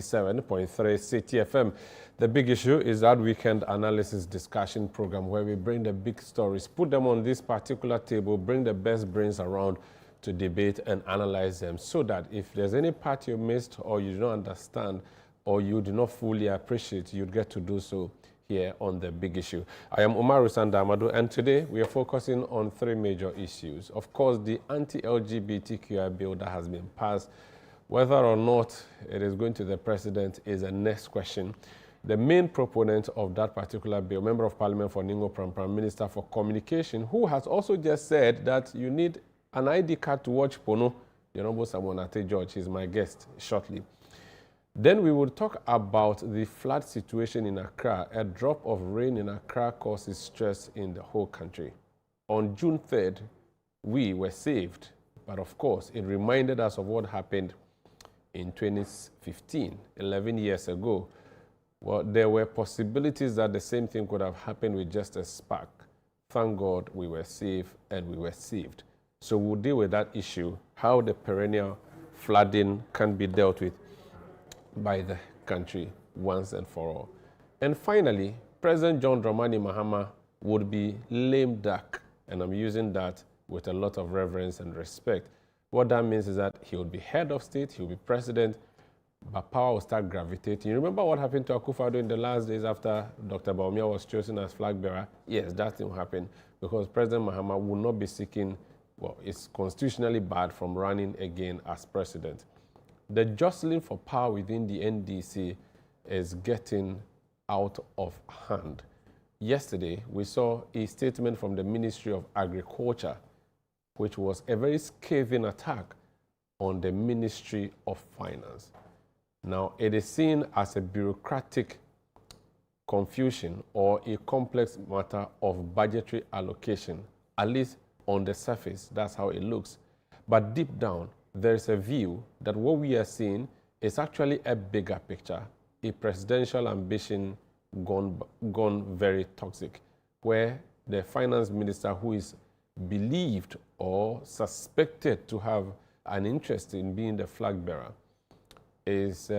97.3 City FM. The big issue is that weekend analysis discussion program where we bring the big stories, put them on this particular table, bring the best brains around to debate and analyze them so that if there's any part you missed or you don't understand or you do not fully appreciate, you'd get to do so here on The Big Issue. I am Umaru Sandamadu, and today we are focusing on three major issues. Of course, the anti-LGBTQ bill that has been passed. Whether or not it is going to the president is the next question. The main proponent of that particular bill, Member of Parliament for Ningo Prime Minister for Communication, who has also just said that you need an ID card to watch Pono, the Honorable Samonate George, is my guest shortly. Then we will talk about the flood situation in Accra. A drop of rain in Accra causes stress in the whole country. On June 3rd, we were saved, but of course, it reminded us of what happened in 2015, 11 years ago. Well, there were possibilities that the same thing could have happened with just a spark. Thank God we were safe and we were saved. So we'll deal with that issue, how the perennial flooding can be dealt with by the country once and for all. And finally, President John Dramani Mahama would be lame duck, and I'm using that with a lot of reverence and respect. What that means is that he will be head of state, he will be president, but power will start gravitating. You remember what happened to Akufo-Addo in the last days after Dr. Bawumia was chosen as flag bearer? Yes, that thing will happen because President Mahama will not be seeking, well, it's constitutionally barred from running again as president. The jostling for power within the NDC is getting out of hand. Yesterday, we saw a statement from the Ministry of Agriculture, which was a very scathing attack on the Ministry of Finance. Now, it is seen as a bureaucratic confusion or a complex matter of budgetary allocation, at least on the surface, that's how it looks. But deep down, there's a view that what we are seeing is actually a bigger picture, a presidential ambition gone very toxic, where the finance minister, who is believed or suspected to have an interest in being the flag bearer, is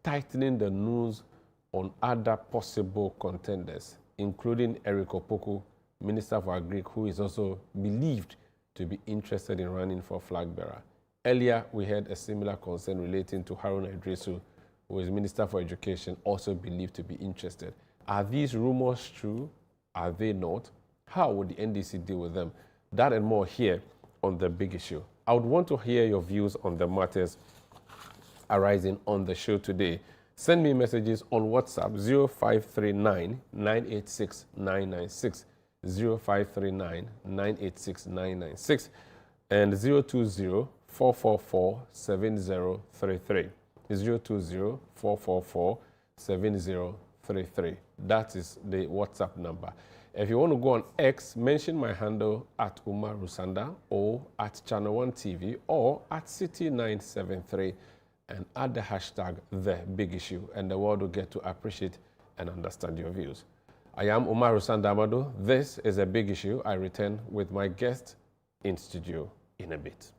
tightening the noose on other possible contenders, including Eric Opoku, Minister for Agri, who is also believed to be interested in running for flag bearer. Earlier, we had a similar concern relating to Haruna Idrisu, who is Minister for Education, also believed to be interested. Are these rumors true? Are they not? How would the NDC deal with them? That and more here on The Big Issue. I would want to hear your views on the matters arising on the show today. Send me messages on WhatsApp 0539 986 996, 0539 986 996, and 020 444 7033, 020 444 7033. That is the WhatsApp number. If you want to go on X, mention my handle at Umaru Sanda or at Channel 1 TV or at City973 and add the hashtag The Big Issue, and the world will get to appreciate and understand your views. I am Umaru Sandamadu. This is A Big Issue. I return with my guest in studio in a bit.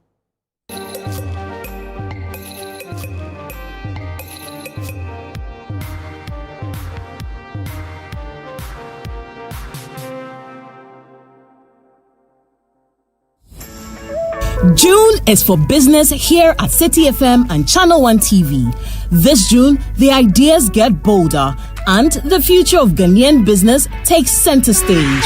June is for business here at City FM and Channel 1 TV. This June, the ideas get bolder and the future of Ghanaian business takes center stage.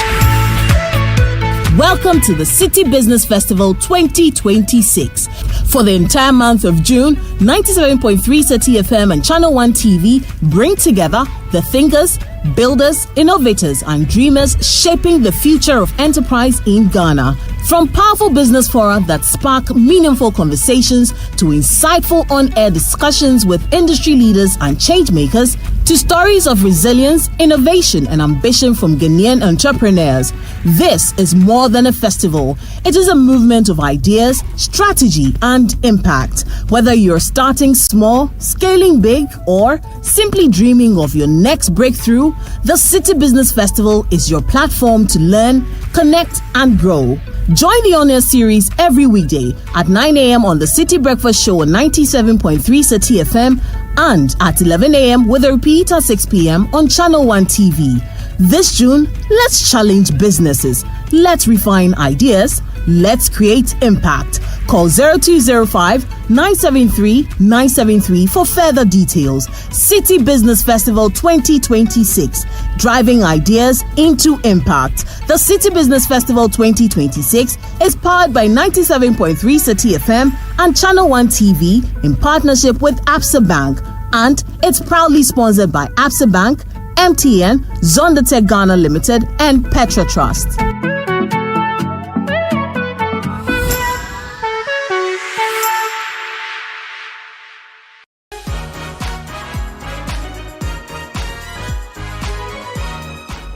Welcome to the City Business Festival 2026. For the entire month of June, 97.3 City FM and Channel 1 TV bring together the thinkers, builders, innovators, and dreamers shaping the future of enterprise in Ghana. From powerful business fora that spark meaningful conversations to insightful on-air discussions with industry leaders and change makers, to stories of resilience, innovation, and ambition from Ghanaian entrepreneurs. This is more than a festival. It is a movement of ideas, strategy, and impact. Whether you're starting small, scaling big, or simply dreaming of your next breakthrough? The City Business Festival is your platform to learn, connect, and grow. Join the On-Air series every weekday at 9 a.m. on the City Breakfast Show on 97.3 City FM and at 11 a.m. with a repeat at 6 p.m. on Channel 1 TV. This June, let's challenge businesses. Let's refine ideas. Let's create impact. Call 0205-973-973 for further details. City Business Festival 2026, driving ideas into impact. The City Business Festival 2026 is powered by 97.3 City FM and Channel 1 TV in partnership with Absa Bank, and it's proudly sponsored by Absa Bank, MTN, Zondatech Ghana Limited, and Petra Trust.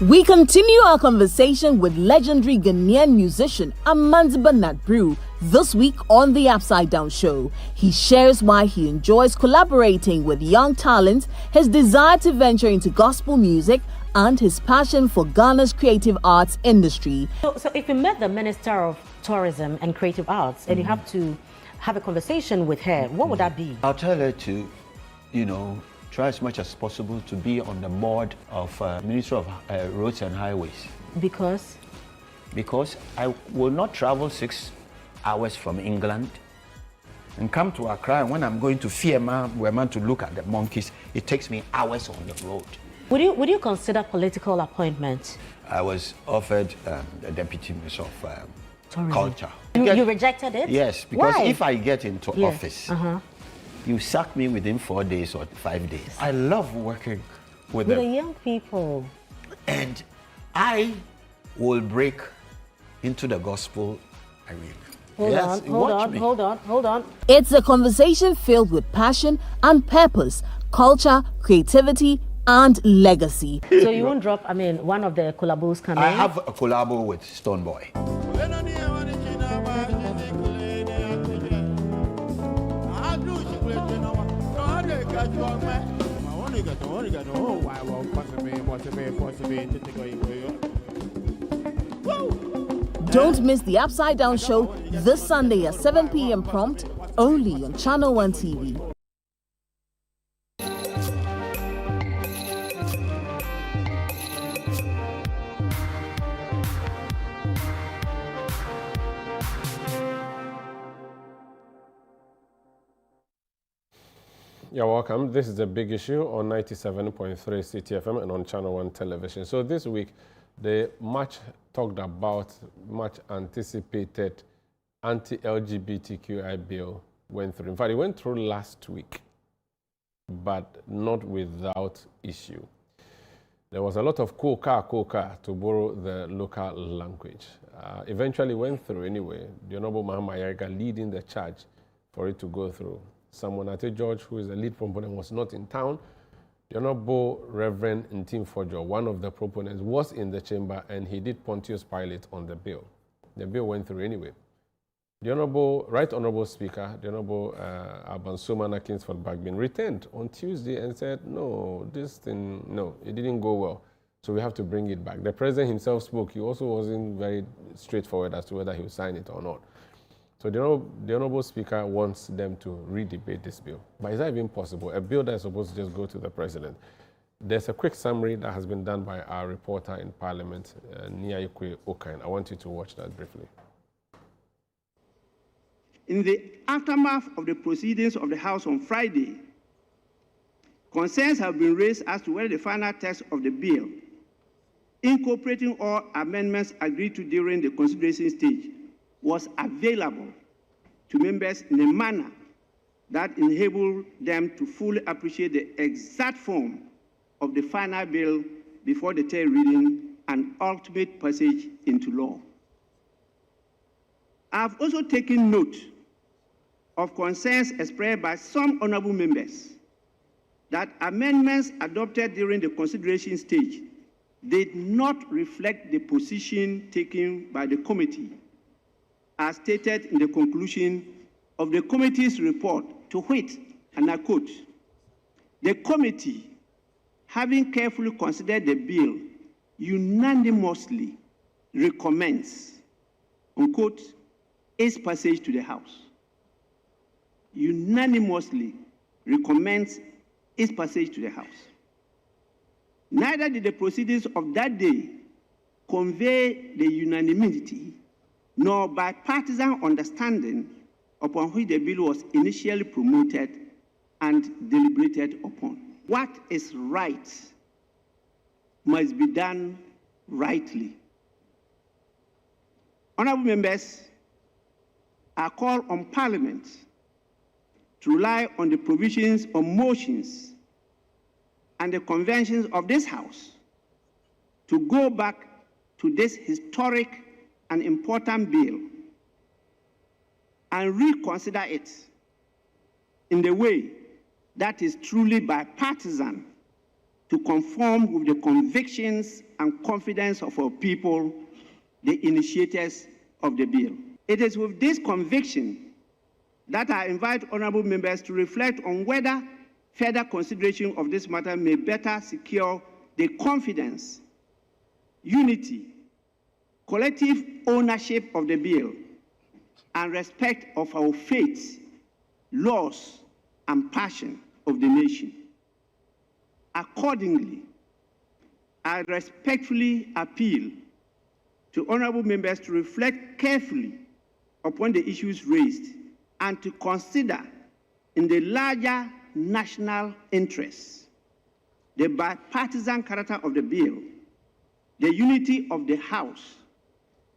We continue our conversation with legendary Ghanaian musician Amanziba Natbrew this week on the Upside Down Show. He shares why he enjoys collaborating with young talents, his desire to venture into gospel music, and his passion for Ghana's creative arts industry. So if you met the Minister of Tourism and Creative Arts and you have to have a conversation with her, what would that be? I'll tell her to, try as much as possible to be on the board of Ministry of Roads and Highways. Because? Because I will not travel 6 hours from England and come to Accra, and when I'm going to Fiema to look at the monkeys, it takes me hours on the road. Would you consider political appointment? I was offered the Deputy Minister of Culture. You rejected it? Yes, because Why? if I get into office, you sack me within 4 days or 5 days. I love working with the them. young people. And I will break into the gospel arena. Hold on. It's a conversation filled with passion and purpose, culture, creativity, and legacy. So you won't drop, one of the collabos coming? I have a collabo with Stoneboy. Don't miss the Upside Down Show this Sunday at 7 p.m. prompt, only on Channel 1 TV. You're welcome. This is a big issue on 97.3 CTFM and on Channel 1 television. So this week, the much talked about, much anticipated anti-LGBTQI bill went through. In fact, it went through last week, but not without issue. There was a lot of koka to borrow the local language. Eventually went through anyway. The Honorable Mahama Yarika leading the charge for it to go through. Someone at George, who is the lead proponent, was not in town. The Honorable Reverend Ntim Fojo, one of the proponents, was in the chamber, and he did Pontius Pilate on the bill. The bill went through anyway. The Right Honorable Speaker, the Honorable Abansoma Kingsford Bagbin, returned on Tuesday and said, no, it didn't go well, so we have to bring it back. The President himself spoke. He also wasn't very straightforward as to whether he would sign it or not. So the Honorable Speaker wants them to re-debate this bill. But is that even possible? A bill that is supposed to just go to the President. There's a quick summary that has been done by our reporter in Parliament, Niayikwe Okain. I want you to watch that briefly. In the aftermath of the proceedings of the House on Friday, concerns have been raised as to whether the final text of the bill, incorporating all amendments agreed to during the consideration stage, was available to members in a manner that enabled them to fully appreciate the exact form of the final bill before the third reading and ultimate passage into law. I have also taken note of concerns expressed by some honorable members that amendments adopted during the consideration stage did not reflect the position taken by the committee, as stated in the conclusion of the committee's report, to which, and I quote, "The committee having carefully considered the bill, unanimously recommends, unquote, its passage to the House. Unanimously recommends its passage to the House. Neither did the proceedings of that day convey the unanimity nor bipartisan understanding upon which the bill was initially promoted and deliberated upon. What is right must be done rightly. Honorable members, I call on Parliament to rely on the provisions of motions and the conventions of this House to go back to this historic and important bill and reconsider it in the way that is truly bipartisan to conform with the convictions and confidence of our people, the initiators of the bill. It is with this conviction that I invite honorable members to reflect on whether further consideration of this matter may better secure the confidence, unity, collective ownership of the bill, and respect of our faith, laws, and passion of the nation. Accordingly, I respectfully appeal to honorable members to reflect carefully upon the issues raised and to consider in the larger national interests the bipartisan character of the bill, the unity of the House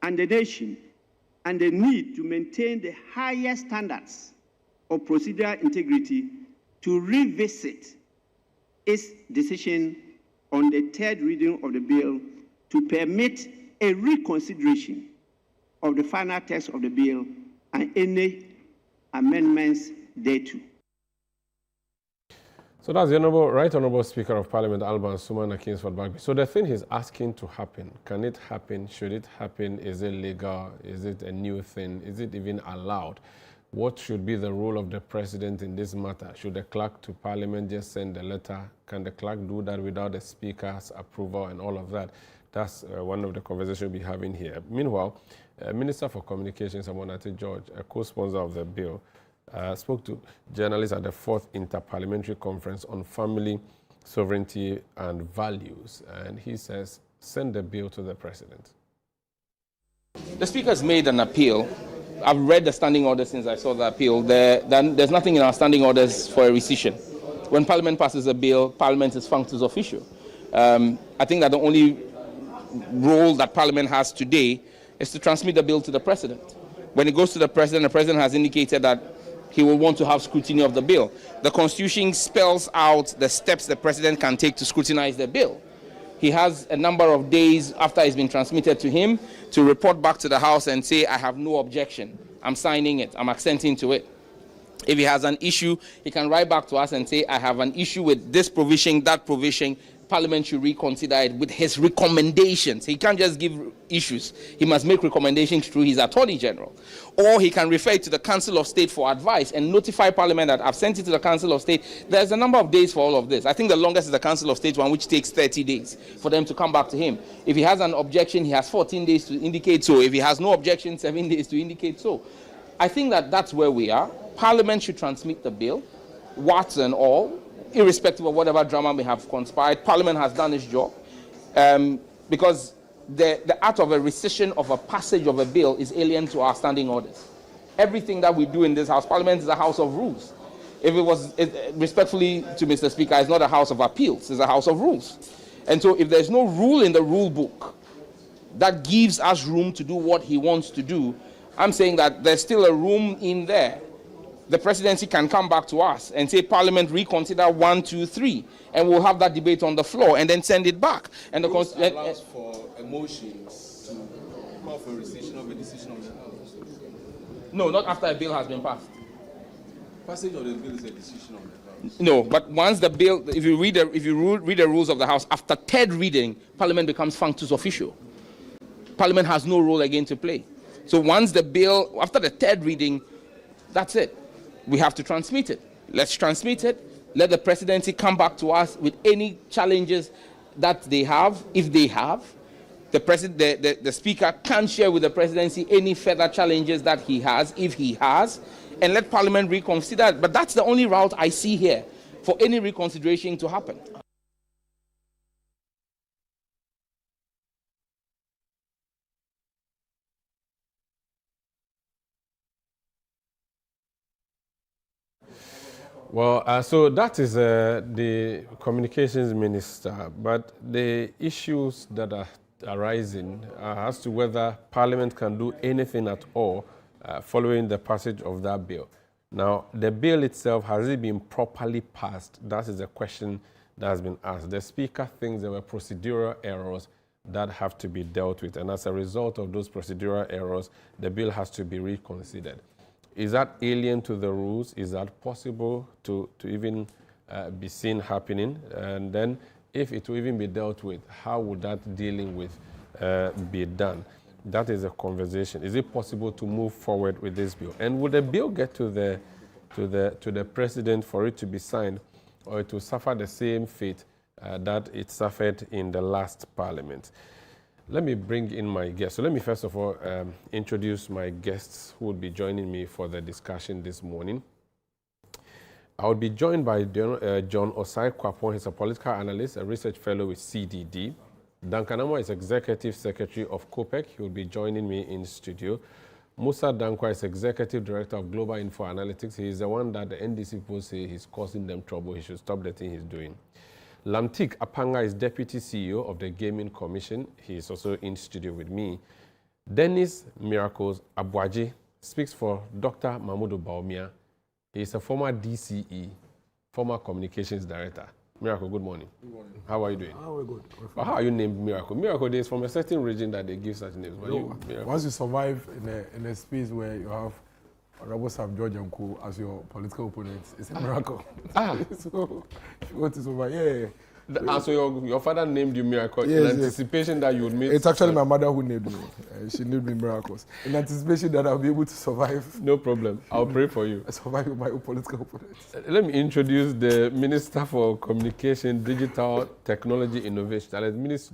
and the nation, and the need to maintain the highest standards of procedural integrity to revisit its decision on the third reading of the bill to permit a reconsideration of the final text of the bill and any amendments thereto. So that's the Right Honourable Speaker of Parliament, Alban Sumana Kingsford Bagby. So the thing he's asking to happen, can it happen? Should it happen? Is it legal? Is it a new thing? Is it even allowed? What should be the role of the President in this matter? Should the clerk to Parliament just send a letter? Can the clerk do that without the Speaker's approval and all of that? That's one of the conversations we'll be having here. Meanwhile, Minister for Communications, Amonate George, a co-sponsor of the bill, spoke to journalists at the 4th Interparliamentary Conference on Family, Sovereignty and Values. And he says, send the bill to the President. The Speaker has made an appeal. I've read the standing order since I saw the appeal. There's nothing in our standing orders for a rescission. When Parliament passes a bill, Parliament is functus officio. I think that the only role that Parliament has today is to transmit the bill to the President. When it goes to the President has indicated that he will want to have scrutiny of the bill. The Constitution spells out the steps the President can take to scrutinize the bill. He has a number of days after it's been transmitted to him to report back to the House and say, I have no objection. I'm signing it. I'm assenting to it. If he has an issue, he can write back to us and say, I have an issue with this provision, that provision. Parliament should reconsider it with his recommendations. He can't just give issues. He must make recommendations through his Attorney General. Or he can refer it to the Council of State for advice and notify Parliament that I've sent it to the Council of State. There's a number of days for all of this. I think the longest is the Council of State one, which takes 30 days for them to come back to him. If he has an objection, he has 14 days to indicate so. If he has no objection, 7 days to indicate so. I think that that's where we are. Parliament should transmit the bill, warts and all, irrespective of whatever drama may have conspired. Parliament has done its job because the act of a rescission of a passage of a bill is alien to our standing orders. Everything that we do in this House, Parliament is a house of rules. If it was, respectfully to Mr. Speaker, it's not a house of appeals, it's a house of rules. And so if there's no rule in the rule book that gives us room to do what he wants to do, I'm saying that there's still a room in there. The presidency can come back to us and say, Parliament, reconsider 1, 2, 3, and we'll have that debate on the floor and then send it back. And the Constitution allows for emotions to call for rescission of a decision of the House. No, not after a bill has been passed. Passage of the bill is a decision of the House. No, but once the bill, if you read the rules of the House, after third reading, Parliament becomes functus officio. Parliament has no role again to play. So once the bill, after the third reading, that's it. We have to transmit it. Let's transmit it. Let the presidency come back to us with any challenges that they have, if they have. The speaker can share with the presidency any further challenges that he has, if he has, and let Parliament reconsider. But that's the only route I see here for any reconsideration to happen. Well, so that is the communications minister, but the issues that are arising as to whether Parliament can do anything at all following the passage of that bill. Now, the bill itself, has it been properly passed? That is the question that has been asked. The Speaker thinks there were procedural errors that have to be dealt with, and as a result of those procedural errors, the bill has to be reconsidered. Is that alien to the rules? Is that possible to even be seen happening? And then, if it will even be dealt with, how would that dealing with be done? That is a conversation. Is it possible to move forward with this bill? And would the bill get to the president for it to be signed, or it will suffer the same fate that it suffered in the last parliament? Let me bring in my guests. So let me first of all introduce my guests who will be joining me for the discussion this morning. I will be joined by John Osai Kwapon. He's a political analyst, a research fellow with CDD. Duncan Amwa is Executive Secretary of COPEC. He will be joining me in studio. Musa Dankwa is Executive Director of Global Info Analytics. He is the one that the NDC people say he's causing them trouble. He should stop the thing he's doing. Lamtik Apanga is Deputy CEO of the Gaming Commission. He is also in studio with me. Dennis Miracles Abwaji speaks for Dr. Mahmoud Baumia. He is a former DCE, former Communications Director. Miracle, good morning. Good morning. How are you doing? We're good. But how are you named Miracle? Miracle is from a certain region that they give such names. But once you survive in a space where you have Honorable Sam George and Co as your political opponents, it's a miracle. So if you want to survive, yeah. So your father named you Miracle yes, in anticipation that you would meet... It's actually my mother who named me. She named me Miracles. In anticipation that I'll be able to survive. No problem. I'll pray for you. I survive with my own political opponents. Let me introduce the Minister for Communication, Digital Technology Innovation.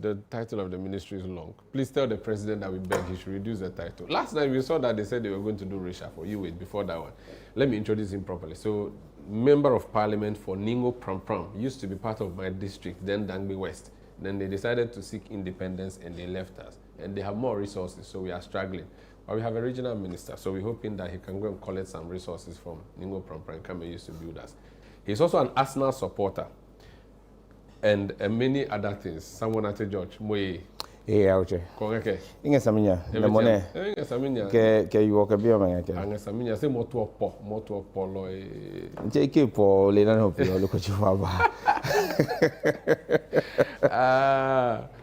The title of the ministry is long. Please tell the president that we beg he should reduce the title. Last night we saw that they said they were going to do reshuffle. You wait before that one. Let me introduce him properly. So, Member of Parliament for Ningo Pram used to be part of my district, then Dangbi West. Then they decided to seek independence and they left us. And they have more resources, so we are struggling. But we have a regional minister, so we're hoping that he can go and collect some resources from Ningo Pram and come and use to build us. He's also an Arsenal supporter and many other things. Someone at George, Moe. Yeah, okay. Kongeke. Inge Saminya, the money. Inge Saminya. Ke you walk a beer man. Inge Saminya say moto polo. Take for Lena hope you look at you.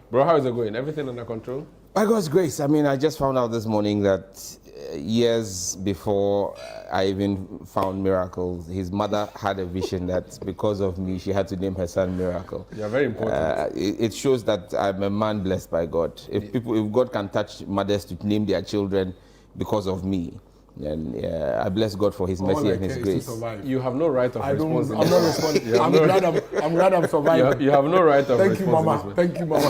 Bro, how is it going? Everything under control? By God's grace. I mean, I just found out this morning that years before I even found Miracle, his mother had a vision that because of me, she had to name her son Miracle. You're very important. It shows that I'm a man blessed by God. If God can touch mothers to name their children because of me, and I bless God for His mercy and His grace. You have no right of responsibility. I'm not responding. I'm glad I'm surviving. You have no right of Thank you, Mama. Thank you, Mama.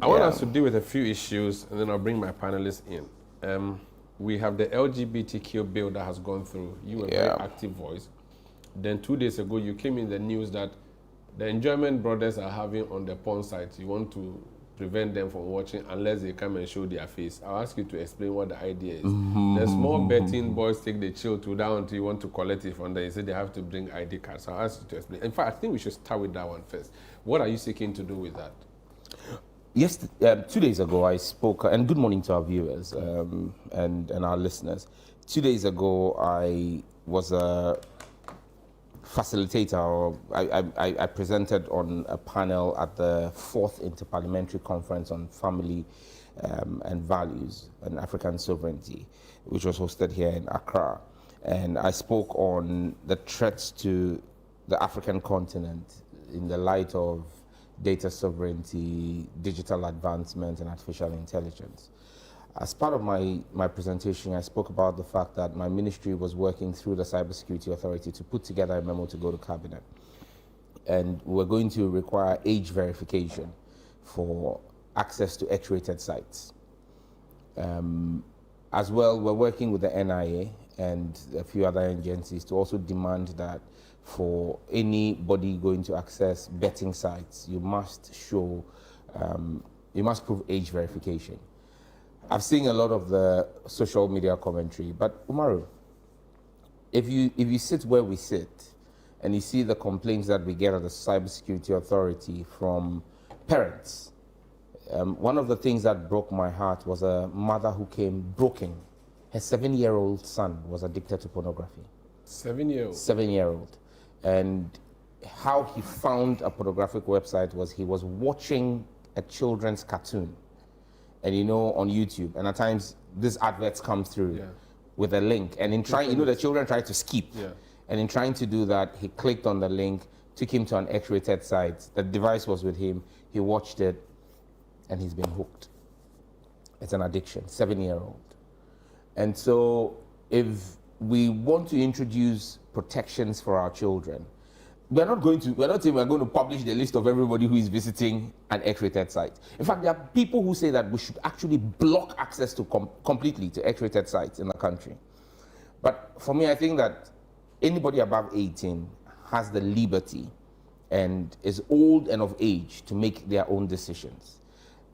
I want us to deal with a few issues, and then I'll bring my panelists in. We have the LGBTQ bill that has gone through. You were a very active voice. Then 2 days ago, you came in the news that the enjoyment brothers are having on the porn sites. You want to prevent them from watching unless they come and show their face. I'll ask you to explain what the idea is. The small betting boys take the chill to down until you want to collect it from there. You say they have to bring ID cards. So I'll ask you to explain. In fact, I think we should start with that one first. What are you seeking to do with that? Yes, 2 days ago I spoke, and good morning to our viewers and our listeners. 2 days ago I was a facilitator, or I presented on a panel at the 4th Interparliamentary Conference on Family and Values and African Sovereignty, which was hosted here in Accra. And I spoke on the threats to the African continent in the light of data sovereignty, digital advancement, and artificial intelligence. As part of my presentation, I spoke about the fact that my ministry was working through the Cybersecurity Authority to put together a memo to go to Cabinet. And we're going to require age verification for access to X-rated sites. As well, we're working with the NIA and a few other agencies to also demand that for anybody going to access betting sites, you must show, you must prove age verification. I've seen a lot of the social media commentary, but Umaru, if you sit where we sit and you see the complaints that we get at the Cybersecurity Authority from parents, one of the things that broke my heart was a mother who came broken. Her 7-year-old son was addicted to pornography. 7-year-old? 7-year-old. And how he found a pornographic website was he was watching a children's cartoon, and on YouTube, and at times these adverts come through with a link, and in trying, the children try to skip, and in trying to do that, he clicked on the link, took him to an X-rated site. The device was with him, he watched it, and he's been hooked. It's an addiction, 7-year-old. And so if we want to introduce protections for our children, we're not saying we're going to publish the list of everybody who is visiting an X-rated site. In fact, there are people who say that we should actually block access to completely to X-rated sites in the country. But for me, I think that anybody above 18 has the liberty and is old and of age to make their own decisions.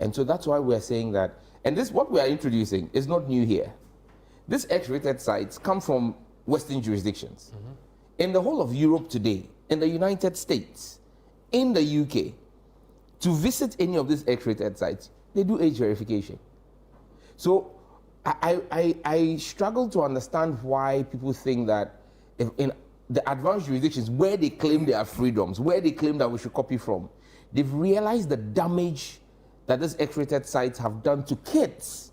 And so that's why we're saying that, and this, what we are introducing is not new here. These X-rated sites come from Western jurisdictions. In the whole of Europe today, in the United States, in the UK, to visit any of these X-rated sites, they do age verification. So I struggle to understand why people think that if in the advanced jurisdictions where they claim their freedoms, where they claim that we should copy from, they've realized the damage that these X-rated sites have done to kids.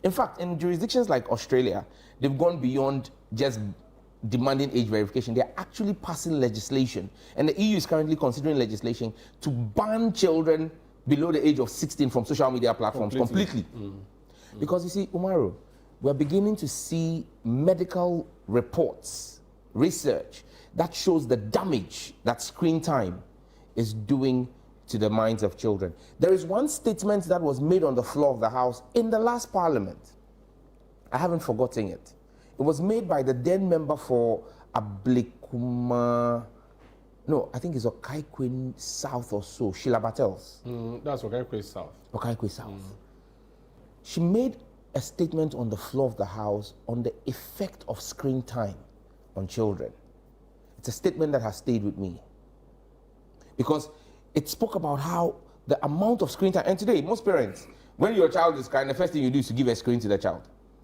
In fact, in jurisdictions like Australia, they've gone beyond just demanding age verification. They're actually passing legislation, and the EU is currently considering legislation to ban children below the age of 16 from social media platforms completely. Because you see, Umaru, we're beginning to see medical reports, research that shows the damage that screen time is doing to the minds of children. There is one statement that was made on the floor of the House in the last Parliament. I haven't forgotten it. It was made by the then member for Ablikuma, no, I think it's Okaikwe South or so, Sheila Battles. That's Okaikwe South. Okaikwe South. She made a statement on the floor of the House on the effect of screen time on children. It's a statement that has stayed with me, because it spoke about how the amount of screen time, and today, most parents, when your child is crying, the first thing you do is to give a screen to the child.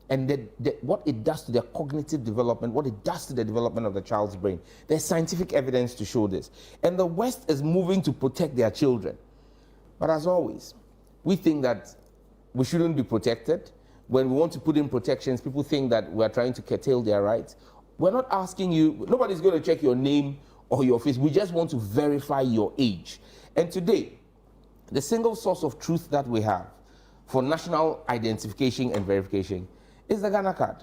And what it does to their cognitive development, what it does to the development of the child's brain. There's scientific evidence to show this. And the West is moving to protect their children. But as always, we think that we shouldn't be protected. When we want to put in protections, people think that we're trying to curtail their rights. We're not asking you, nobody's going to check your name or your face. We just want to verify your age. And today, the single source of truth that we have for national identification and verification is the Ghana card.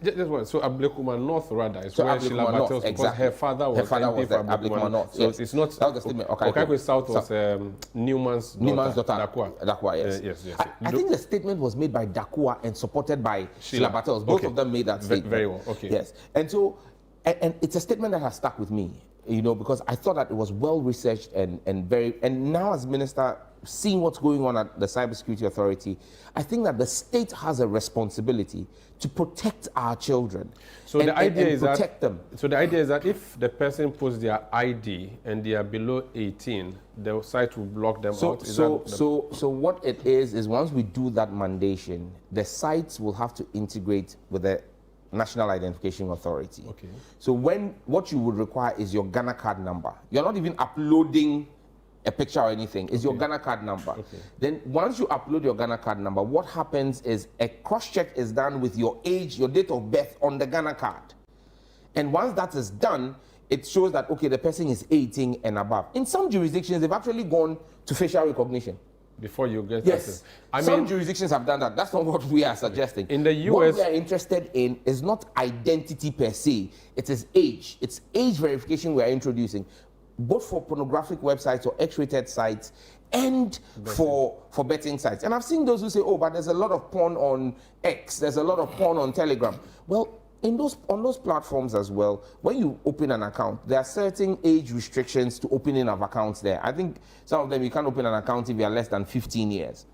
Just one. So Ablekuma North rather is So where Ablekuma Sheila North, Battles, because exactly. her father was MP for Ablekuma North. So Yes. it's not. That was the statement. Okaikwe South was Newman's daughter. Dakwa, yes. Yes. I think the statement was made by Dakwa and supported by Sheila Battles. Both of them made that statement. Very well. Okay. Yes. And so, and it's a statement that has stuck with me, because I thought that it was well researched and now as minister, seeing what's going on at the Cybersecurity Authority, I think that the state has a responsibility to protect our children. So the idea is protect them. So the idea is that if the person puts their ID and they are below 18, the site will block them out. So what it is once we do that mandation, the sites will have to integrate with the National Identification Authority. Okay. So what you would require is your Ghana card number. You're not even uploading a picture or anything. It's your Ghana card number. Okay. Then once you upload your Ghana card number, what happens is a cross-check is done with your age, your date of birth on the Ghana card. And once that is done, it shows that, okay, the person is 18 and above. In some jurisdictions, they've actually gone to facial recognition. before you get Yes. access. Some jurisdictions have done that. That's not what we are suggesting. In the US, what we are interested in is not identity per se. It is age. It's age verification we are introducing, both for pornographic websites or X-rated sites and for betting sites. And I've seen those who say, oh, but there's a lot of porn on X, there's a lot of porn on Telegram. Well, on those platforms as well, when you open an account, there are certain age restrictions to opening of accounts there. I think some of them you can't open an account if you are less than 15 years.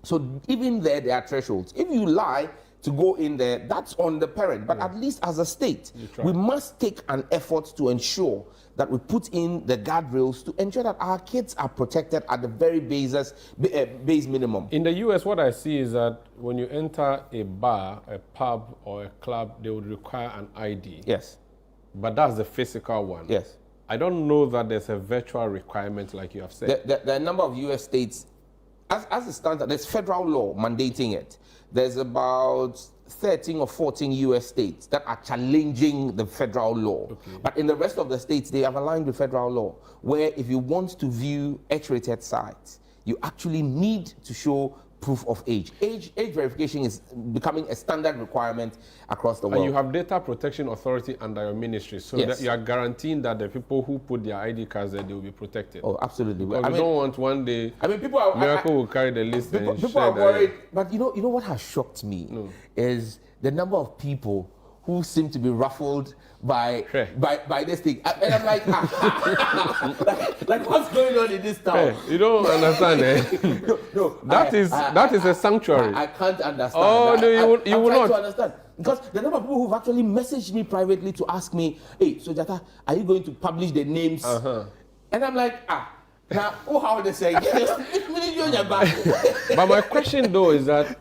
So even there are thresholds. If you lie to go in there, that's on the parent. But at least as a state, we must take an effort to ensure that we put in the guardrails to ensure that our kids are protected at the very base minimum. In the US, what I see is that when you enter a bar, a pub, or a club, they would require an ID. Yes. But that's the physical one. Yes. I don't know that there's a virtual requirement like you have said. There are a number of US states, as it stands, there's federal law mandating it. There's about 13 or 14 US states that are challenging the federal law. Okay. But in the rest of the states, they have aligned with federal law, where if you want to view X-rated sites, you actually need to show proof of age. Age verification is becoming a standard requirement across the world. And you have Data Protection Authority under your ministry, so that you are guaranteeing that the people who put their ID cards there, they will be protected. Oh, absolutely. Because we don't want one day Miracle will carry the list and people are worried. But you know what has shocked me is the number of people who seem to be ruffled by this thing. And I'm like, like what's going on in this town? Hey, you don't understand, eh? No, that is a sanctuary. I can't understand. Oh, no, you will not. To understand. Because the number of people who've actually messaged me privately to ask me, hey, so Jata, are you going to publish the names? And I'm like, now, how they say? But my question though is that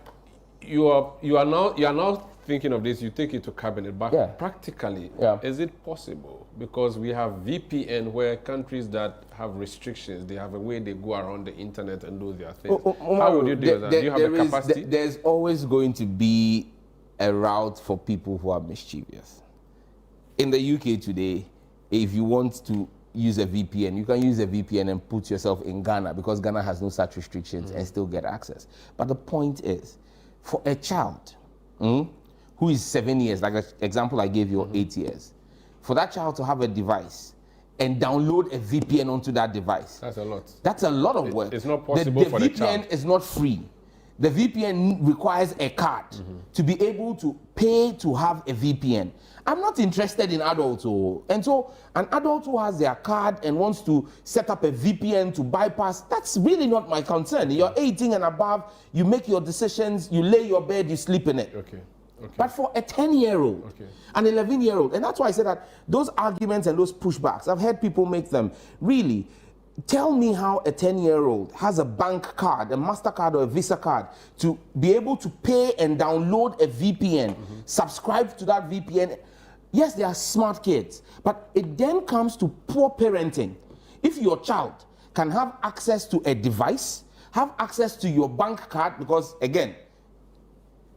you are now thinking of this, you take it to cabinet, but practically, is it possible? Because we have VPN where countries that have restrictions, they have a way they go around the internet and do their things. How would you do that? Do you have the capacity? There's always going to be a route for people who are mischievous. In the UK today, if you want to use a VPN, you can use a VPN and put yourself in Ghana because Ghana has no such restrictions and still get access. But the point is, for a child, who is 7 years, like the example I gave you, or 8 years, for that child to have a device and download a VPN onto that device. That's a lot. That's a lot of work. It's not possible for the child. The VPN is not free. The VPN requires a card to be able to pay to have a VPN. I'm not interested in adults. And so an adult who has their card and wants to set up a VPN to bypass, that's really not my concern. You're 18 and above, you make your decisions, you lay your bed, you sleep in it. Okay. But for a 10-year-old, an 11-year-old, and that's why I said that those arguments and those pushbacks, I've heard people make them. Really, tell me how a 10-year-old has a bank card, a MasterCard or a Visa card, to be able to pay and download a VPN, subscribe to that VPN. Yes, they are smart kids, but it then comes to poor parenting. If your child can have access to a device, have access to your bank card, because again,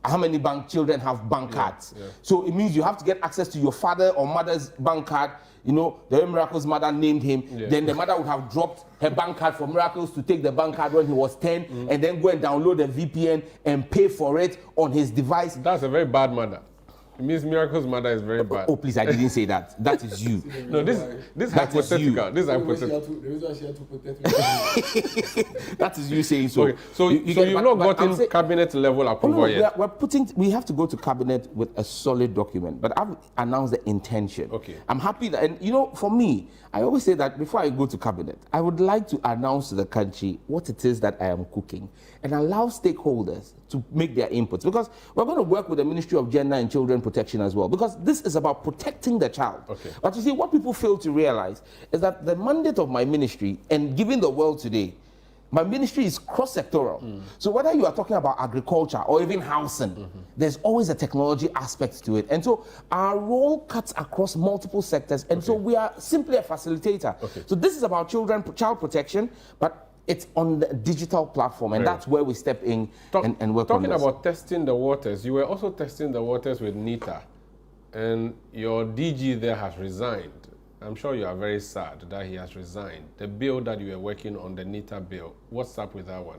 how many bank children have bank cards? So it means you have to get access to your father or mother's bank card. You know, the Miracle's mother named him. Then the mother would have dropped her bank card for Miracles to take the bank card when he was 10 and then go and download a VPN and pay for it on his device. That's a very bad mother. It means Miracle's mother is very bad. Oh, please, I didn't say that. That is you. No, this is hypothetical. This is hypothetical. That is you saying so. Okay. So you've not gotten cabinet level approval yet? We have to go to cabinet with a solid document, but I've announced the intention. Okay. I'm happy that, and you know, for me, I always say that before I go to cabinet, I would like to announce to the country what it is that I am cooking and allow stakeholders to make their inputs, because we're going to work with the Ministry of Gender and Children Protection as well, because this is about protecting the child. Okay. But you see, what people fail to realize is that the mandate of my ministry, and given the world today, my ministry is cross-sectoral. So whether you are talking about agriculture or even housing, there's always a technology aspect to it. And so our role cuts across multiple sectors. And so we are simply a facilitator. So this is about child protection, but it's on the digital platform. And that's where we step in and work on this. Talking about testing the waters, you were also testing the waters with NITA. And your DG there has resigned. I'm sure you are very sad that he has resigned. The bill that you were working on, the NITA bill, what's up with that one?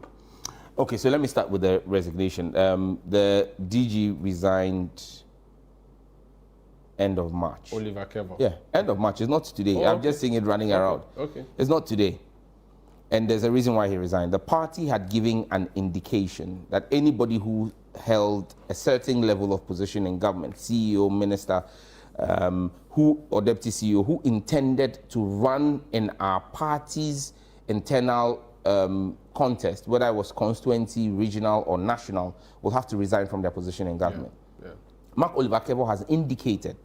Okay, so let me start with the resignation. The DG resigned end of March. Oliver Kevo. Yeah, end of March. It's not today. Oh, I'm just seeing it running around. Okay. It's not today. And there's a reason why he resigned. The party had given an indication that anybody who held a certain level of position in government, CEO, minister, or deputy CEO, who intended to run in our party's internal contest, whether it was constituency, regional, or national, will have to resign from their position in government. Yeah. Mark Oliver Kevo has indicated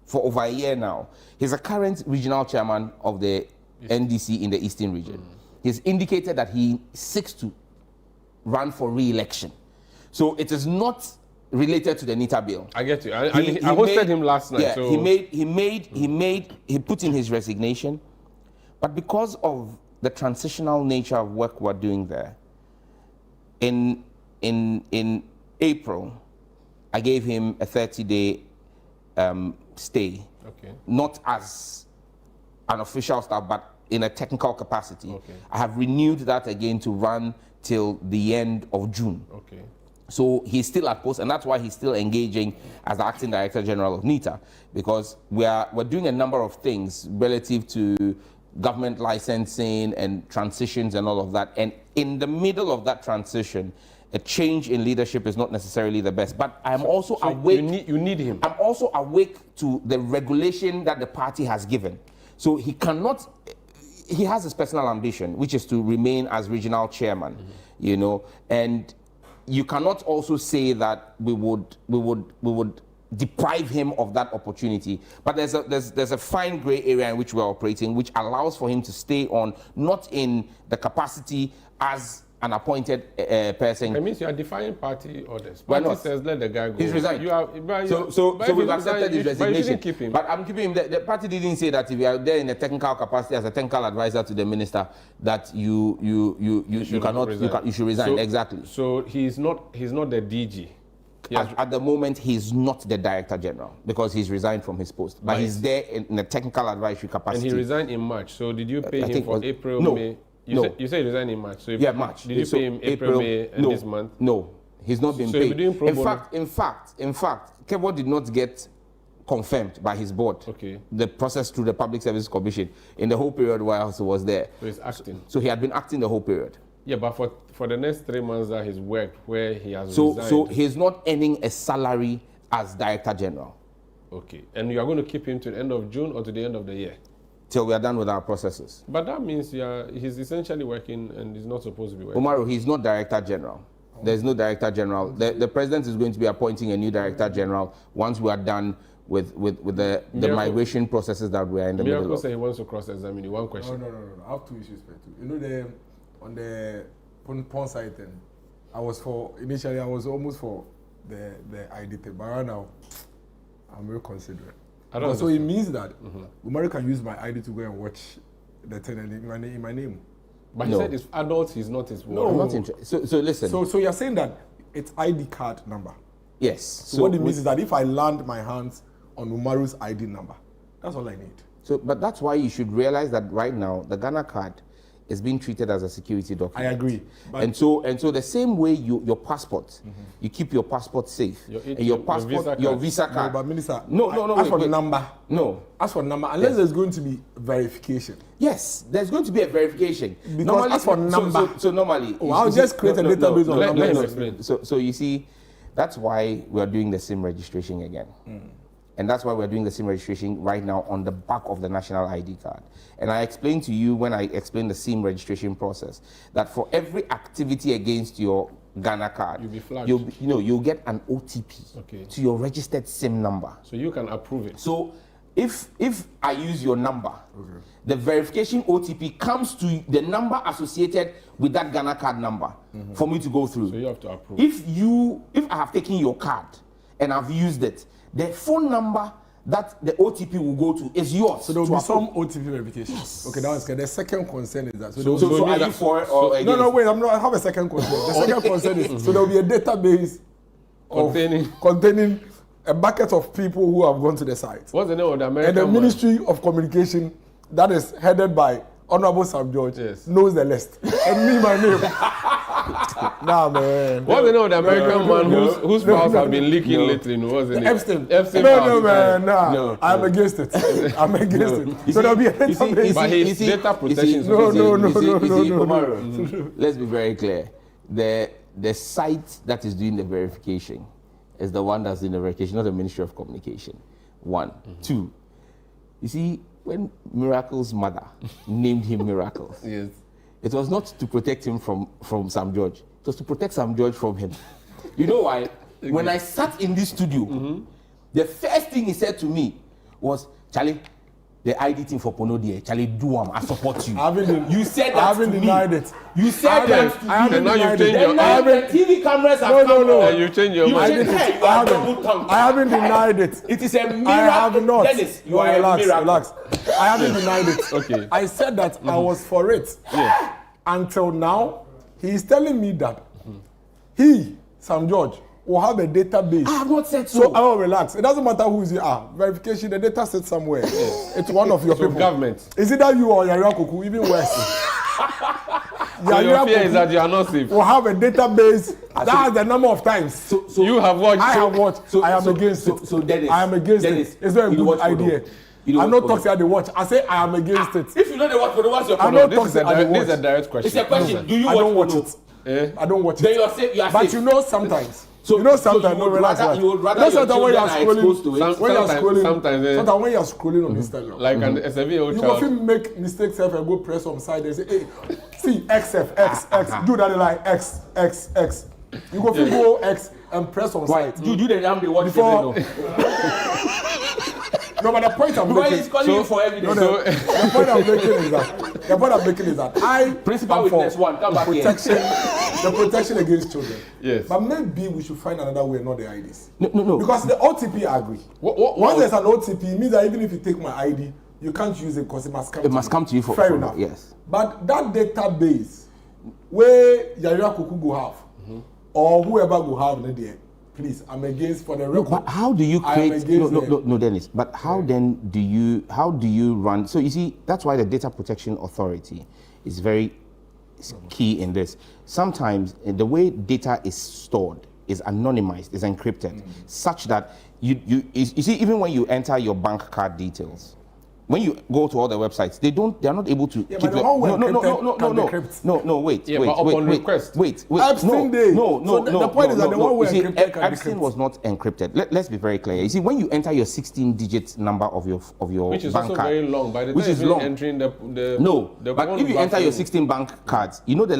for over a year now, he's a current regional chairman of the NDC in the Eastern region. He's indicated that he seeks to run for re-election. So it is not related to the NITA bill. I get you. I hosted him last night. Yeah, so. he put in his resignation, but because of the transitional nature of work we're doing there, in April, I gave him a 30-day stay. Okay. Not as an official staff, but in a technical capacity. Okay. I have renewed that again to run till the end of June. Okay. So he's still at post, and that's why he's still engaging as the acting director general of NITA, because we're doing a number of things relative to government licensing and transitions and all of that. And in the middle of that transition, a change in leadership is not necessarily the best. But I'm also awake. You need him. I'm also awake to the regulation that the party has given. So he cannot. He has his personal ambition, which is to remain as regional chairman, you know, and you cannot also say that we would deprive him of that opportunity. But there's a fine gray area in which we're operating, which allows for him to stay on, not in the capacity as an appointed person. That means you are defying party orders. Why Party not? says let the guy go. He's resigned. So we've accepted his resignation. But you shouldn't keep him. But I'm keeping him. The party didn't say that if you are there in a technical capacity as a technical advisor to the minister, that you should resign. So, exactly. So he's not the DG. At the moment, he's not the director general because he's resigned from his post. But he's there in a technical advisory capacity. And he resigned in March. So did you pay him for April, no, May? No. You said he resigned in March. So March. Did you pay him April, May, and this month? No, he's not been so paid. You're doing pro bono? In fact, Kevo did not get confirmed by his board. Okay. The process through the Public Service Commission in the whole period while he was there. So he's acting. So he had been acting the whole period. Yeah, but for the next 3 months that he's worked, where he has resigned. So he's not earning a salary as Director General. Okay, and you are going to keep him to the end of June or to the end of the year? Till we are done with our processes. But that means he's essentially working and he's not supposed to be working. Umaru, he's not Director General. There's no Director General. The President is going to be appointing a new Director General once we are done with the migration processes that we are in the middle of. Miracle said he wants to cross-examine you. One question. No. I have two issues for you. You know, on the Pon site, initially I was almost for the ID thing, but right now I'm very considerate. So it means that Umaru can use my ID to go and watch the thing in my name. But he said it's adults, he's not his word. No, I'm not interested. So listen. So you're saying that it's ID card number? Yes. So what it means is that if I land my hands on Umaru's ID number, that's all I need. So, but that's why you should realize that right now the Ghana card is being treated as a security document. I agree. And so the same way your passport, you keep your passport safe. Your visa card. No, but Minister, no. As for the number. No. As for number, unless there's going to be verification. Yes, there's going to be a verification. Because normally, as for number. So normally. I'll just create a database on numbers. Let him explain. So you see, that's why we're doing the SIM registration again. And that's why we're doing the SIM registration right now on the back of the national ID card. And I explained to you when I explained the SIM registration process that for every activity against your Ghana card, you'll be flagged. You'll get an OTP to your registered SIM number. So you can approve it. So if I use your number, the verification OTP comes to the number associated with that Ghana card number for me to go through. So you have to approve. If I have taken your card and I've used it, the phone number that the OTP will go to is yours. So there will be some OTP verification. Yes. Okay, that was good. The second concern is that. So are you for it or against? No, wait, I have a second concern. The second concern is, so there will be a database containing a bucket of people who have gone to the site. What's the name of the American And the Ministry of Communication that is headed by Honorable Sam George knows the list. And me, my name. Nah, man. What's the name of the American man whose files have been leaking lately? No, what's the name? Epstein. Epstein. No, man. Nah. I'm against it. I'm against it. So there'll be a database. But his data protection. No. Let's be very clear. The site that is doing the verification is the one that's doing the verification, not the Ministry of Communication. 1. 2. You see, when Miracle's mother named him Miracles, Yes. it was not to protect him from Sam George. It was to protect Sam George from him. You know why? When I sat in this studio, the first thing he said to me was, Charlie, the ID thing for Pono there, Charlie, do I support you. You said that I haven't to denied me. it. You said that to me. I haven't now you've denied changed it. your The TV cameras have come on. And you change your mind. I haven't denied it. It is a miracle. I have not. Dennis, you are relax, a miracle. relax. I haven't denied it. Okay. I said that I was for it. Yes. Until now, he is telling me that he, Sam George, will have a database. I have not said so. So I will relax. It doesn't matter who is it. Verification, the data sits somewhere. It's one of your So people. government. Is it that you or Yaya Kuku, even worse? So your fear is that you are not safe. Will have a database. That's the number of times. So you have watched. I have watched. I am against it. So Dennis, I am against it. It's not a good idea. I'm not talking about the watch. I say I am against it. If you know the watch, what's your I'm problem? not talking about the This is a watch. direct question. It's a question. Do you I don't watch watch it. I don't watch Then it. you are safe. You are But safe. you know sometimes. So- You know so sometimes. you No, would relax. rather- relax. you would rather You know your sometimes when you are children are exposed to scrolling, it. when you are Sometimes- scrolling, sometimes, sometimes when you are scrolling on Instagram, Like an a 7-year-old you child. go make mistakes and go press some side and say, hey, see XF, X, do that like X. You go go X and press on Why? side. You do the damn they watch Before- every No, but the point I'm Why making. is calling you for evidence? The point I'm making is that I Principal am witness for one, come back here. the protection against children. Yes. But maybe we should find another way, not the IDs. No. Because the OTP I agree. Once there's an OTP, it means that even if you take my ID, you can't use it because it must come. It must come to you for fair for- enough. Yes. But that database where Yaya Kuku go have, or whoever go have in there, please, I'm against for the record. But how do you I am create? against No, Dennis. But how then do you run? So you see, that's why the Data Protection Authority is very key in this. Sometimes the way data is stored is anonymized, is encrypted, such that you see, even when you enter your bank card details, when you go to all the websites, they are not able to keep but the one where wait, Yeah, but upon request. wait. Epstein Day. No. So the point is that the one where You see, encrypted can Epstein decrypt. was not encrypted. Let's be very clear. You see, when you enter your 16-digit number of your Which is bank also card, very long. By the which time is you're long. entering the But one if you enter your bathroom- 16 bank cards, you know the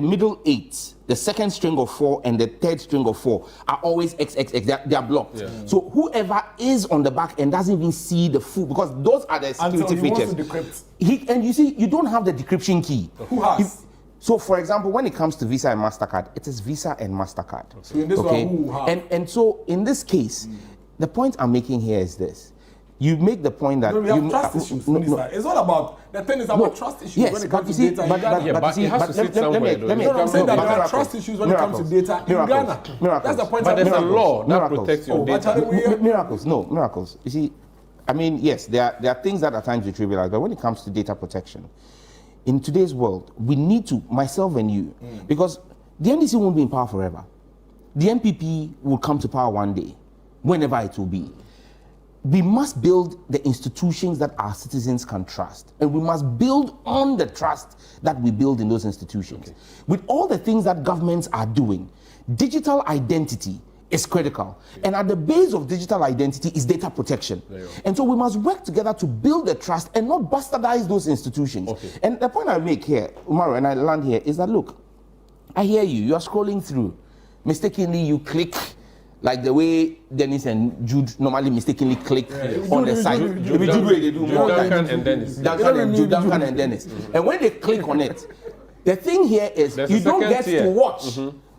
middle 8, the second string of 4 and the third string of 4 are always XXX. They are blocked. Yeah. So whoever is on the back end doesn't even see the full, because those are the security Until he features. wants to decrypt. And you see, you don't have the decryption key. Who has? So, for example, when it comes to Visa and MasterCard, it is Visa and MasterCard. So in this one, who have? And so in this case, the point I'm making here is this. You make the point that No, we have trust issues, Minister. It's all about, the thing is about trust issues when it comes to data in Ghana. but he has to sit somewhere, though. No, I'm saying that there are Miracles. trust issues when it comes to data in Ghana. That's the point But I'm there's a making. law that Miracles. protects your but data. Miracles. You see, I mean, yes, there are things that at times we trivialize, but when it comes to data protection, in today's world, we need to, myself and you, because the NDC won't be in power forever. The NPP will come to power one day, whenever it will be. We must build the institutions that our citizens can trust, and we must build on the trust that we build in those institutions. Okay. With all the things that governments are doing, digital identity is critical. And at the base of digital identity is data protection. And so we must work together to build the trust and not bastardize those institutions. Okay. And the point I make here, Umaru, and I land here, is that, look, I hear you are scrolling through. Mistakenly, you click, like the way Dennis and Jude normally mistakenly click on the site. Jude Duncan and Dennis. Duncan and Dennis. And when they click on it, the thing here is There's you a don't second get tier. to watch.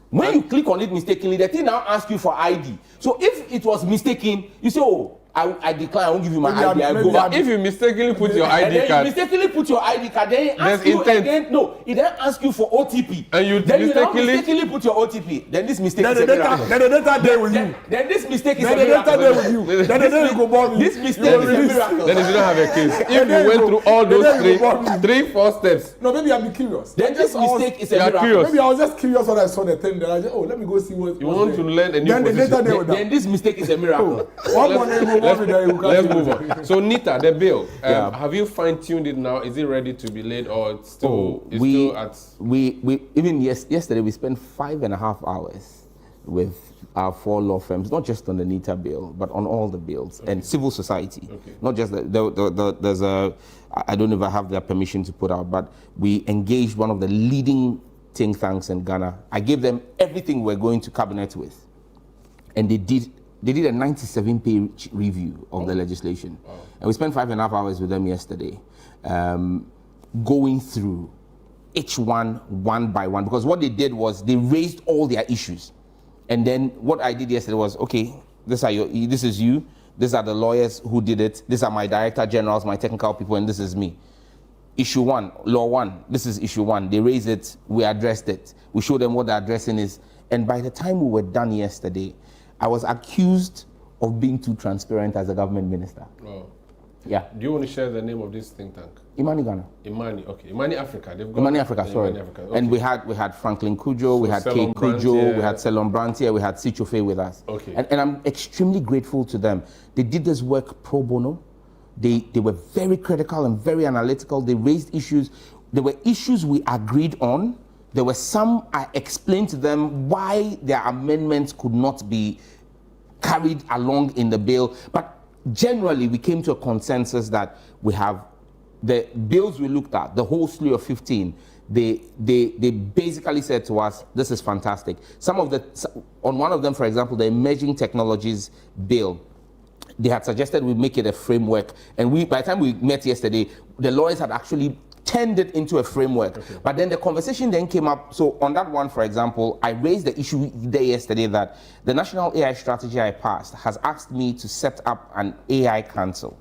When you click on it mistakenly, the thing now asks you for ID. So if it was mistaken, you say, oh, I decline. I won't give you my Maybe ID. I maybe go back. If you mistakenly put your And ID then card, you mistakenly put your ID card, then it asks There's you intent. again. No, it then asks you for OTP. And you then you now mistakenly- mistakenly put your OTP. Then this mistake Then is the a miracle. data, then the data there with you. Then this mistake is a Then the data there miracle. with you. Then the data you go bomb me. This mistake You is a release. miracle. then if you don't have a case, if then you you went go- through all then those you go bomb me. three, 4 steps, No, maybe I'll be curious. Then this mistake is a You are miracle. curious. Maybe I was just curious when I saw the thing. Then I just, let me go see what. you what's want there. to learn a new Then the position. data there with Then that. this mistake is a miracle. One more name will bomb me there. You can't Let's see move it. on. So Nita, the bill. Yeah. Have you fine-tuned it now? Is it ready to be laid, or it's still? It's we still at. we even yesterday we spent 5.5 hours with our 4 law firms, not just on the NITA bill, but on all the bills and civil society. Okay. Not just there's a, I don't know if I have their permission to put out, but we engaged one of the leading think tanks in Ghana. I gave them everything we're going to cabinet with, and they did a 97-page review of the legislation. Wow. And we spent 5.5 hours with them yesterday, going through each one by one, because what they did was they raised all their issues. And then what I did yesterday was, okay, this is you, these are the lawyers who did it, these are my director generals, my technical people, and this is me. Issue 1, law 1, this is issue 1. They raised it, we addressed it, we showed them what the addressing is. And by the time we were done yesterday, I was accused of being too transparent as a government minister. Wow. Yeah. Do you want to share the name of this think tank? Imani Ghana. Imani, okay. Imani Africa. They've got Imani Africa, sorry. Imani Africa. Okay. And we had Franklin Kujo, we had Selon Kate Kujo, Brantier. we had Selon Brantier, we had Sichofe with us. Okay. And I'm extremely grateful to them. They did this work pro bono. They were very critical and very analytical. They raised issues. There were issues we agreed on. There were some I explained to them why their amendments could not be carried along in the bill. But generally, we came to a consensus that we have the bills we looked at, the whole slew of 15, they basically said to us, this is fantastic. On one of them, for example, the emerging technologies bill, they had suggested we make it a framework. And by the time we met yesterday, the lawyers had actually turned it into a framework. Okay. But then the conversation then came up. So on that one, for example, I raised the issue there yesterday that the National AI Strategy I passed has asked me to set up an AI council.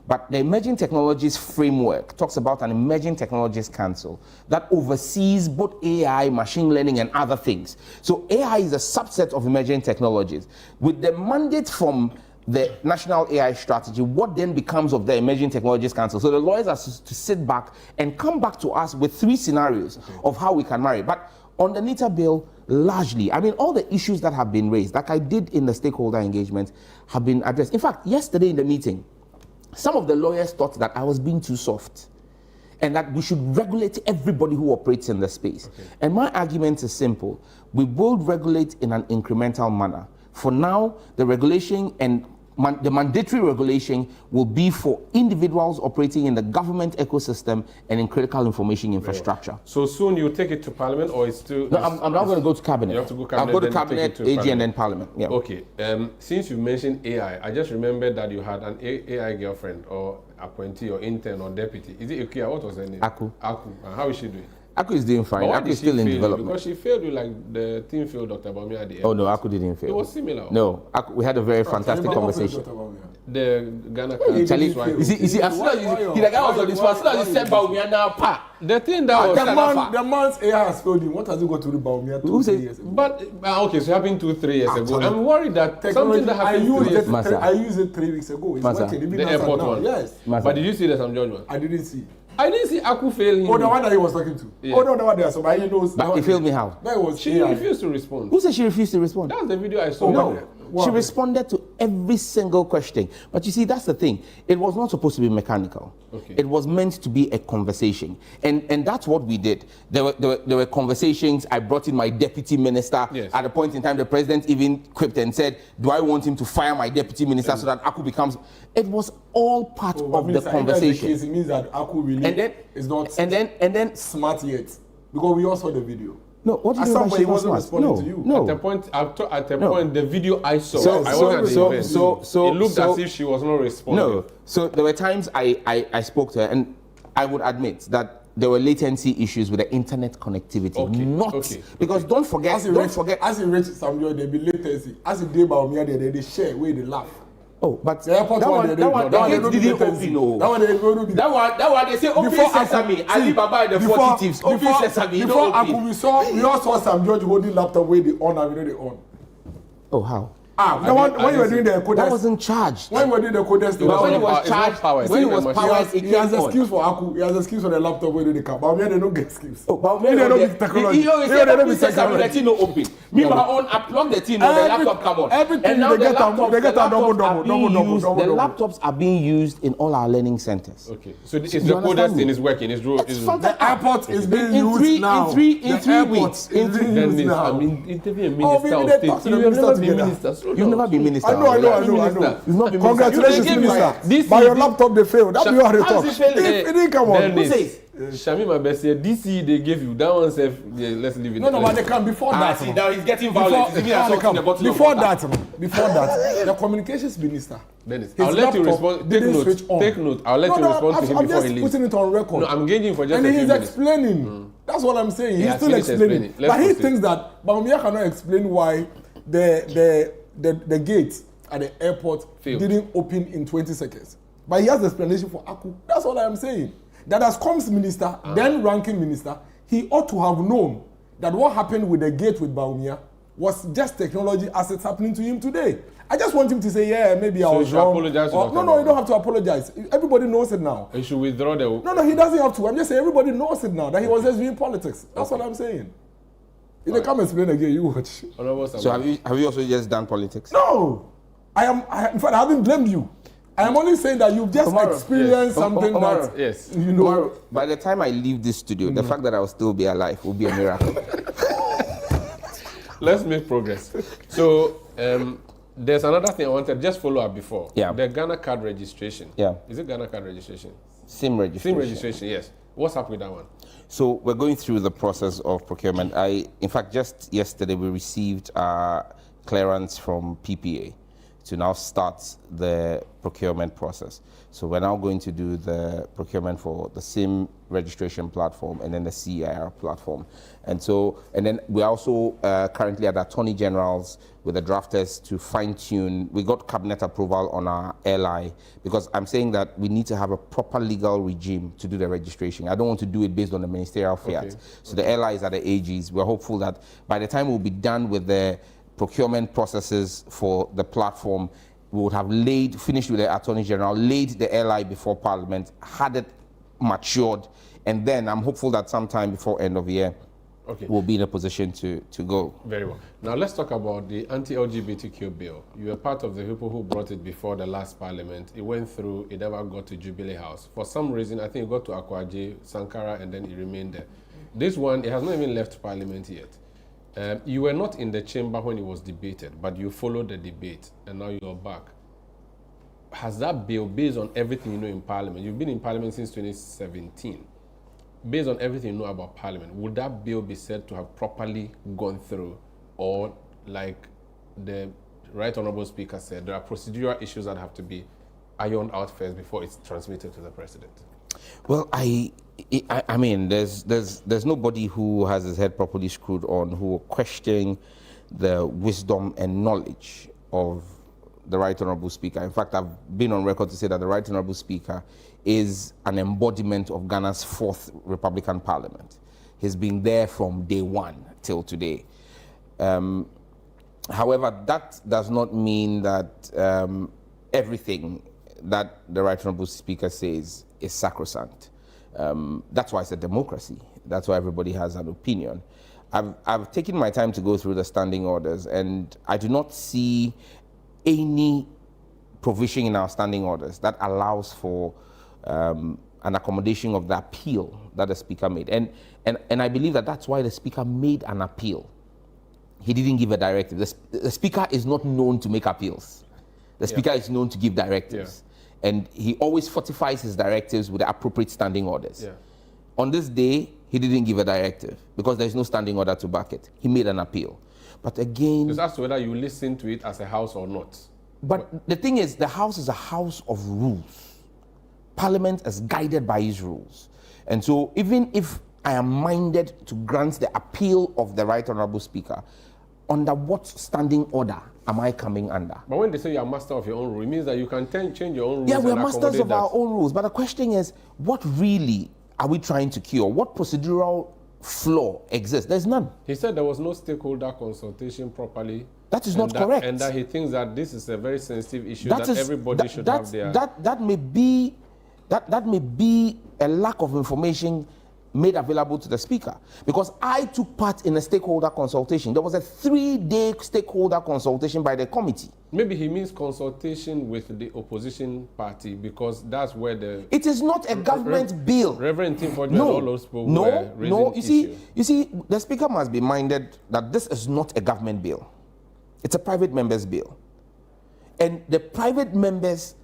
But the Emerging Technologies Framework talks about an Emerging Technologies Council that oversees both AI, machine learning, and other things. So AI is a subset of emerging technologies. With the mandate from the National AI Strategy, what then becomes of the Emerging Technologies Council? So the lawyers are to sit back and come back to us with 3 scenarios of how we can marry. But on the NITA bill, largely, I mean, all the issues that have been raised, like I did in the stakeholder engagement, have been addressed. In fact, yesterday in the meeting, some of the lawyers thought that I was being too soft and that we should regulate everybody who operates in the space. Okay. And my argument is simple. We will regulate in an incremental manner. For now, the regulation and the mandatory regulation will be for individuals operating in the government ecosystem and in critical information infrastructure. So soon you take it to Parliament, or it's still... No, I'm not going to go to Cabinet. You have to go Cabinet. I'll go to Cabinet, AG, and then Parliament. Yeah. Okay. Since you mentioned AI, I just remembered that you had an AI girlfriend, or appointee, or intern, or deputy. Is it Ikea? What was her name? Aku. How is she doing? Aku is doing fine. Aku is still in development. Because she failed you like the team failed Dr. Bawumia at the end. Oh no, Aku didn't fail. It was similar. No, we had a very fantastic conversation. The Ghana you see, as soon as the guy was on this one, as soon as he said Bawumia now, pa. The thing that was the man's AI has failed him. What has he got to do Bawumia 2-3 years ago? But okay, so it happened 2-3 years ago. I'm worried that something that happened I used it 3 weeks ago. It's working. The airport one. Yes. But did you see the Sam George one? I didn't see. I didn't see Aku fail him. Oh, the one that he was talking to. Yeah. Oh, no, the one there. So he knows. But he failed me how? That was she refused to respond. Who said she refused to respond? That's the video I saw. No. She responded to every single question. But you see, that's the thing. It was not supposed to be mechanical. Okay. It was meant to be a conversation. And that's what we did. There were conversations. I brought in my deputy minister. Yes. At a point in time, the president even quipped and said, do I want him to fire my deputy minister so that Aku becomes... It was all part of the conversation. It means that Aku really is not smart yet. Because we all saw the video. No, what did somebody wasn't responding to you. No. At the point, the video I saw, I wasn't at the event. It looked as if she was not responding. No. So there were times I spoke to her, and I would admit that there were latency issues with the internet connectivity. Okay. Because don't forget. As you reach Samuel, there be latency. As you did Bawumia, they share where they laugh. Oh, but The airport that one, one, they the gate don't didn't be open. No. That one they don't be. That one they say open sesame. Ali Baba and the 40 thieves. Open sesame. You Before don't open. we all saw Sam George holding laptop where they on and we know they on. Oh, how? When you were doing the coders, That wasn't charged. when we were doing the coders, But when it was it's not charged, powered. when it It's was not powered, he it has came on. excuse for Aku. He has excuse for the laptop where they come. But we don't get excuse. Oh, but They don't be technology. He always They said don't open be sesame, the technology. thing no open. Me, my own, I plug the thing on the laptop, come on. Everything And now they the get a laptops- double, the double. laptops are being used in all our learning centers. Okay, so it's You the understand coders me? thing is working. It's The airport is being In used three- now. in three The airport weeks. is being used Then now. I mean, interview a Oh, minister maybe of they state. talk to the You have minister never been together. minister. So You've never been minister. I know. You've not been Congratulations, minister. minister. This But is your the- laptop they failed. That's what they How's talk. it failing? It didn't come on. Then Who it's- says? Shami Mabesi, DC they gave you that one. Safe. Yeah, let's leave it. No, but they come before that. See, now he's getting Before, violent. He's giving assault in the bottle of before water. that, the communications minister. Dennis, his I'll let you laptop respond. Take didn't note. switch on. Take note. I'll let you respond to him I'm before just he leaves. putting it on record. No, I'm gauging for just And a he's few minutes. explaining. That's what I'm saying. He's has still finished explaining. explaining. Let's But he proceed. thinks that Baumia cannot explain why the gate at the airport Failed. didn't open in 20 seconds. But he has the explanation for Aku. That's what I'm saying. That as comms minister, then ranking minister, he ought to have known that what happened with the gate with Baumia was just technology as it's happening to him today. I just want him to say, yeah, maybe I So was you should wrong. apologize to Or- Dr. no, you Baumia. don't have to apologize. Everybody knows it now. You should withdraw the. No, he doesn't have to. I'm just saying everybody knows it now that he was just doing politics. That's what I'm saying. If they come explain again, you watch. Honorable So Samuel. have you also just done politics? No, in fact, I haven't blamed you. I am only saying that you've just Tomorrow, experienced yes. something Tomorrow, that, yes. you know. Tomorrow, by the time I leave this studio, the fact that I will still be alive will be a miracle. Let's make progress. So there's another thing I wanted. Just follow up before. Yeah. The Ghana card registration. Yeah. Is it Ghana card registration? SIM registration. SIM registration. Yes. What's up with that one? So we're going through the process of procurement. In fact, just yesterday we received clearance from PPA to now start the procurement process. So we're now going to do the procurement for the SIM registration platform and then the CIR platform. And then we're also currently at the Attorney General's with the drafters to fine-tune. We got cabinet approval on our LI because I'm saying that we need to have a proper legal regime to do the registration. I don't want to do it based on the ministerial fiat. Okay. So the LI is at the AGs. We're hopeful that by the time we'll be done with the procurement processes for the platform, we would have finished with the Attorney General, laid the LI before Parliament, had it matured, and then I'm hopeful that sometime before end of year, Okay. we'll be in a position to go. Very well. Now let's talk about the anti-LGBTQ bill. You were part of the people who brought it before the last parliament. It went through, it never got to Jubilee House. For some reason, I think it got to Akwaje, Sankara, and then it remained there. This one, it has not even left parliament yet. You were not in the chamber when it was debated, but you followed the debate, and now you're back. Has that bill, based on everything you know in parliament, you've been in parliament since 2017, based on everything you know about parliament, would that bill be said to have properly gone through, or like the Right Honourable Speaker said, there are procedural issues that have to be ironed out first before it's transmitted to the president? Well, I mean, there's nobody who has his head properly screwed on who will question the wisdom and knowledge of the Right Honourable Speaker. In fact, I've been on record to say that the Right Honourable Speaker is an embodiment of Ghana's 4th Republican Parliament. He's been there from day one till today. However, that does not mean that everything that the Right Honourable Speaker says is sacrosanct. That's why it's a democracy. That's why everybody has an opinion. I've taken my time to go through the standing orders, and I do not see any provision in our standing orders that allows for an accommodation of the appeal that the Speaker made. And I believe that that's why the Speaker made an appeal. He didn't give a directive. The Speaker is not known to make appeals. The Speaker is known to give directives. And he always fortifies his directives with the appropriate standing orders. On this day, he didn't give a directive because there's no standing order to back it. He made an appeal. But again... It's as to whether you listen to it as a house or not. But the thing is, the House is a house of rules. Parliament is guided by its rules. And so even if I am minded to grant the appeal of the Right Honourable Speaker, under what standing order am I coming under? But when they say you're master of your own rule, it means that you can change your own rules. Yeah, we're and masters of accommodate our that. own rules. But the question is, what really are we trying to cure? What procedural flaw exists? There's none. He said there was no stakeholder consultation properly. That is not correct. And that he thinks that this is a very sensitive issue that everybody should have their... That may be a lack of information made available to the speaker, because I took part in a stakeholder consultation. There was a 3-day stakeholder consultation by the committee. Maybe he means consultation with the opposition party, because that's where the... It is not a government bill. Reverend Tim Ford and all those people were raising no. issue. You see, the speaker must be minded that this is not a government bill. It's a private members bill. And the private members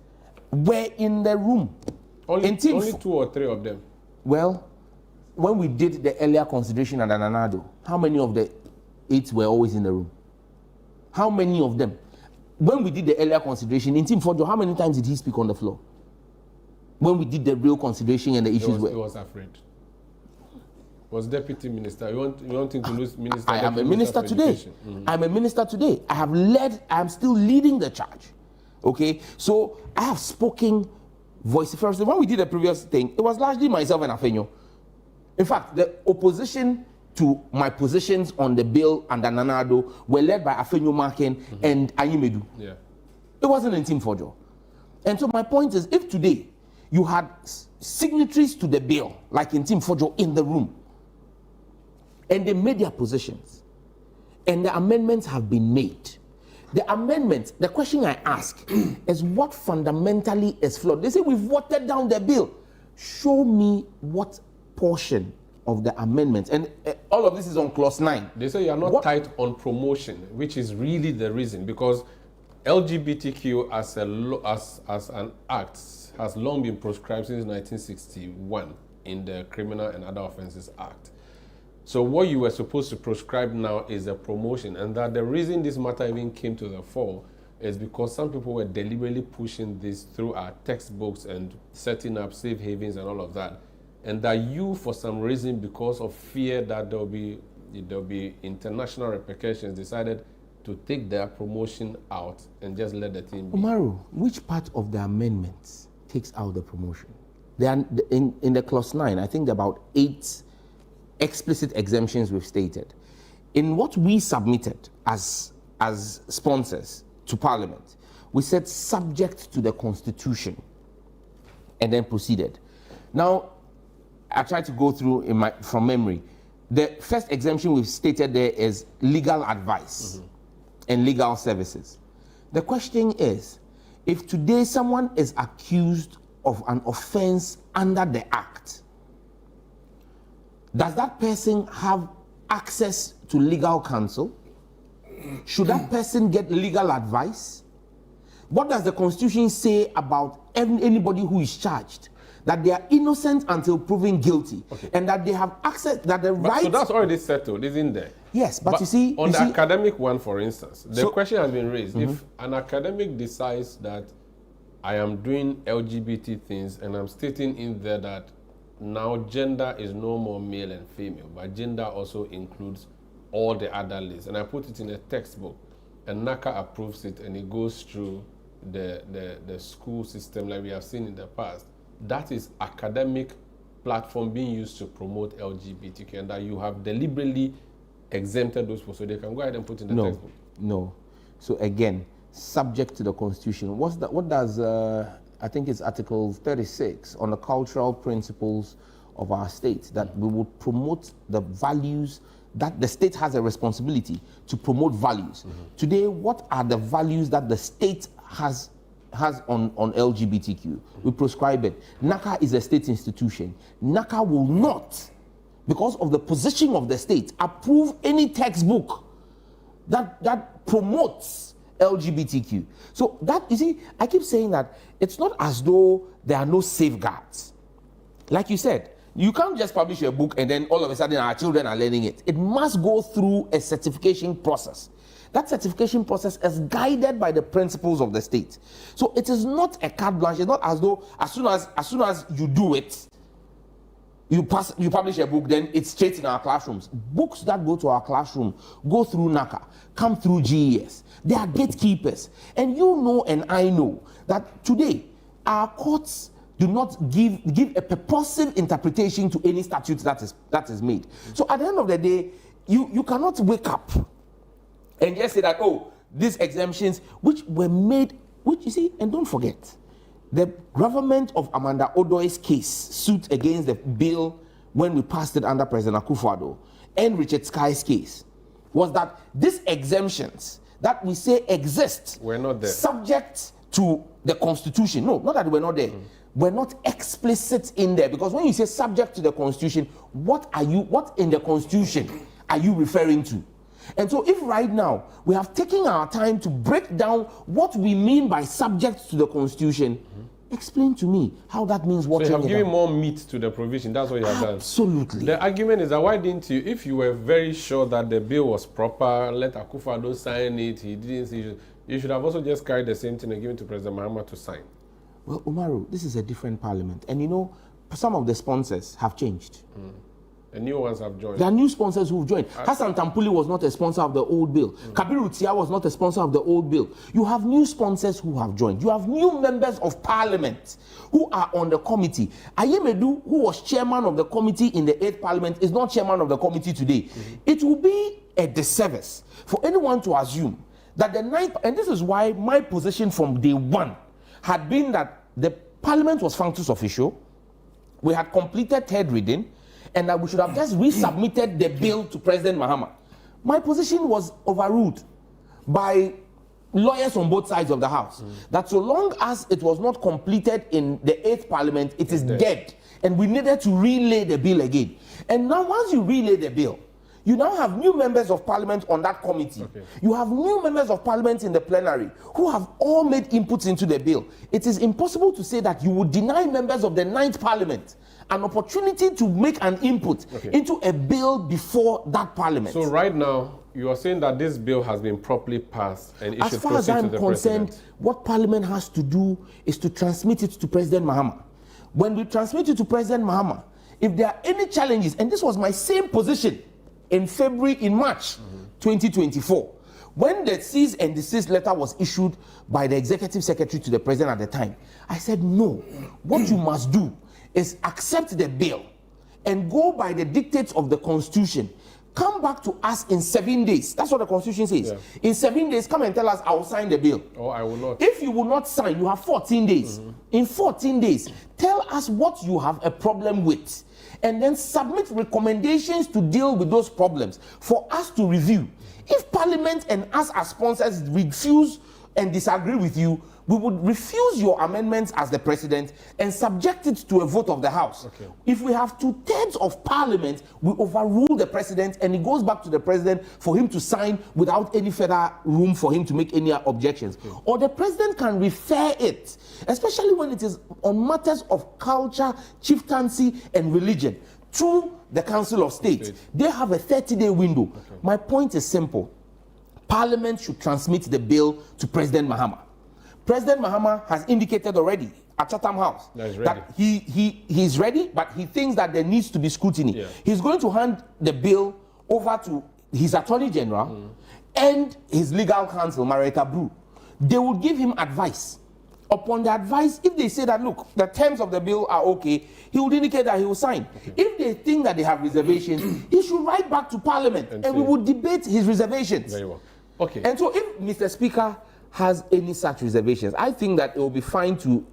were in the room. Only 2 or 3 of them. Well, when we did the earlier consideration at Ananado, how many of the 8 were always in the room? How many of them? When we did the earlier consideration, in Team Fojo, how many times did he speak on the floor? When we did the real consideration and the issues He was afraid. Was deputy minister. You want him to lose minister? I am a minister today. Mm-hmm. I'm a minister today. I am still leading the charge. Okay? So I have spoken vociferously. When we did the previous thing, it was largely myself and Afenyo. In fact, the opposition to my positions on the bill and Ananado were led by Afenyo Marken and Ayimedu. Yeah. It wasn't in Team Fojo. And so my point is, if today you had signatories to the bill, like in Team Fojo, in the room, and they made their positions, and the amendments have been made, the amendments, the question I ask is what fundamentally is flawed? They say we've watered down the bill. Show me what portion of the amendments, and all of this is on clause 9. They say you are not tight on promotion, which is really the reason, because LGBTQ as an act has long been proscribed since 1961 in the Criminal and Other Offences Act. So what you were supposed to prescribe now is a promotion, and that the reason this matter even came to the fore is because some people were deliberately pushing this through our textbooks and setting up safe havens and all of that. And that you, for some reason, because of fear that there'll be international repercussions, decided to take their promotion out and just let the thing be. Umaru, which part of the amendments takes out the promotion? They are in the clause 9, I think there are about 8 explicit exemptions we've stated. In what we submitted as sponsors to Parliament, we said subject to the Constitution and then proceeded. Now, I tried to go through from memory. The first exemption we've stated there is legal advice and legal services. The question is, if today someone is accused of an offense under the Act, does that person have access to legal counsel? Should that person get legal advice? What does the Constitution say about anybody who is charged? That they are innocent until proven guilty, and that they have access, that the right... So that's already settled, isn't there? Yes, but you see... On the academic one, for instance, the question has been raised. If an academic decides that I am doing LGBT things, and I'm stating in there that now gender is no more male and female, but gender also includes all the other lists, and I put it in a textbook, and NACA approves it, and it goes through the school system like we have seen in the past, that is academic platform being used to promote LGBTQ, and that you have deliberately exempted those people so they can go ahead and put in the textbook. No. So again, subject to the Constitution. What does, I think it's Article 36 on the cultural principles of our state, that we would promote the values, that the state has a responsibility to promote values. Today, what are the values that the state has on LGBTQ? We prescribe it. NACA is a state institution. NACA will not, because of the position of the state, approve any textbook that promotes LGBTQ. So that, you see, I keep saying that it's not as though there are no safeguards. Like you said, you can't just publish a book and then all of a sudden our children are learning it. It must go through a certification process. That certification process is guided by the principles of the state. So it is not a carte blanche. It's not as though as soon as you do it, You publish a book, then it's straight in our classrooms. Books that go to our classroom go through NACA, come through GES. They are gatekeepers. And you know and I know that today our courts do not give a purposive interpretation to any statute that is made. So at the end of the day, you cannot wake up and just say that, oh, these exemptions which were made, which you see, and don't forget, the government of Amanda Odoi's case, suit against the bill when we passed it under President Akufo-Addo, and Richard Sky's case, was that these exemptions that we say exist were not there, subject to the Constitution. No, not that they were not there. Were not explicit in there, because when you say subject to the Constitution, what in the Constitution are you referring to? And so if right now we have taken our time to break down what we mean by subject to the Constitution, explain to me how that means what. So you have given more meat to the provision. That's what you have done. Absolutely. The argument is that why didn't you, if you were very sure that the bill was proper, let Akufo-Addo sign it, he didn't see, you should have also just carried the same thing and given to President Mahama to sign. Well, Umaru, this is a different parliament. And you know, some of the sponsors have changed. The new ones have joined. There are new sponsors who've joined. Hassan Tampuli was not a sponsor of the old bill. Kabiru Tia was not a sponsor of the old bill. You have new sponsors who have joined. You have new members of parliament who are on the committee. Ayemedu, who was chairman of the committee in the 8th parliament, is not chairman of the committee today. It will be a disservice for anyone to assume that the 9th, and this is why my position from day one had been that the parliament was functus officio, we had completed 3rd reading, and that we should have just resubmitted the bill to President Mahama. My position was overruled by lawyers on both sides of the House. That so long as it was not completed in the 8th Parliament, it is dead. And we needed to relay the bill again. And now once you relay the bill, you now have new members of Parliament on that committee. You have new members of Parliament in the plenary who have all made inputs into the bill. It is impossible to say that you would deny members of the 9th Parliament an opportunity to make an input into a bill before that parliament. So right now, you are saying that this bill has been properly passed and it should proceed to the president. As far as I'm concerned, what parliament has to do is to transmit it to President Mahama. When we transmit it to President Mahama, if there are any challenges, and this was my same position in March 2024, when the cease and desist letter was issued by the executive secretary to the president at the time, I said, no, what you must do is accept the bill and go by the dictates of the Constitution. Come back to us in 7 days. That's what the Constitution says. In 7 days, come and tell us, I will sign the bill. Or I will not. If you will not sign, you have 14 days. In 14 days, tell us what you have a problem with, and then submit recommendations to deal with those problems for us to review. If Parliament and us as sponsors refuse and disagree with you, we would refuse your amendments as the president and subject it to a vote of the House. If we have 2/3 of Parliament, we overrule the president and it goes back to the president for him to sign without any further room for him to make any objections. Or the president can refer it, especially when it is on matters of culture, chieftaincy, and religion, to the Council of State. They have a 30-day window. My point is simple. Parliament should transmit the bill to President Mahama. President Mahama has indicated already at Chatham House that he's ready, but he thinks that there needs to be scrutiny. He's going to hand the bill over to his Attorney General and his legal counsel, Marietta Brew. They will give him advice. Upon the advice, if they say that, look, the terms of the bill are okay, he will indicate that he will sign. If they think that they have reservations, he should write back to Parliament and we will debate his reservations. Very well. And so if Mr. Speaker has any such reservations, I think that it will be fine to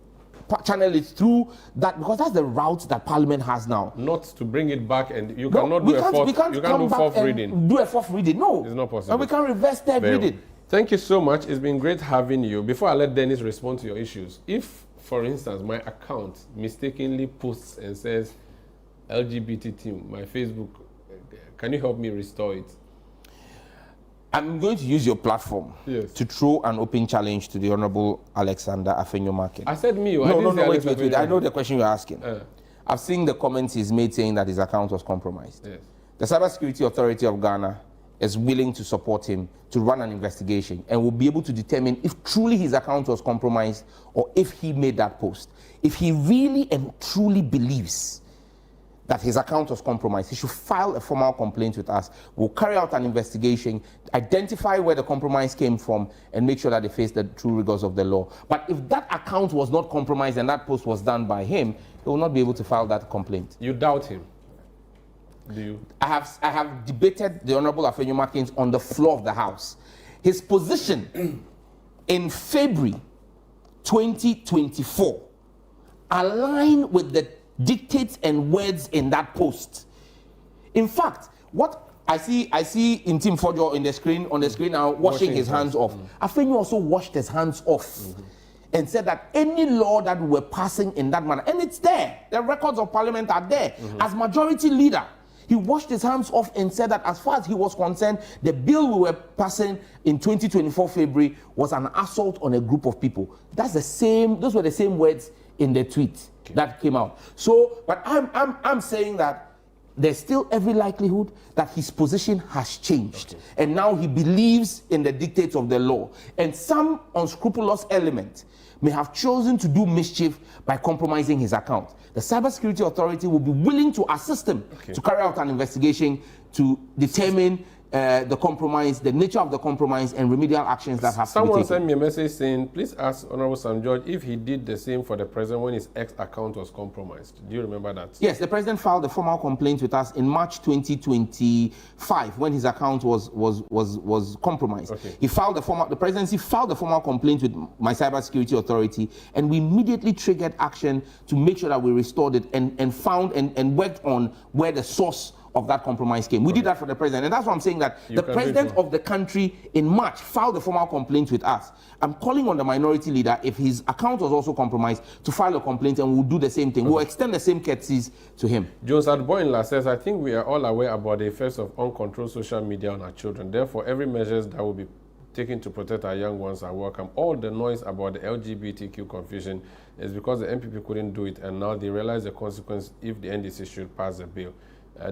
channel it through that, because that's the route that Parliament has now. Not to bring it back, and you cannot do a fourth reading. Do a fourth reading, no. It's not possible. And we can reverse third reading. Thank you so much. It's been great having you. Before I let Dennis respond to your issues, if, for instance, my account mistakenly posts and says LGBT team, my Facebook, can you help me restore it? I'm going to use your platform to throw an open challenge to the Honorable Alexander Afenyo-Markin. I said me. No, wait. I know the question you're asking. I've seen the comments he's made saying that his account was compromised. The Cybersecurity Authority of Ghana is willing to support him to run an investigation and will be able to determine if truly his account was compromised or if he made that post. If he really and truly believes that his account was compromised, he should file a formal complaint with us. We'll carry out an investigation, identify where the compromise came from, and make sure that they face the true rigors of the law. But if that account was not compromised and that post was done by him, he will not be able to file that complaint. You doubt him? Do you? I have debated the Honorable Afenyo-Martins on the floor of the House. His position in February 2024 align with the dictates and words in that post. In fact, what I see Intim Fojo on the screen now washing his hands off. Afenyo also washed his hands off and said that any law that we're passing in that manner, and it's there, the records of parliament are there. As majority leader, he washed his hands off and said that as far as he was concerned, the bill we were passing in 2024 February was an assault on a group of people. Those were the same words in the tweet that came out. So, but I'm saying that there's still every likelihood that his position has changed. And now he believes in the dictates of the law. And some unscrupulous element may have chosen to do mischief by compromising his account. The Cybersecurity Authority will be willing to assist him to carry out an investigation to determine the compromise, the nature of the compromise, and remedial actions that have to be taken. Someone sent me a message saying, please ask Honorable Sam George if he did the same for the president when his ex account was compromised. Do you remember that? Yes, the president filed a formal complaint with us in March 2025 when his account was compromised. The presidency filed a formal complaint with my Cybersecurity Authority, and we immediately triggered action to make sure that we restored it and found and worked on where the source of that compromise came. We did that for the president, and that's why I'm saying that the president of the country in March filed a formal complaint with us. I'm calling on the minority leader, if his account was also compromised, to file a complaint, and we'll do the same thing. We'll extend the same courtesies to him. Jones Adboinla says, I think we are all aware about the effects of uncontrolled social media on our children. Therefore, every measure that will be taken to protect our young ones are welcome. All the noise about the LGBTQ confusion is because the MPP couldn't do it, and now they realize the consequence if the NDC should pass the bill.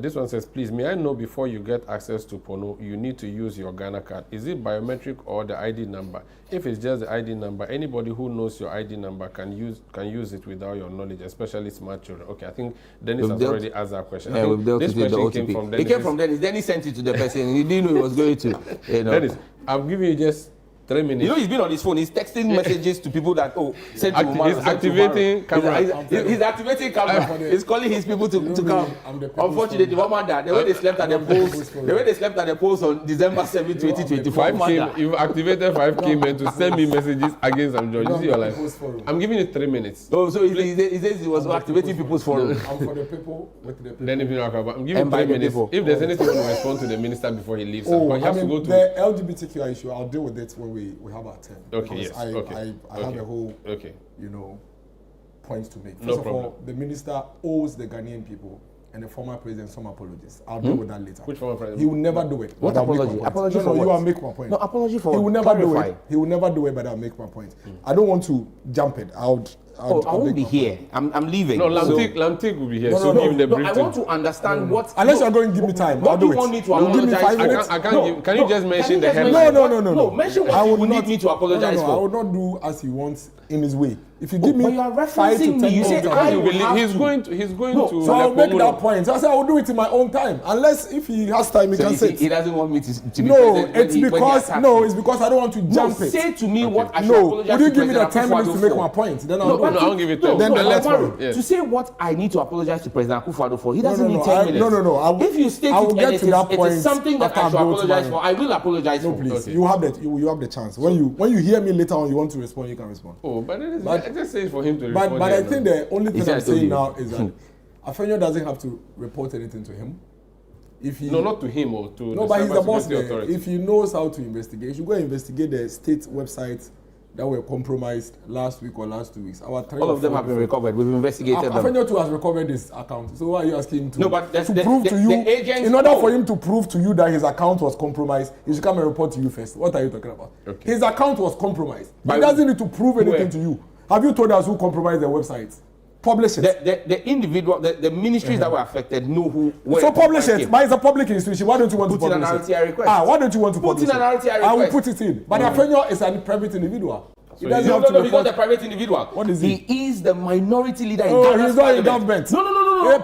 This one says, please, may I know before you get access to porno, you need to use your Ghana card. Is it biometric or the ID number? If it's just the ID number, anybody who knows your ID number can use it without your knowledge, especially smart children. Okay, I think Dennis has already asked that question. Yeah, we've dealt with the OTP. Came from Dennis. It came from Dennis. Dennis sent it to the person. He didn't know he was going to. Dennis, I'm giving you just 3 minutes. You know, he's been on his phone. He's texting messages to people that, send to Umar. He's activating camera. He's activating camera. He's calling his people to come. Unfortunately, the way they slept at the polls on December 7, 2024. You've activated 5K men to send me messages against Sam George. You see your life. I'm giving you 3 minutes. Oh, so he says he was activating people's forum. I'm for the people with the people. Then I'm giving 3 minutes. If there's anything you want to respond to the minister before he leaves, but he has to go to the LGBTQ issue. I'll deal with it when we have our turn. Okay, yes. I have a whole, points to make. First of all, the minister owes the Ghanaian people and the former president some apologies. I'll deal with that later. Which former president? He will never do it. What apology? Apology for what? You will make my point. No, apology for what? He will never do it. He will never do it, but I'll make my point. I don't want to jump it. I won't be here. I'm leaving. No, Lamtik will be here. So give the briefing. I want to understand what. Unless you're going to give me time, I'll do it. What do you want me to apologize? Give me 5 minutes. Can you just mention the headline? No. Mention what you need me to apologize for. I will not do as he wants in his way. If you give me you are 5 to 10 me. You say he's going to. So I'll make that point. I say I will do it in my own time. Unless if he has time, he can say it. He doesn't want me to be president. It's because I don't want to jump it. Say to me what I should apologize to. Would you give me the 10 minutes to make my point? Then I'll do it. I'll give it 10. Then the next one. To say what I need to apologize to President Akufo-Addo for, he doesn't need 10 minutes. No. If you state it and it is something that I should apologize for, I will apologize for. No, please. You have the chance. When you hear me later on, you want to respond, you can respond. I just say for him to respond. But I think the only thing I'm saying now is that Afenyo doesn't have to report anything to him. Not to him or to but he's the boss there. If he knows how to investigate, he should go and investigate the state websites that were compromised last week or last 2 weeks. All of them have been recovered. We've investigated them. Afenyo too has recovered his account. So why are you asking him to? No, but to prove to you. In order for him to prove to you that his account was compromised, he should come and report to you first. What are you talking about? Okay. His account was compromised. He doesn't need to prove anything to you. Have you told us who compromised the websites? Publish it. The individual, the ministries that were affected know who. So publish it. But it's a public institution. Why don't you want to publish it? Put in an RTI request. Why don't you want to publish it? Put in an RTI request. I will put it in. But Afenyo is a private individual. He doesn't have to report. He's not a private individual. What is he? He is the minority leader in Ghana's he's not in government. No.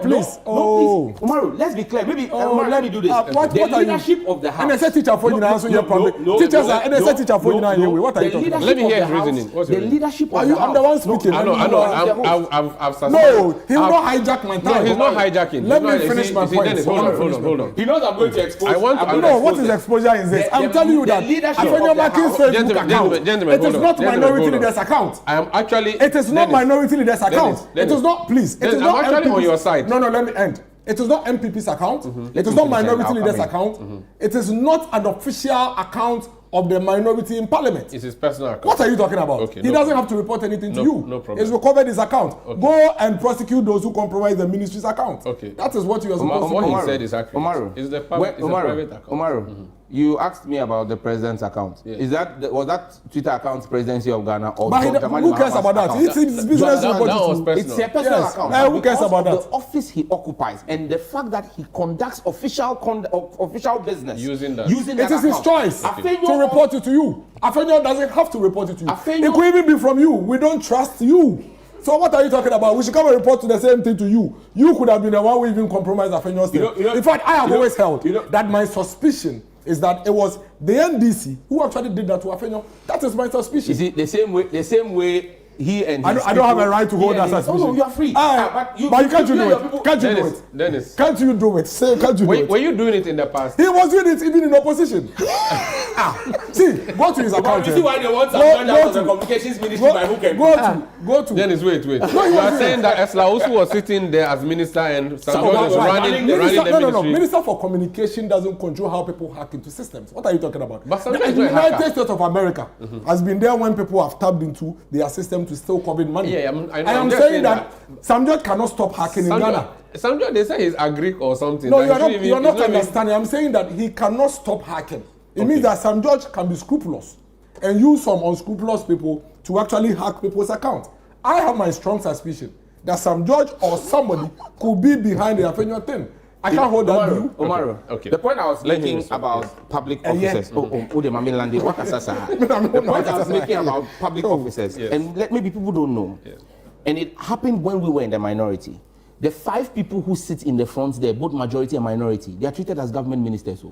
please. No, please. Umaru, let's be clear. Maybe Umaru, let me do this. What the are leadership of the house. NSA teacher for you now, so you're public. Teachers are NSA teacher for you now. What are you talking about? Let me hear his reasoning. The leadership of the house. I'm the one speaking. I know. I've No, he will not hijack my time. No, he's not hijacking. Let me finish my point. Hold on. He knows I'm going to expose. What is exposure in this? I'm telling you that Afenyo Makin's Facebook account. It is not minority leaders account. I am actually. It is not minority leaders account. It is not. Please. It is not actually on your side. No, let me end. It is not MPP's account. It is not minority leaders account. It is not an official account of the minority in parliament. It's his personal account. What are you talking about? Okay, he doesn't have to report anything to you. No problem. He's recovered his account. Okay. Go and prosecute those who compromise the ministry's account. Okay. That is what you are supposed to do. What he said is accurate. Umaru. It's a private account. Umaru. You asked me about the president's account. Yes. Was that Twitter account presidency of Ghana or but who cares about that? It's his business. It's a personal account. Who cares about that? The office he occupies and the fact that he conducts official business using that. It is his choice to report it to you. Afenyo doesn't have to report it to you. It could even be from you. We don't trust you. So what are you talking about? We should come and report to the same thing to you. You could have been the one who even compromised Afenyo's thing. In fact, I have always held that my suspicion is that it was the NDC who actually did that to Afenyo. That is my suspicion. Is it the same way he and his I don't have a right to hold that suspicion. No, you are free. But you can't you do it? Can't you do it? Dennis. Can't you do it? Say, can't you do it? Were you doing it in the past? He was doing it even in opposition. See, go to his account. You see why they want to join out of the communications ministry by hook and go to. Dennis, wait. You are saying that Esla also was sitting there as minister and Sanjo was running the ministry. No. Minister for Communication doesn't control how people hack into systems. What are you talking about? But the United States of America has been there when people have tapped into their system to steal COVID money. Yeah, I am saying that Sanjo cannot stop hacking in Ghana. Sanjo, they say he's agric or something. No, you are not understanding. I'm saying that he cannot stop hacking. It means that Sam George can be scrupulous and use some unscrupulous people to actually hack people's accounts. I have my strong suspicion that Sam George or somebody could be behind the Afenyo thing. I can't hold that view. Umaru, okay. The point I was making about public officers. The point I was making about public officers, and maybe people don't know, and it happened when we were in the minority. The 5 people who sit in the front there, both majority and minority, they are treated as government ministers.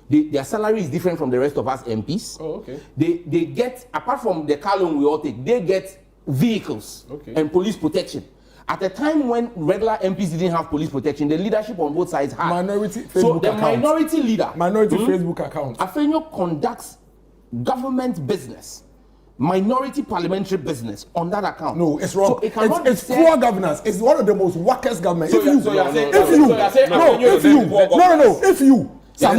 Their salary is different from the rest of us MPs. Oh, okay. They get, apart from the car loan we all take, they get vehicles and police protection. At a time when regular MPs didn't have police protection, the leadership on both sides had. Minority Facebook so the account. minority leader, Facebook account. Afenyo conducts government business, minority parliamentary business on that account. No, it's wrong. So it's poor governance. It's one of the most workest governments. If you Sam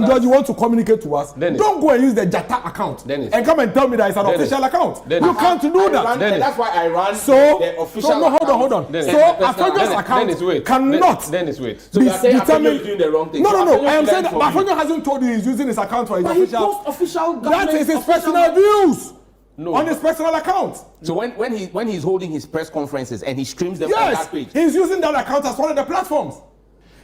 George, you want to communicate to us, don't go and use the Jata account and come and tell me that it's an official account. You can't do that. That's why I ran the official account. Hold on. So Afenyo's account cannot So you're saying Afenyo is doing the wrong thing. No. I am saying that Afenyo hasn't told you he's using his account for his official. That is his personal views. No. On his personal account. So when he's holding his press conferences and he streams them on that page. He's using that account as one of the platforms.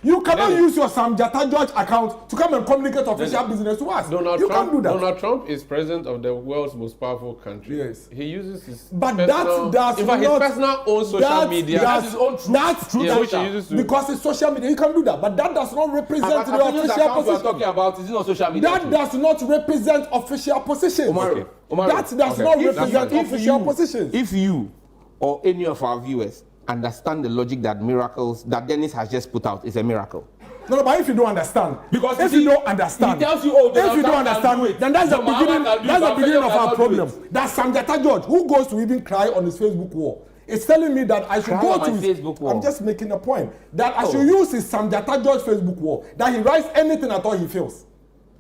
You cannot use your Sam Jata George account to come and communicate official business to us. You can't do that. Donald Trump is president of the world's most powerful country. Yes. He uses his his personal own social media. That's his own truth. That's true. Because it's social media, he can do that. But that does not represent the official position. Talking about is not social media. That does not represent official positions. That does not represent official positions. If you or any of our viewers understand the logic that miracles that Dennis has just put out is a miracle. No, but if you don't understand, because if you don't understand, he tells you, if you don't understand, then that's the beginning. That's the beginning of our problem. That's Sam Jata George who goes to even cry on his Facebook wall. It's telling me that I should go to his Facebook wall. I'm just making a point that I should use his Sam Jata George Facebook wall. That he writes anything at all he feels.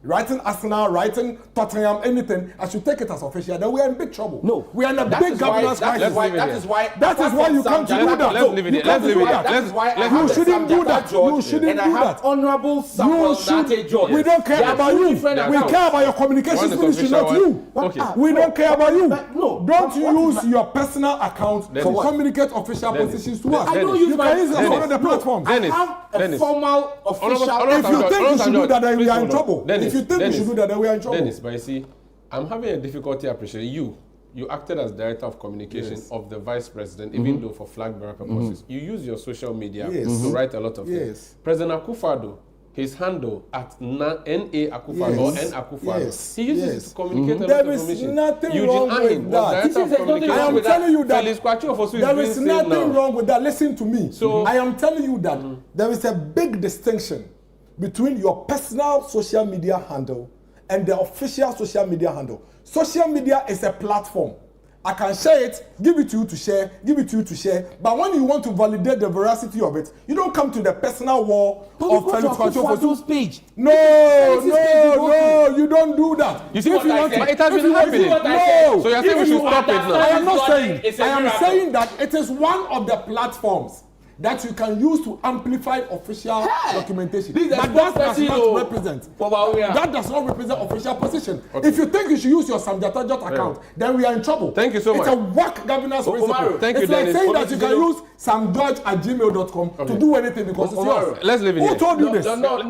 Writing Arsenal, writing Tottenham, anything, I should take it as official. Then we are in big trouble. No, we are in a big governance crisis. That is why you can't do that. Let's leave it. That is why you shouldn't do that. You shouldn't do that. Honorable Samuel Nate George. We don't care about you. We care about your communications ministry, not you. We don't care about you. No, don't use your personal account to communicate official positions to us. I don't use my use one of the platforms. I have a formal official. If you think you should do that, then we are in trouble. If you think we should do that, then we are in trouble. Dennis, but you see, I'm having a difficulty appreciating you. you acted as director of communication of the vice president, even though for flag bearer purposes. You use your social media to write a lot of things. President Akufo-Addo, his handle at NA Akufo-Addo or N Akufo-Addo, he uses it to communicate a lot of information. Nothing wrong with that. I am telling you that there is nothing wrong with that. Listen to me. So I am telling you that there is a big distinction between your personal social media handle and the official social media handle. Social media is a platform. I can share it, give it to you to share, give it to you to share. But when you want to validate the veracity of it, you don't come to the personal wall of Felix Kwachofosu's page. No, you don't do that. You see what I said? It has been happening. No. So you're saying we should stop it now? I am not saying. I am saying that it is one of the platforms that you can use to amplify official documentation. But that does not represent. That does not represent official position. Okay. If you think you should use your Samjatajot account, then we are in trouble. Thank you so much. It's a work governance principle. Thank you, it's like Dennis. saying that you can use samgeorge@gmail.com to do anything because it's yours. Let's leave it Who here. told you this? No, You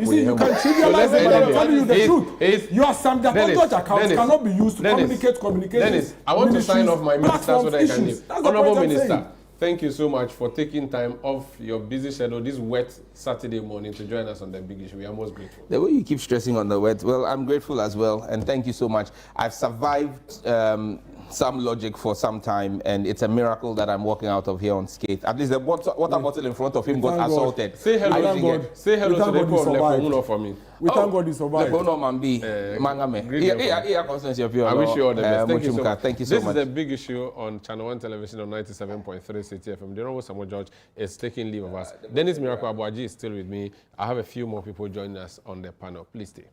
see, you can trivialize it, but I'm telling you the truth. Your Samjatajot account cannot be used to communicate communications. Dennis, I want to sign off my minister so that I can leave. Honorable Minister, saying. thank you so much for taking time off your busy schedule this wet Saturday morning to join us on the big issue. We are most grateful. The way you keep stressing on the wet, well, I'm grateful as well, and thank you so much. I've survived some logic for some time, and it's a miracle that I'm walking out of here unscathed. At least the water bottle in front of him got assaulted. Say hello. Say hello to the people of Lekomuno for me. We thank God you survived. I wish you all the best. Thank you so much. Thank you so much. This is the big issue on Channel 1 Television on 97.3 City FM. The Honorable Samuel George is taking leave of us. Dennis Miracle Abuaji is still with me. I have a few more people joining us on the panel. Please stay.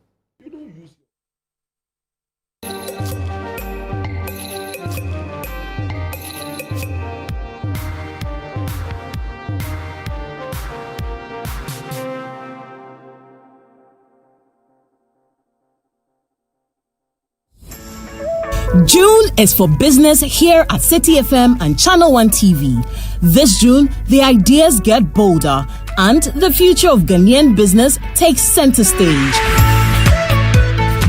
You don't use June is for business here at City FM and Channel 1 TV. This June, the ideas get bolder and the future of Ghanaian business takes center stage.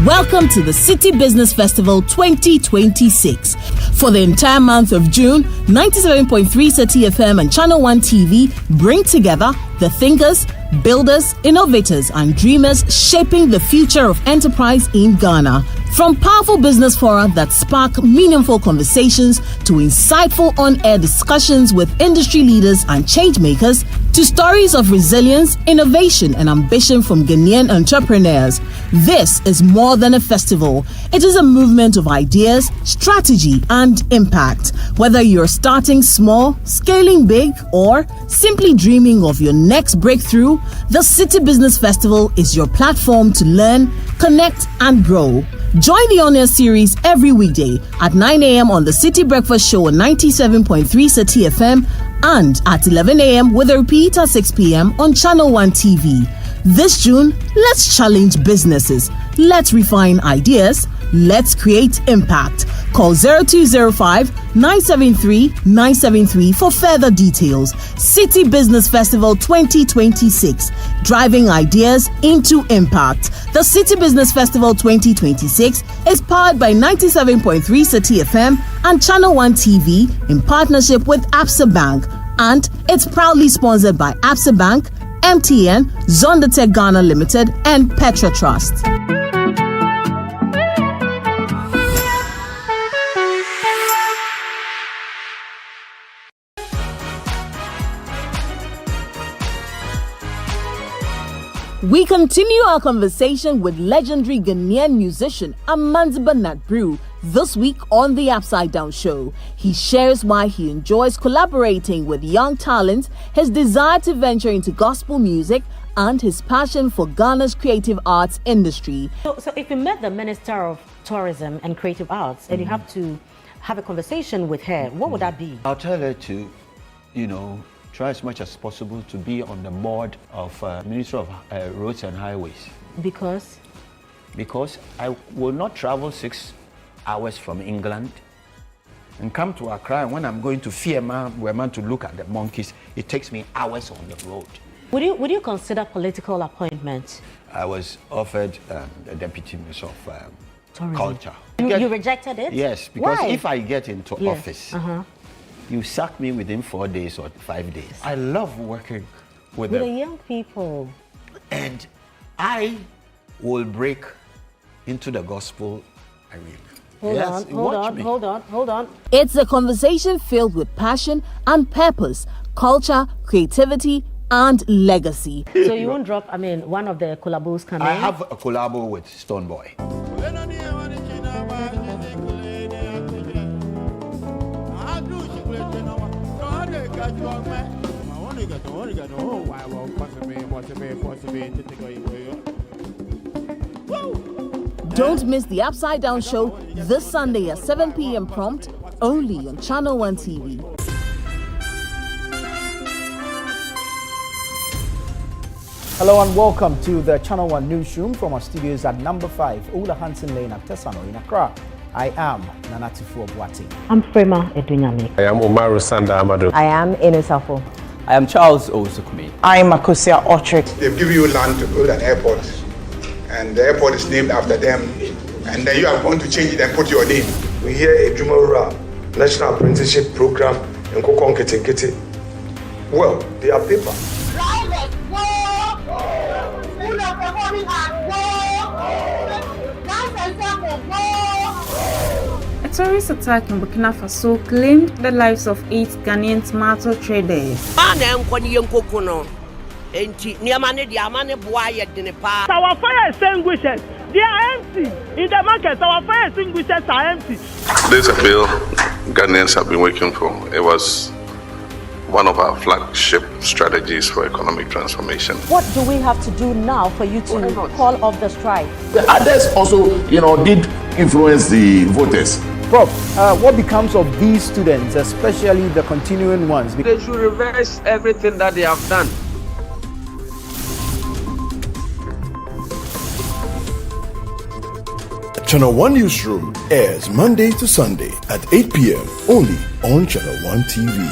Welcome to the City Business Festival 2026. For the entire month of June, 97.3 City FM and Channel 1 TV bring together the thinkers, builders, innovators, and dreamers shaping the future of enterprise in Ghana. From powerful business fora that spark meaningful conversations to insightful on-air discussions with industry leaders and change makers, to stories of resilience, innovation, and ambition from Ghanaian entrepreneurs. This is more than a festival. It is a movement of ideas, strategy, and impact. Whether you're starting small, scaling big, or simply dreaming of your next breakthrough, the City Business Festival is your platform to learn, connect, and grow. Join the on-air series every weekday at 9 a.m. on the City Breakfast Show on 97.3 City FM and at 11 a.m. with a repeat at 6 p.m. on Channel 1 TV. This June, let's challenge businesses. Let's refine ideas. Let's create impact. Call 0205-973-973 for further details. City Business Festival 2026, driving ideas into impact. The City Business Festival 2026 is powered by 97.3 City FM and Channel 1 TV in partnership with Absa Bank, and it's proudly sponsored by Absa Bank, MTN, Zondatech Ghana Limited, and Petra Trust. We continue our conversation with legendary Ghanaian musician Amanziba Natbrew this week on The Upside Down Show. He shares why he enjoys collaborating with young talents, his desire to venture into gospel music, and his passion for Ghana's creative arts industry. So if you met the Minister of Tourism and Creative Arts and you have to have a conversation with her, what would that be? I'll tell her to, try as much as possible to be on the board of Ministry of Roads and Highways. Because? Because I will not travel 6 hours from England and come to Accra, and when I'm going to Fiema, where I'm to look at the monkeys, it takes me hours on the road. Would you consider political appointment? I was offered the deputy minister of Tourism. culture. You rejected it? Yes, because Why? if I get into Yes. office, Uh-huh. you sack me within 4 days or 5 days. I love working with With the them. young people. And I will break into the gospel arena. Hold on. It's a conversation filled with passion and purpose, culture, creativity, and legacy. So you won't drop, one of the collabos coming? I have a collabo with Stone Boy. Don't miss the Upside Down Show this Sunday at 7 p.m. prompt, only on Channel 1 TV. Hello and welcome to the Channel 1 newsroom from our studios at number 5, Ola Hansen Lane at Tesano in Accra. I am Nanatifu Obwati. I'm Frema Edunyami. I am Umaru Sanda Amado. I am Inosafo. I am Charles Owusukumi. I am Makosia Orchard. They've given you land to build an airport, and the airport is named after them, and then you are going to change it and put your name. We hear a Jumara National Apprenticeship Program in Kokon Kete. Well, they are paper. A terrorist attack in Burkina Faso claimed the lives of 8 Ghanaian tomato traders. Our fire extinguishers, they are empty. In the market, our fire extinguishers are empty. This is a bill Ghanaians have been waiting for. It was one of our flagship strategies for economic transformation. What do we have to do now for you to call off the strike? The others also, did influence the voters. Prof, what becomes of these students, especially the continuing ones? They should reverse everything that they have done. Channel 1 Newsroom airs Monday to Sunday at 8 p.m. only on Channel 1 TV.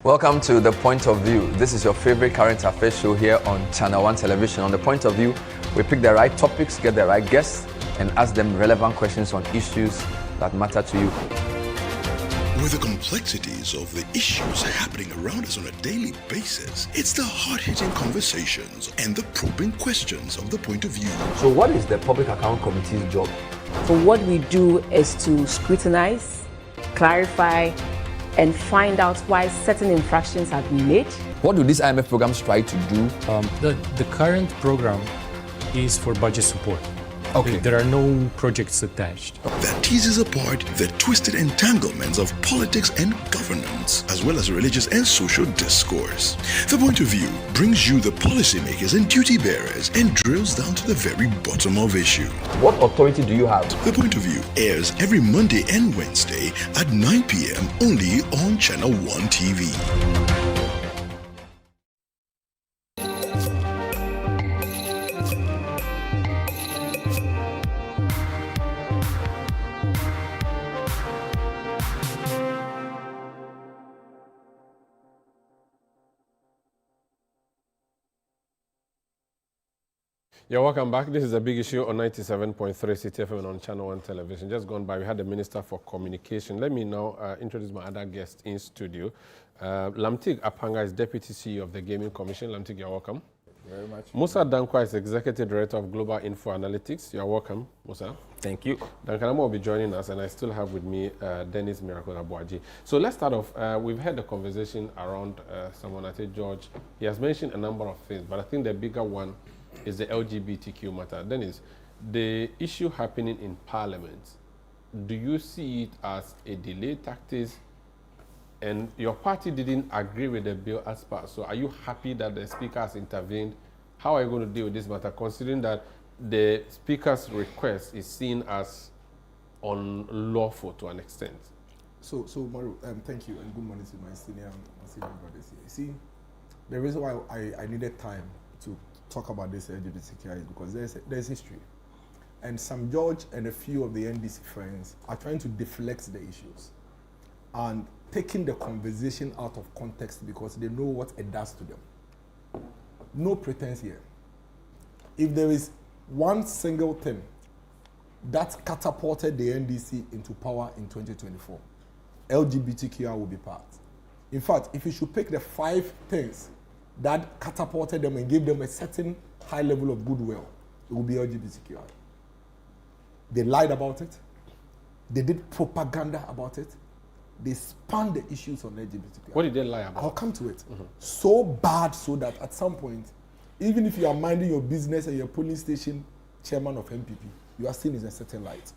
Welcome to The Point of View. This is your favorite current affairs show here on Channel 1 Television. On The Point of View, we pick the right topics, get the right guests, and ask them relevant questions on issues that matter to you. With the complexities of the issues happening around us on a daily basis, it's the hard-hitting conversations and the probing questions of The Point of View. So what is the Public Account Committee's job? So what we do is to scrutinize, clarify, and find out why certain infractions have been made. What do these IMF programs try to do? The current program is for budget support. Okay. There are no projects attached. That teases apart the twisted entanglements of politics and governance, as well as religious and social discourse. The Point of View brings you the policymakers and duty bearers and drills down to the very bottom of issue. What authority do you have? The Point of View airs every Monday and Wednesday at 9 p.m. only on Channel 1 TV. Yeah, welcome back. This is a big issue on 97.3 CTFM and on Channel 1 Television. Just gone by, we had the Minister for Communication. Let me now introduce my other guest in studio. Lamtig Apanga is Deputy CEO of the Gaming Commission. Lamtig, you're welcome. Very much. Musa Dankwa is Executive Director of Global Info Analytics. You're welcome, Musa. Thank you. Dankanamo will be joining us, and I still have with me Dennis Miracle Abuaji. So let's start off. We've had a conversation around someone, I think George. He has mentioned a number of things, but I think the bigger one is the LGBTQ matter. Dennis, the issue happening in Parliament, do you see it as a delay tactic? And your party didn't agree with the bill as part. So are you happy that the Speaker has intervened? How are you going to deal with this matter, considering that the Speaker's request is seen as unlawful to an extent? So Maru, thank you, and good morning to my senior brothers here. See, the reason why I needed time to talk about this LGBTQ is because there's history. And Sam George and a few of the NDC friends are trying to deflect the issues. And taking the conversation out of context because they know what it does to them. No pretense here. If there is one single thing that catapulted the NDC into power in 2024, LGBTQI will be part. In fact, if you should pick the 5 things that catapulted them and gave them a certain high level of goodwill, it will be LGBTQI. They lied about it. They did propaganda about it. They spun the issues on LGBTQI. What did they lie about? I'll come to it. So bad so that at some point, even if you are minding your business and you're police station chairman of MPP, you are seen in a certain light.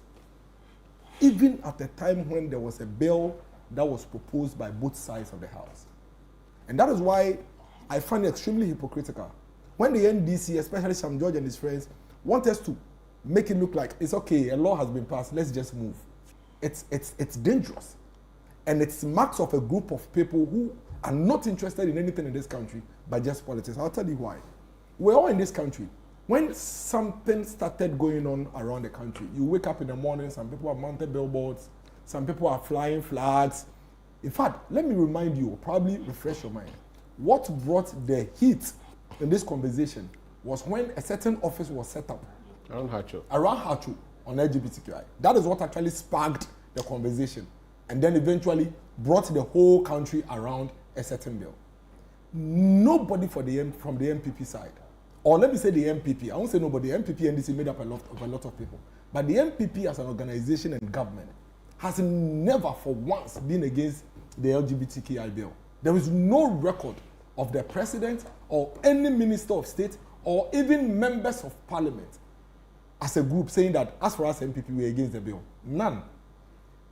Even at the time when there was a bill that was proposed by both sides of the house. And that is why I find it extremely hypocritical. When the NDC, especially Sam George and his friends, want us to make it look like it's okay, a law has been passed, let's just move. It's dangerous. And it's marks of a group of people who are not interested in anything in this country but just politics. I'll tell you why. We're all in this country. When something started going on around the country, you wake up in the morning, some people have mounted billboards, some people are flying flags. In fact, let me remind you, probably refresh your mind. What brought the heat in this conversation was when a certain office was set up around Hachu on LGBTQI. That is what actually sparked the conversation and then eventually brought the whole country around a certain bill. Nobody from the MPP side, or let me say the MPP, I won't say nobody, MPP and NDC made up a lot of people, but the MPP as an organization and government has never for once been against the LGBTQI bill. There is no record of the president or any minister of state or even members of parliament as a group saying that as for us MPP, we're against the bill. None.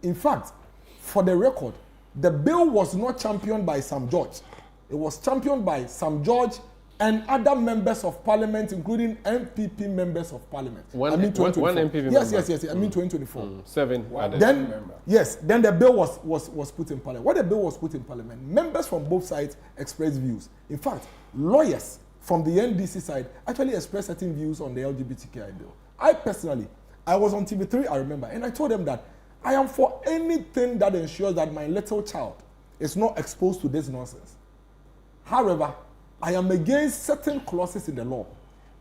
In fact, for the record, the bill was not championed by Sam George. It was championed by Sam George and other members of parliament, including MPP members of parliament. One MPP member? Yes, 2024. 7. Then the bill was put in parliament. When the bill was put in parliament, members from both sides expressed views. In fact, lawyers from the NDC side actually expressed certain views on the LGBTQI bill. I personally, I was on TV3, I remember, and I told them that I am for anything that ensures that my little child is not exposed to this nonsense. However, I am against certain clauses in the law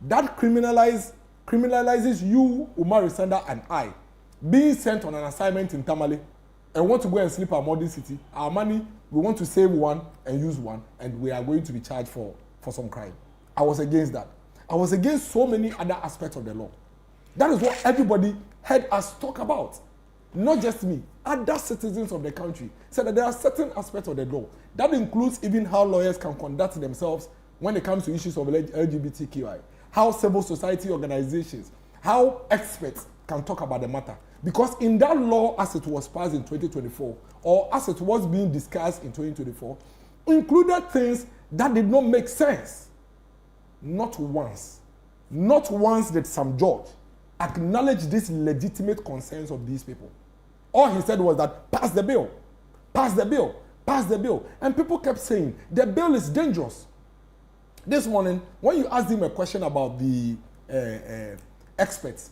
that criminalizes you, Umar Sanda, and I being sent on an assignment in Tamale and want to go and sleep at Modern City. Our money, we want to save one and use one, and we are going to be charged for some crime. I was against that. I was against so many other aspects of the law. That is what everybody heard us talk about. Not just me, other citizens of the country said that there are certain aspects of the law. That includes even how lawyers can conduct themselves when it comes to issues of LGBTQI, how civil society organizations, how experts can talk about the matter. Because in that law as it was passed in 2024, or as it was being discussed in 2024, included things that did not make sense. Not once did Sam George acknowledge these legitimate concerns of these people. All he said was that pass the bill, pass the bill, pass the bill. And people kept saying the bill is dangerous. This morning, when you asked him a question about the experts,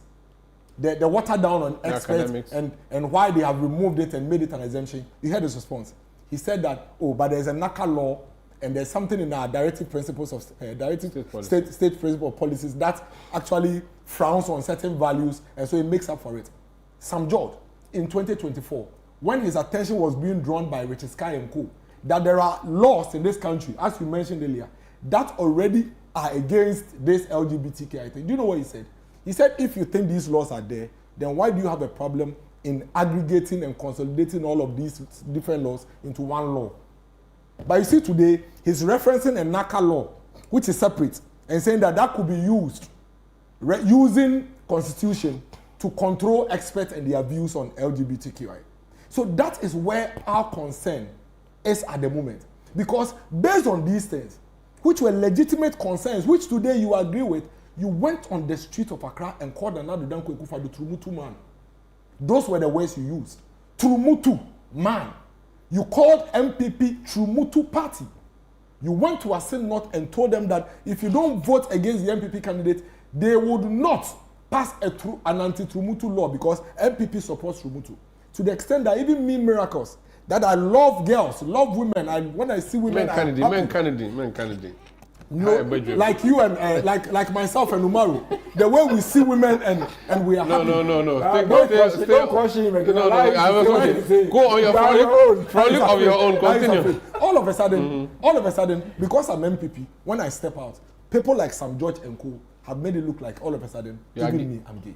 the water down on experts and why they have removed it and made it an exemption, you heard his response. He said that, but there's a NACA law and there's something in our directive principles of state principle of policies that actually frowns on certain values, and so it makes up for it. Sam George, in 2024, when his attention was being drawn by Richard Sky and Co., that there are laws in this country, as you mentioned earlier, that already are against this LGBTQI thing. Do you know what he said? He said, if you think these laws are there, then why do you have a problem in aggregating and consolidating all of these different laws into one law? But you see today, he's referencing a NACA law, which is separate, and saying that could be used, using constitution to control experts and their views on LGBTQI. So that is where our concern is at the moment. Because based on these things, which were legitimate concerns, which today you agree with, you went on the street of Accra and called Nana Danko Ekufa the Trumutu man. Those were the words you used. Trumutu man. You called MPP Trumutu party. You went to Asin North and told them that if you don't vote against the MPP candidate, they would not pass an anti-Trumutu law because MPP supports Trumutu. To the extent that even me miracles, that I love girls, love women. When I see women, Men Kennedy. No, like you and like myself and Umaru, the way we see women and we are happy. No. Don't crush him. Go on your frolic of your own. Continue. All of a sudden, because I'm MPP, when I step out, people like Sam George and Co have made it look like all of a sudden, even me, I'm gay.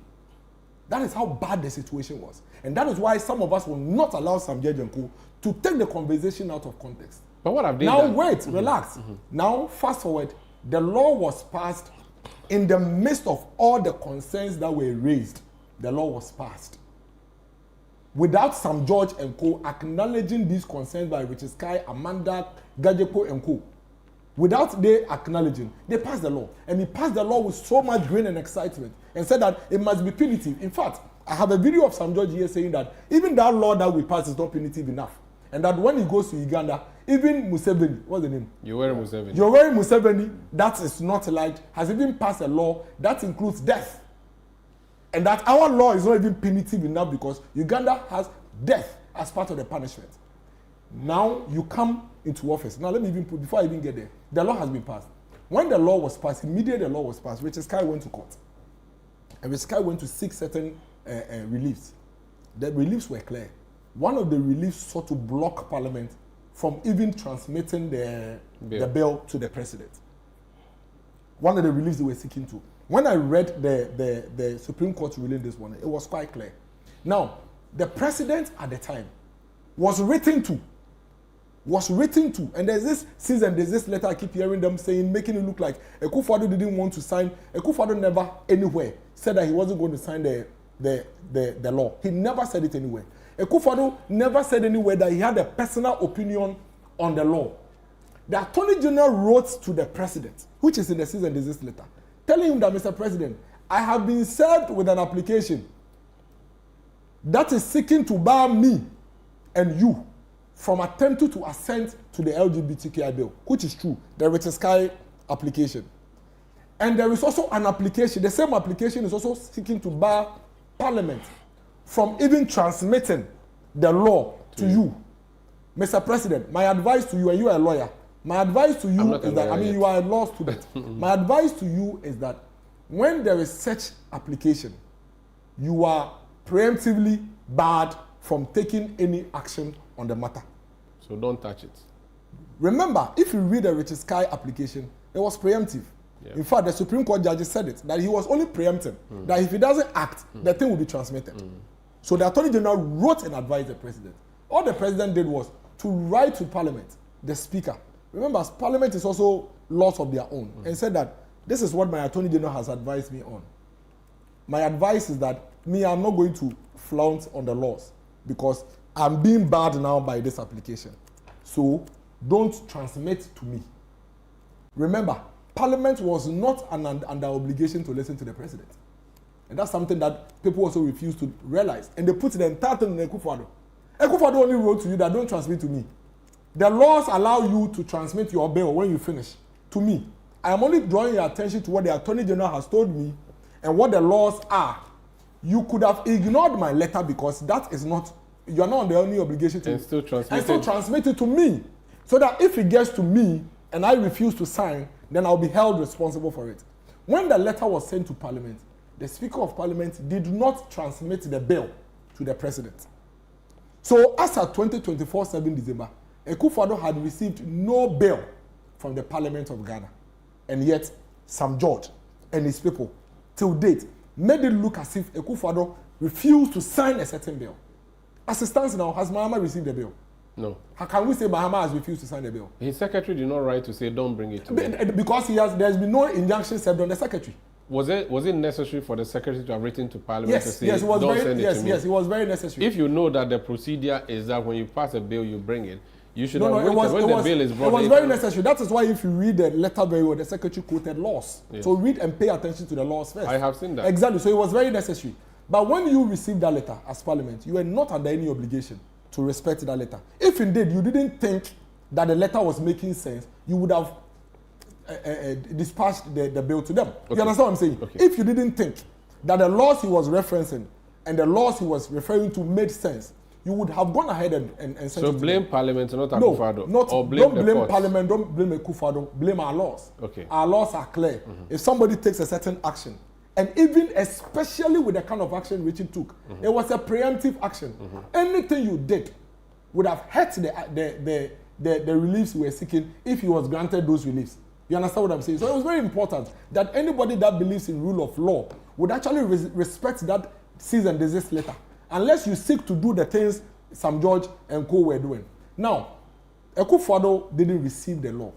That is how bad the situation was, and that is why some of us will not allow Sam George and Co to take the conversation out of context. But what have they done? Now wait, relax. Now fast forward, the law was passed in the midst of all the concerns that were raised. The law was passed without Sam George and Co acknowledging these concerns by Richard Sky, Amanda, Gajepo and Co. Without they acknowledging, they passed the law, and he passed the law with so much grin and excitement, and said that it must be punitive. In fact, I have a video of Sam George here saying that even that law that we passed is not punitive enough. And that when he goes to Uganda, even Museveni, what's the name? Yoweri Museveni, that is not liked, has even passed a law that includes death. And that our law is not even punitive enough because Uganda has death as part of the punishment. Now you come into office. Now let me even put, before I even get there, the law has been passed. When the law was passed, immediately the law was passed, Richard Sky went to court. And Richard Sky went to seek certain reliefs. The reliefs were clear. One of the reliefs sought to block Parliament from even transmitting the bill to the president. One of the reliefs they were seeking to. When I read the Supreme Court ruling this morning, it was quite clear. Now, the president at the time was written to, and there's this letter I keep hearing them saying, making it look like Akufo-Addo didn't want to sign. Akufo-Addo never anywhere said that he wasn't going to sign the law. He never said it anywhere. Akufo-Addo never said anywhere that he had a personal opinion on the law. The Attorney General wrote to the President, which is in the cease and desist letter, telling him that, Mr. President, I have been served with an application that is seeking to bar me and you from attempting to assent to the LGBTQI bill, which is true, the Richard Sky application. And there is also an application, the same application is also seeking to bar Parliament from even transmitting the law to you. Mr. President, my advice to you, and you are a lawyer, my advice to you is that, you are a law student. My advice to you is that when there is such application, you are preemptively barred from taking any action on the matter. So don't touch it. Remember, if you read the Richard Sky application, it was preemptive. Yeah. In fact, the Supreme Court judges said it, that he was only preempting, that if he doesn't act, the thing will be transmitted. So the Attorney General wrote and advised the President. All the President did was to write to Parliament, the Speaker. Remember, Parliament is also laws of their own, and said that this is what my Attorney General has advised me on. My advice is that I'm not going to flaunt on the laws because I'm being barred now by this application. So don't transmit to me. Remember, Parliament was not under obligation to listen to the President. And that's something that people also refuse to realize. And they put the entire thing in Akufo-Addo. Akufo-Addo only wrote to you that don't transmit to me. The laws allow you to transmit your bill when you finish to me. I am only drawing your attention to what the Attorney General has told me and what the laws are. You could have ignored my letter because that is not, you are not on the only obligation to still transmit it to me. So that if it gets to me and I refuse to sign, then I'll be held responsible for it. When the letter was sent to Parliament, the Speaker of Parliament did not transmit the bill to the President. So as at 2024 7 December, Akufo-Addo had received no bill from the Parliament of Ghana. And yet, Sam George and his people, till date, made it look as if Akufo-Addo refused to sign a certain bill. As it stands now, has Mahama received the bill? No. How can we say Mahama has refused to sign the bill? His secretary did not write to say don't bring it to me. Because there's been no injunction served on the secretary. Was it necessary for the secretary to have written to Parliament to say it was don't very, send it to me? Yes, it was very necessary. If you know that the procedure is that when you pass a bill, you bring it, you should have waited when the bill is brought. It was very necessary. That is why if you read the letter very well, the secretary quoted laws. Yes. So read and pay attention to the laws first. I have seen that. Exactly. So it was very necessary. But when you received that letter as Parliament, you were not under any obligation to respect that letter. If indeed you didn't think that the letter was making sense, you would have dispatched the bill to them. Okay. You understand what I'm saying? Okay. If you didn't think that the laws he was referencing and the laws he was referring to made sense, you would have gone ahead and sent So it blame to Parliament, not no, Akufo-Addo? not, or blame don't the blame courts? Parliament, don't blame Akufo-Addo, blame our laws. Okay. Our laws are clear. If somebody takes a certain action, and even especially with the kind of action Richard took, it was a preemptive action. Anything you did would have hurt the reliefs we were seeking if he was granted those reliefs. You understand what I'm saying? So it was very important that anybody that believes in rule of law would actually respect that cease and desist letter, unless you seek to do the things Sam George and co were doing. Now, Akufo-Addo didn't receive the law.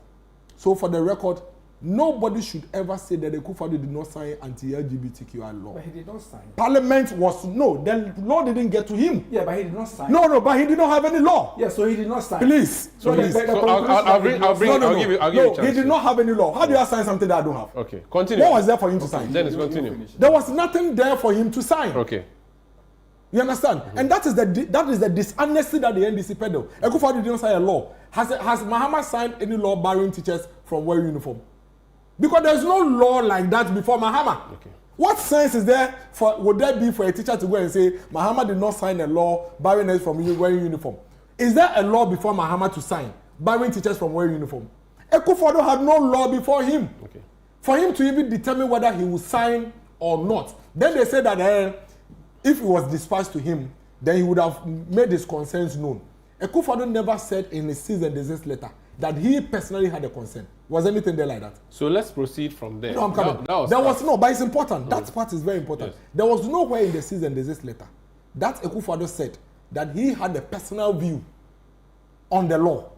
So for the record, nobody should ever say that Akufo-Addo did not sign anti-LGBTQ law. But he did not sign. Parliament was, no, the law didn't get to him. Yeah, but he did not sign. No, but he did not have any law. Yeah, so he did not sign. Please. So I'll give you a chance. He did not have any law. How do I sign something that I don't have? Okay, continue. What was there for him to sign? Then it's continue. There was nothing there for him to sign. Okay. You understand? And that is the dishonesty that the NDC peddle. Akufo-Addo did not sign a law. Has Mahama signed any law barring teachers from wearing uniform? Because there's no law like that before Mahama. Okay. What sense is there would there be for a teacher to go and say Mahama did not sign a law barring us from wearing uniform? Is there a law before Mahama to sign barring teachers from wearing uniform? Akufo-Addo had no law before him. Okay. For him to even determine whether he would sign or not. Then they said that if it was dispatched to him, then he would have made his concerns known. Akufo-Addo never said in his cease and desist letter that he personally had a concern. Was anything there like that? So let's proceed from there. No, I'm coming. There was no, but it's important. That part is very important. Yes. There was nowhere in the cease and desist letter that Akufo-Addo said that he had a personal view on the law.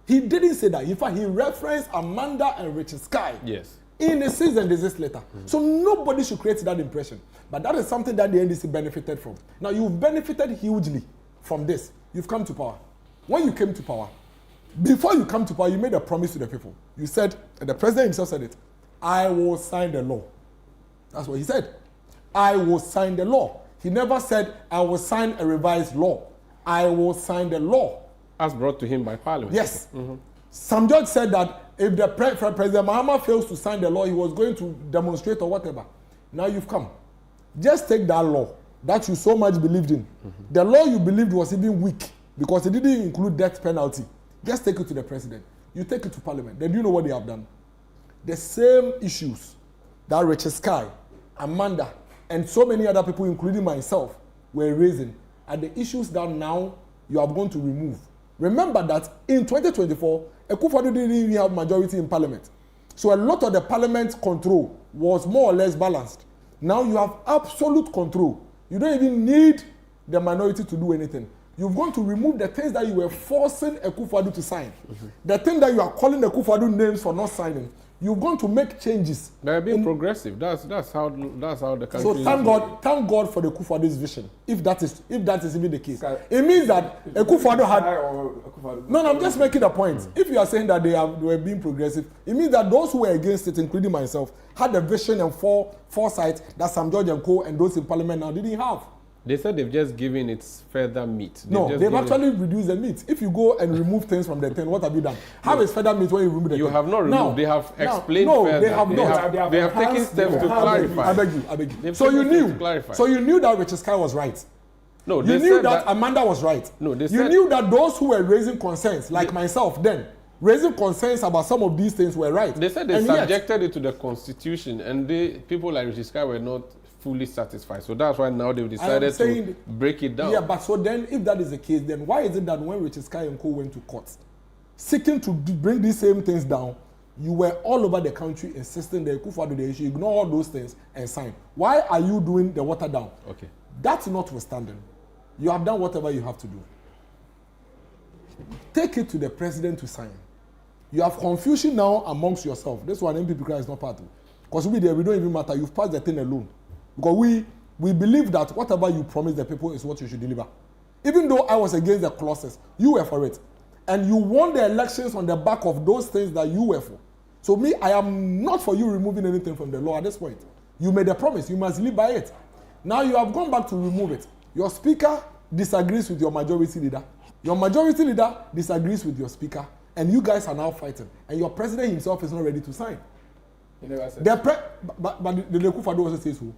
He didn't say that. In fact, he referenced Amanda and Richard Sky. Yes. In the cease and desist letter. So nobody should create that impression. But that is something that the NDC benefited from. Now, you've benefited hugely from this. You've come to power. When you came to power, before you come to power, you made a promise to the people. You said, and the president himself said it, I will sign the law. That's what he said. I will sign the law. He never said, I will sign a revised law. I will sign the law. As brought to him by Parliament. Yes. Sam George said that if the President Mahama fails to sign the law, he was going to demonstrate or whatever. Now you've come. Just take that law that you so much believed in. The law you believed was even weak because it didn't include death penalty. Just take it to the president. You take it to Parliament. Then do you know what they have done? The same issues that Richard Sky, Amanda, and so many other people, including myself, were raising are the issues that now you are going to remove. Remember that in 2024, Akufo-Addo didn't even have majority in Parliament. So a lot of the Parliament control was more or less balanced. Now you have absolute control. You don't even need the minority to do anything. You're going to remove the things that you were forcing Akufo-Addo to sign. The thing that you are calling Akufo-Addo names for not signing. You're going to make changes. They're being progressive. That's how the country. So thank God for the Akufo-Addo's vision. If that is even the case, it means that Akufo-Addo had. No, I'm just making a point. If you are saying that they were being progressive, it means that those who were against it, including myself, had the vision and foresight that Sam George and Co. and those in Parliament now didn't have. They said they've just given it further meat. They've actually reduced the meat. If you go and remove things from the thing, what have you done? How is further meat when you remove the thing? You have not removed. They have explained further. They have not. They have taken steps to clarify. I beg you. So you knew that Richard Sky was right. No, you knew that Amanda was right. No, you knew that those who were raising concerns, like myself then, raising concerns about some of these things were right. They said they subjected it to the Constitution, and people like Richard Sky were not fully satisfied. So that's why now they've decided to break it down. Yeah, but so then if that is the case, then why is it that when Richard Sky and Co went to court, seeking to bring these same things down, you were all over the country insisting that Akufo-Addo the issue, ignore all those things and sign? Why are you doing the water down? Okay. That's notwithstanding. You have done whatever you have to do. Take it to the president to sign. You have confusion now amongst yourself. This one MPP is not part of. Because we don't even matter. You've passed the thing alone. Because we believe that whatever you promise the people is what you should deliver. Even though I was against the clauses, you were for it. And you won the elections on the back of those things that you were for. So me, I am not for you removing anything from the law at this point. You made a promise. You must live by it. Now you have gone back to remove it. Your speaker disagrees with your majority leader. Your majority leader disagrees with your speaker. And you guys are now fighting. And your president himself is not ready to sign. He never said but did Akufo-Addo also say so?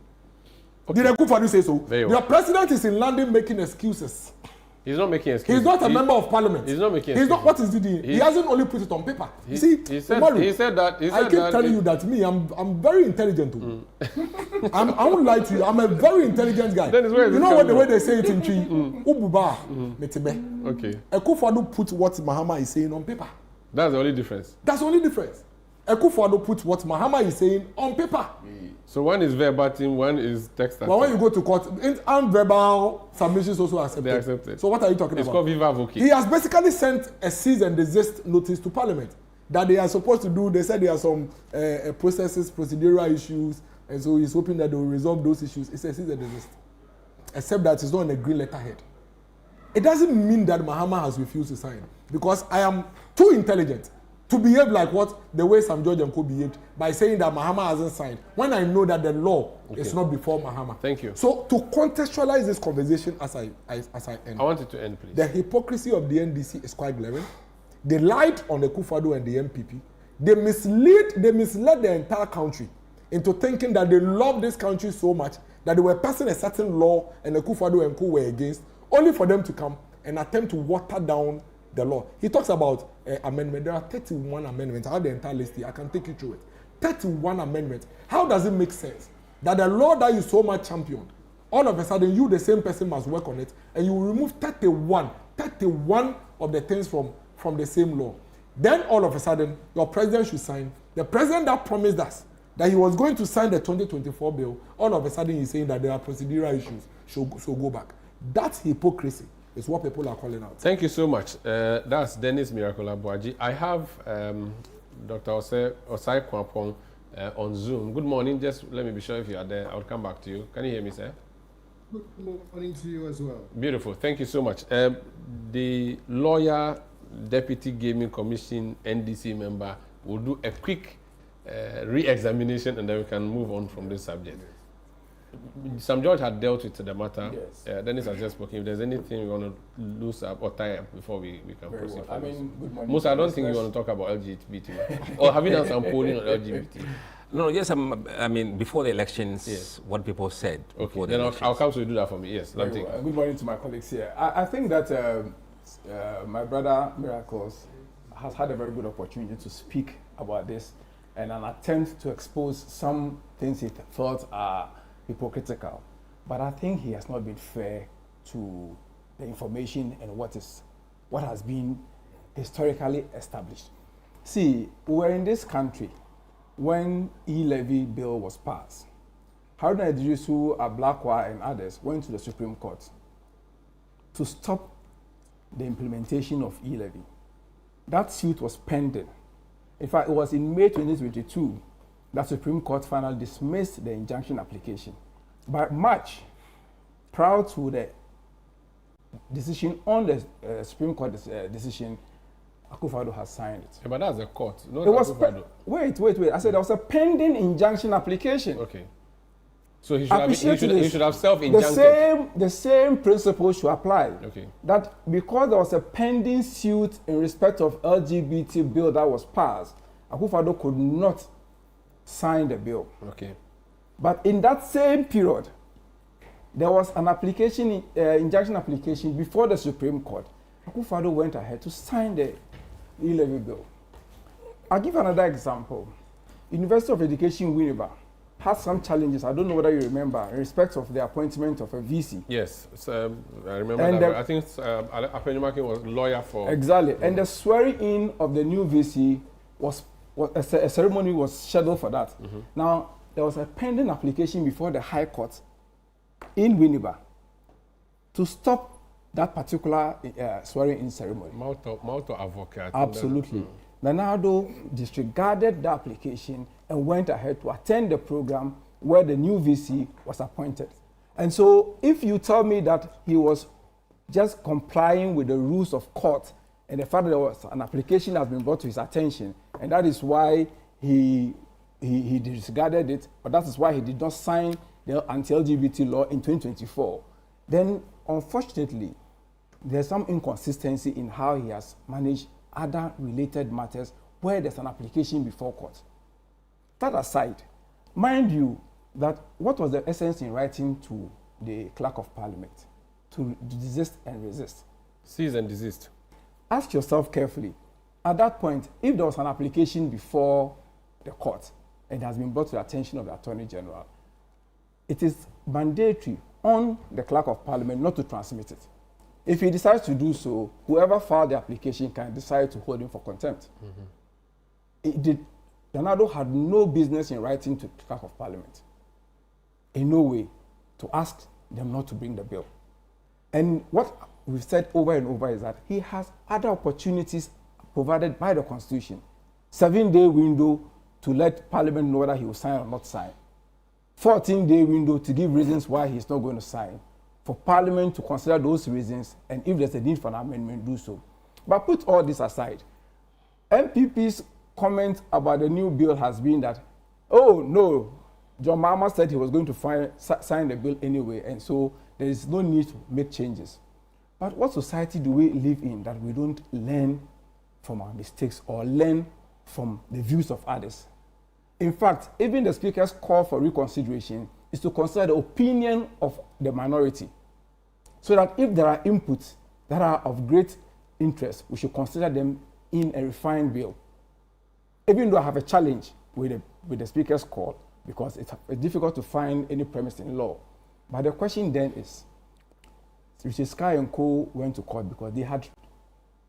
Okay. Did Akufo-Addo say so? The president is in London making excuses. He's not making excuses. He's not a member of parliament. He's not making excuses. excuses. He's not. What is he doing? He hasn't only put it on paper. He, you see, he said that. I keep telling you that me, I'm very intelligent too. I won't lie to you. I'm a very intelligent guy. Then you know what the way they say it in Tree? Ububa, metebe. Okay. Akufo-Addo put what Mahama is saying on paper. That's the only difference. That's the only difference. Akufo-Addo put what Mahama is saying on paper. So one is verbatim, one is text. But when you go to court, unverbal submissions also accepted. They accepted. So what are you talking it's about? It's called viva voce. He has basically sent a cease and desist notice to Parliament that they are supposed to do. They said there are some processes, procedural issues, and so he's hoping that they will resolve those issues. It's a cease and desist. Except that it's not on a green letterhead. It doesn't mean that Mahama has refused to sign, because I am too intelligent to behave like what the way Sam George and Co behaved by saying that Mahama hasn't signed when I know that the law is not before Mahama. Thank you. So to contextualize this conversation as I end, I want it to end, please. The hypocrisy of the NDC is quite glaring. They lied on the Akufo-Addo and the MPP. They misled the entire country into thinking that they love this country so much that they were passing a certain law and the Akufo-Addo and Co were against, only for them to come and attempt to water down the law. He talks about amendment. There are 31 amendments. I have the entire list here. I can take you through it. 31 amendments. How does it make sense that the law that you so much championed, all of a sudden you, the same person, must work on it, and you remove 31 of the things from the same law? Then all of a sudden, your president should sign. The president that promised us that he was going to sign the 2024 bill, all of a sudden he's saying that there are procedural issues, so go back. That's hypocrisy. It's what people are calling out. Thank you so much. That's Dennis Miracle Abuaji. I have Dr. Osai Kwapong on Zoom. Good morning. Just let me be sure if you are there. I'll come back to you. Can you hear me, sir? Good morning to you as well. Beautiful. Thank you so much. The lawyer, Deputy Gaming Commission, NDC member, will do a quick re-examination and then we can move on from this subject. Sam George had dealt with the matter. Yes. Dennis has just spoken. If there's anything you want to lose up or tie up before we can Very proceed. well. Good morning. Musa, I don't think you want to talk about LGBT. Or have you done some polling on LGBT? No, yes, before the elections, what people said. Okay, then I'll come to you do that for me. Yes. Well. Good morning to my colleagues here. I think that my brother Miracles has had a very good opportunity to speak about this and an attempt to expose some things he thought are hypocritical. But I think he has not been fair to the information and what has been historically established. See, we were in this country when e-levy bill was passed. Haruna Idrisu, Ablakwa, and others went to the Supreme Court to stop the implementation of e-levy. That suit was pending. In fact, it was in May 2022 that Supreme Court finally dismissed the injunction application. By March, prior to the decision on the Supreme Court decision, Akufo-Addo has signed it. Yeah, but that's a court. Not it was wait. I said there was a pending injunction application. Okay. So he should have self-injuncted. The same principle should apply. Okay. That because there was a pending suit in respect of LGBT bill that was passed, Akufo-Addo could not sign the bill. Okay. But in that same period, there was an application, injunction application before the Supreme Court. Akufo-Addo went ahead to sign the e-levy bill. I'll give another example. University of Education, Winneba, had some challenges. I don't know whether you remember in respect of the appointment of a VC. Yes, I remember and that. I think Apenyumake was lawyer for... Exactly. And the swearing in of the new VC a ceremony was scheduled for that. Now, there was a pending application before the High Court in Winneba to stop that particular swearing-in ceremony. Malto advocate. Absolutely. Nanado disregarded the application and went ahead to attend the program where the new VC was appointed. And so if you tell me that he was just complying with the rules of court and the fact that there was an application that has been brought to his attention, and that is why he disregarded it, but that is why he did not sign the anti-LGBT law in 2024, then unfortunately, there's some inconsistency in how he has managed other related matters where there's an application before court. That aside, mind you that what was the essence in writing to the Clerk of Parliament? To desist and resist. Cease and desist. Ask yourself carefully. At that point, if there was an application before the court and it has been brought to the attention of the Attorney General, it is mandatory on the Clerk of Parliament not to transmit it. If he decides to do so, whoever filed the application can decide to hold him for contempt. Donaldo had no business in writing to the Clerk of Parliament, in no way, to ask them not to bring the bill. And what we've said over and over is that he has other opportunities provided by the Constitution. 7-day window to let Parliament know whether he will sign or not sign. 14-day window to give reasons why he's not going to sign. For Parliament to consider those reasons, and if there's a need for an amendment, do so. But put all this aside. MPP's comment about the new bill has been that, oh no, John Mahama said he was going to sign the bill anyway, and so there is no need to make changes. But what society do we live in that we don't learn from our mistakes or learn from the views of others? In fact, even the Speaker's call for reconsideration is to consider the opinion of the minority, so that if there are inputs that are of great interest, we should consider them in a refined bill. Even though I have a challenge with the Speaker's call, because it's difficult to find any premise in law. But the question then is, Richard Sky and Co. went to court because they had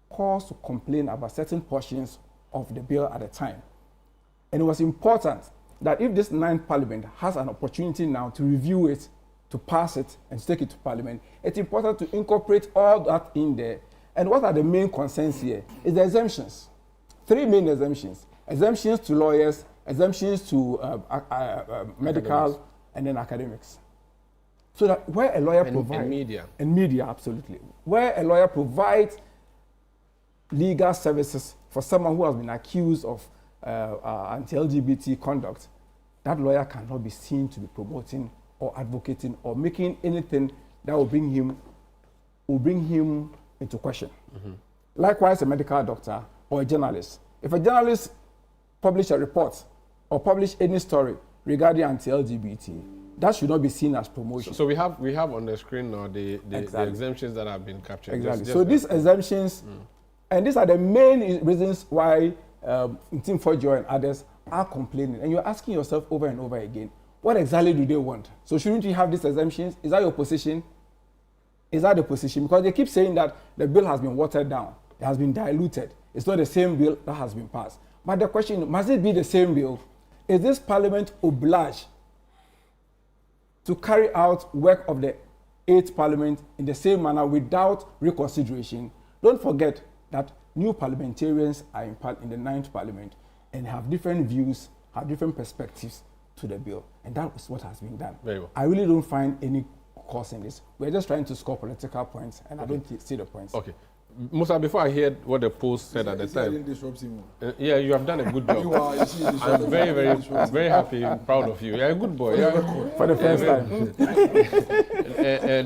cause to complain about certain portions of the bill at the time. And it was important that if this 9th Parliament has an opportunity now to review it, to pass it, and to take it to Parliament, it's important to incorporate all that in there. And what are the main concerns here? Is the exemptions. 3 main exemptions. Exemptions to lawyers, exemptions to medical, and then academics. So that where a lawyer provides... And media. And media, absolutely. Where a lawyer provides legal services for someone who has been accused of anti-LGBT conduct, that lawyer cannot be seen to be promoting or advocating or making anything that will bring him into question. Likewise, a medical doctor or a journalist. If a journalist publish a report or publish any story regarding anti-LGBT, that should not be seen as promotion. So we have on the screen now the exemptions that have been captured. Exactly. So these exemptions, and these are the main reasons why Team for Joy and others are complaining. And you're asking yourself over and over again, what exactly do they want? So shouldn't you have these exemptions? Is that your position? Is that the position? Because they keep saying that the bill has been watered down. It has been diluted. It's not the same bill that has been passed. But the question, must it be the same bill? Is this Parliament obliged to carry out work of the 8th Parliament in the same manner without reconsideration? Don't forget that new parliamentarians are in the 9th Parliament and have different views, have different perspectives to the bill. And that is what has been done. Very well. I really don't find any cause in this. We're just trying to score political points, and I don't see the points. Okay. Musa, before I heard what the post said at the time, didn't disrupt him. Yeah, you have done a good job. I'm very happy and proud of you. You're a good boy. For the first time.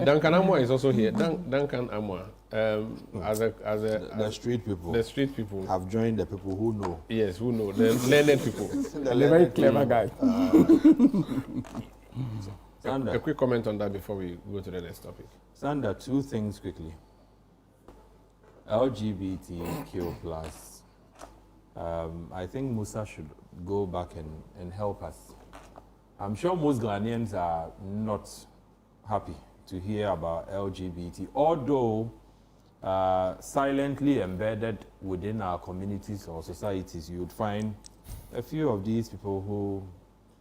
Duncan Amwa is also here. Duncan Amwa, the street people have joined the people who know. Yes, who know, the learned people. The very clever guy. A quick comment on that before we go to the next topic. Sander, 2 things quickly. LGBTQ plus. I think Musa should go back and help us. I'm sure most Ghanaians are not happy to hear about LGBT, although silently embedded within our communities or societies, you would find a few of these people who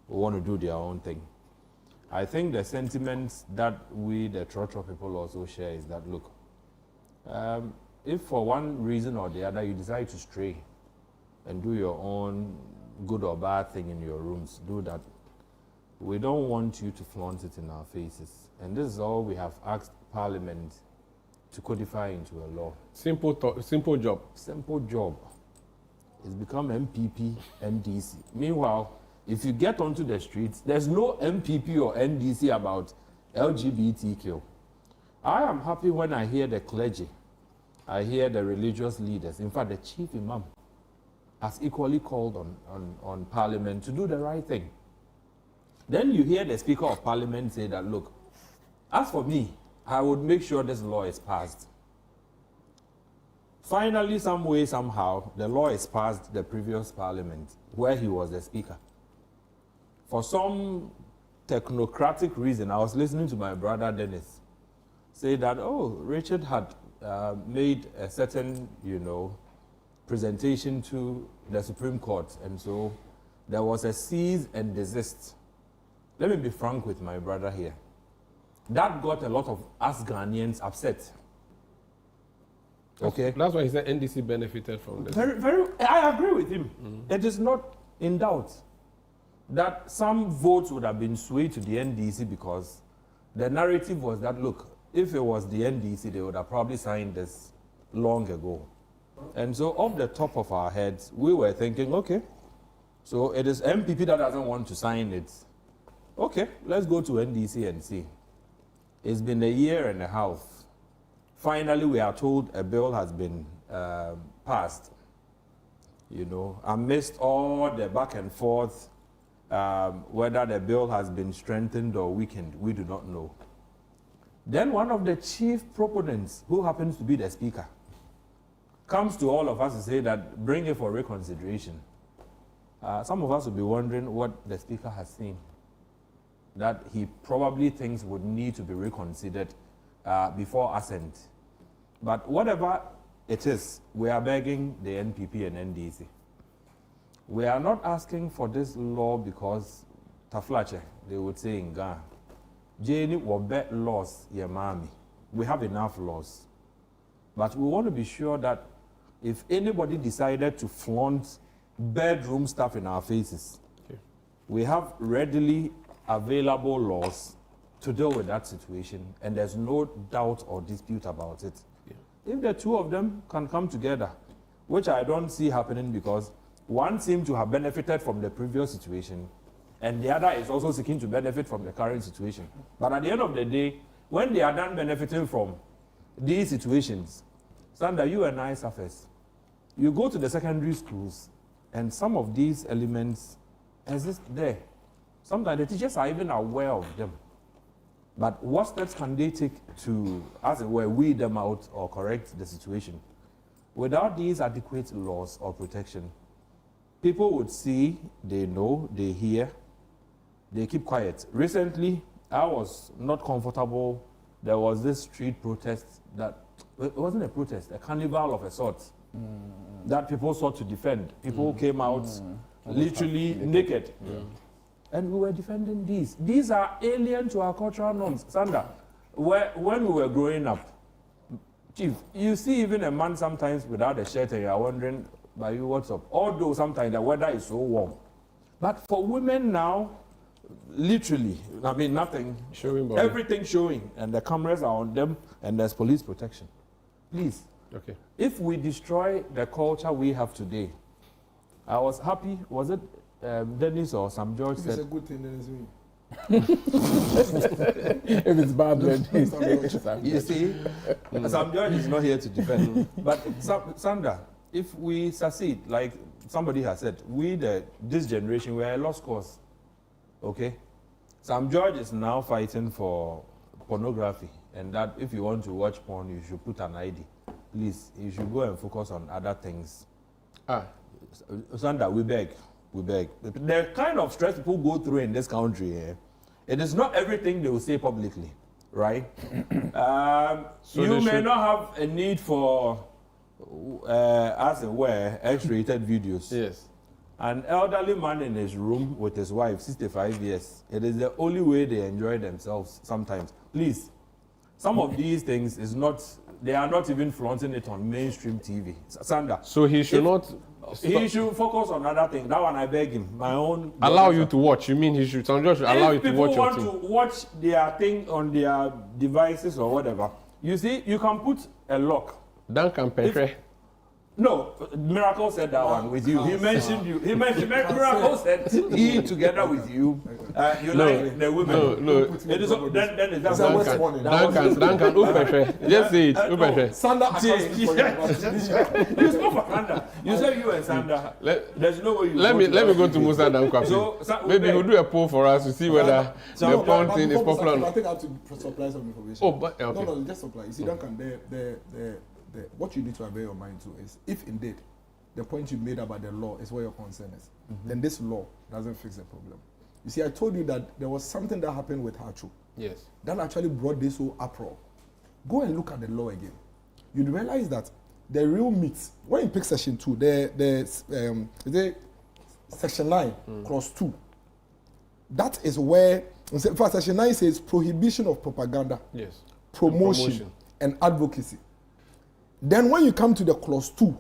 want to do their own thing. I think the sentiments that we, the Trotro people, also share is that, look, if for one reason or the other you decide to stray and do your own good or bad thing in your rooms, do that. We don't want you to flaunt it in our faces. And this is all we have asked Parliament to codify into a law. Simple job. Simple job. It's become MPP, NDC. Meanwhile, if you get onto the streets, there's no MPP or NDC about LGBTQ. I am happy when I hear the clergy, I hear the religious leaders. In fact, the chief imam has equally called on Parliament to do the right thing. Then you hear the Speaker of Parliament say that, look, as for me, I would make sure this law is passed. Finally, some way, somehow, the law is passed the previous parliament where he was the speaker. For some technocratic reason, I was listening to my brother Dennis say that, oh, Richard had made a certain, presentation to the Supreme Court, and so there was a cease and desist. Let me be frank with my brother here. That got a lot of us Ghanaians upset. Okay. That's why he said NDC benefited from this. I agree with him. It is not in doubt that some votes would have been swayed to the NDC because the narrative was that, look, if it was the NDC, they would have probably signed this long ago. And so off the top of our heads, we were thinking, okay, so it is MPP that doesn't want to sign it. Okay, let's go to NDC and see. It's been a year and a half. Finally, we are told a bill has been passed. Amidst all the back and forth, whether the bill has been strengthened or weakened, we do not know. Then one of the chief proponents, who happens to be the speaker, comes to all of us to say that bring it for reconsideration. Some of us will be wondering what the speaker has seen that he probably thinks would need to be reconsidered before assent. But whatever it is, we are begging the NPP and NDC. We are not asking for this law because Taflache, they would say in Ghana, Jane will bet laws, yeah, mommy. We have enough laws. But we want to be sure that if anybody decided to flaunt bedroom stuff in our faces, we have readily available laws to deal with that situation, and there's no doubt or dispute about it. If the two of them can come together, which I don't see happening because one seems to have benefited from the previous situation, and the other is also seeking to benefit from the current situation. But at the end of the day, when they are done benefiting from these situations, Sandra, you and I suffers. You go to the secondary schools, and some of these elements exist there. Sometimes the teachers are even aware of them. But what steps can they take to, as it were, weed them out or correct the situation? Without these adequate laws or protection, people would see, they know, they hear, they keep quiet. Recently, I was not comfortable. There was this street protest that, it wasn't a protest, a carnival of a sort, that people sought to defend. People came out literally naked. And we were defending these. These are alien to our cultural norms. Sandra, when we were growing up, Chief, you see even a man sometimes without a shirt and you're wondering, by you, what's up? Although sometimes the weather is so warm. But for women now, literally, I mean, nothing. Showing everything showing. And the cameras are on them and there's police protection. Please. Okay. If we destroy the culture we have today, I was happy, was it Dennis or Sam George said... It's a good thing, Dennis. If it's bad, then you see, Sam George is not here to defend. But Sandra, if we succeed, like somebody has said, this generation, we are a lost cause. Okay? Sam George is now fighting for pornography, and that if you want to watch porn, you should put an ID. Please, you should go and focus on other things. Sandra, we beg. The kind of stress people go through in this country, it is not everything they will say publicly, right? So you may not have a need for, as it were, X-rated videos. Yes. An elderly man in his room with his wife, 65 years, it is the only way they enjoy themselves sometimes. Please, some of these things is not, they are not even flaunting it on mainstream TV. Sandra. So he should not... He should focus on other things. That one I beg him. My own. Allow you to watch. You mean he should? Some judge should allow you to watch your thing. If people want to watch their thing on their devices or whatever, you see, you can put a lock. Duncan Petre. No, Miracle said that one with you. He mentioned you. He mentioned Miracle said he together with you. You like the women. No. It is then is that Duncan Upetre. Just say it. Upetre. Sandra, you spoke for Sandra. You said you and Sandra. There's no way you. Let me go to Musa Dankwapi. So maybe we'll do a poll for us to see whether the porn thing is popular. I think I have to supply some information. Oh, but okay. No, just supply. You see, Duncan, what you need to have in your mind too is, if indeed the point you made about the law is where your concern is, then this law doesn't fix the problem. You see, I told you that there was something that happened with Hachu. Yes. That actually brought this whole uproar. Go and look at the law again. You'd realize that the real meat, when you pick section 2, the section 9, clause 2, that is where, in fact, section 9 says prohibition of propaganda, yes, promotion, and advocacy. Then when you come to the clause 2,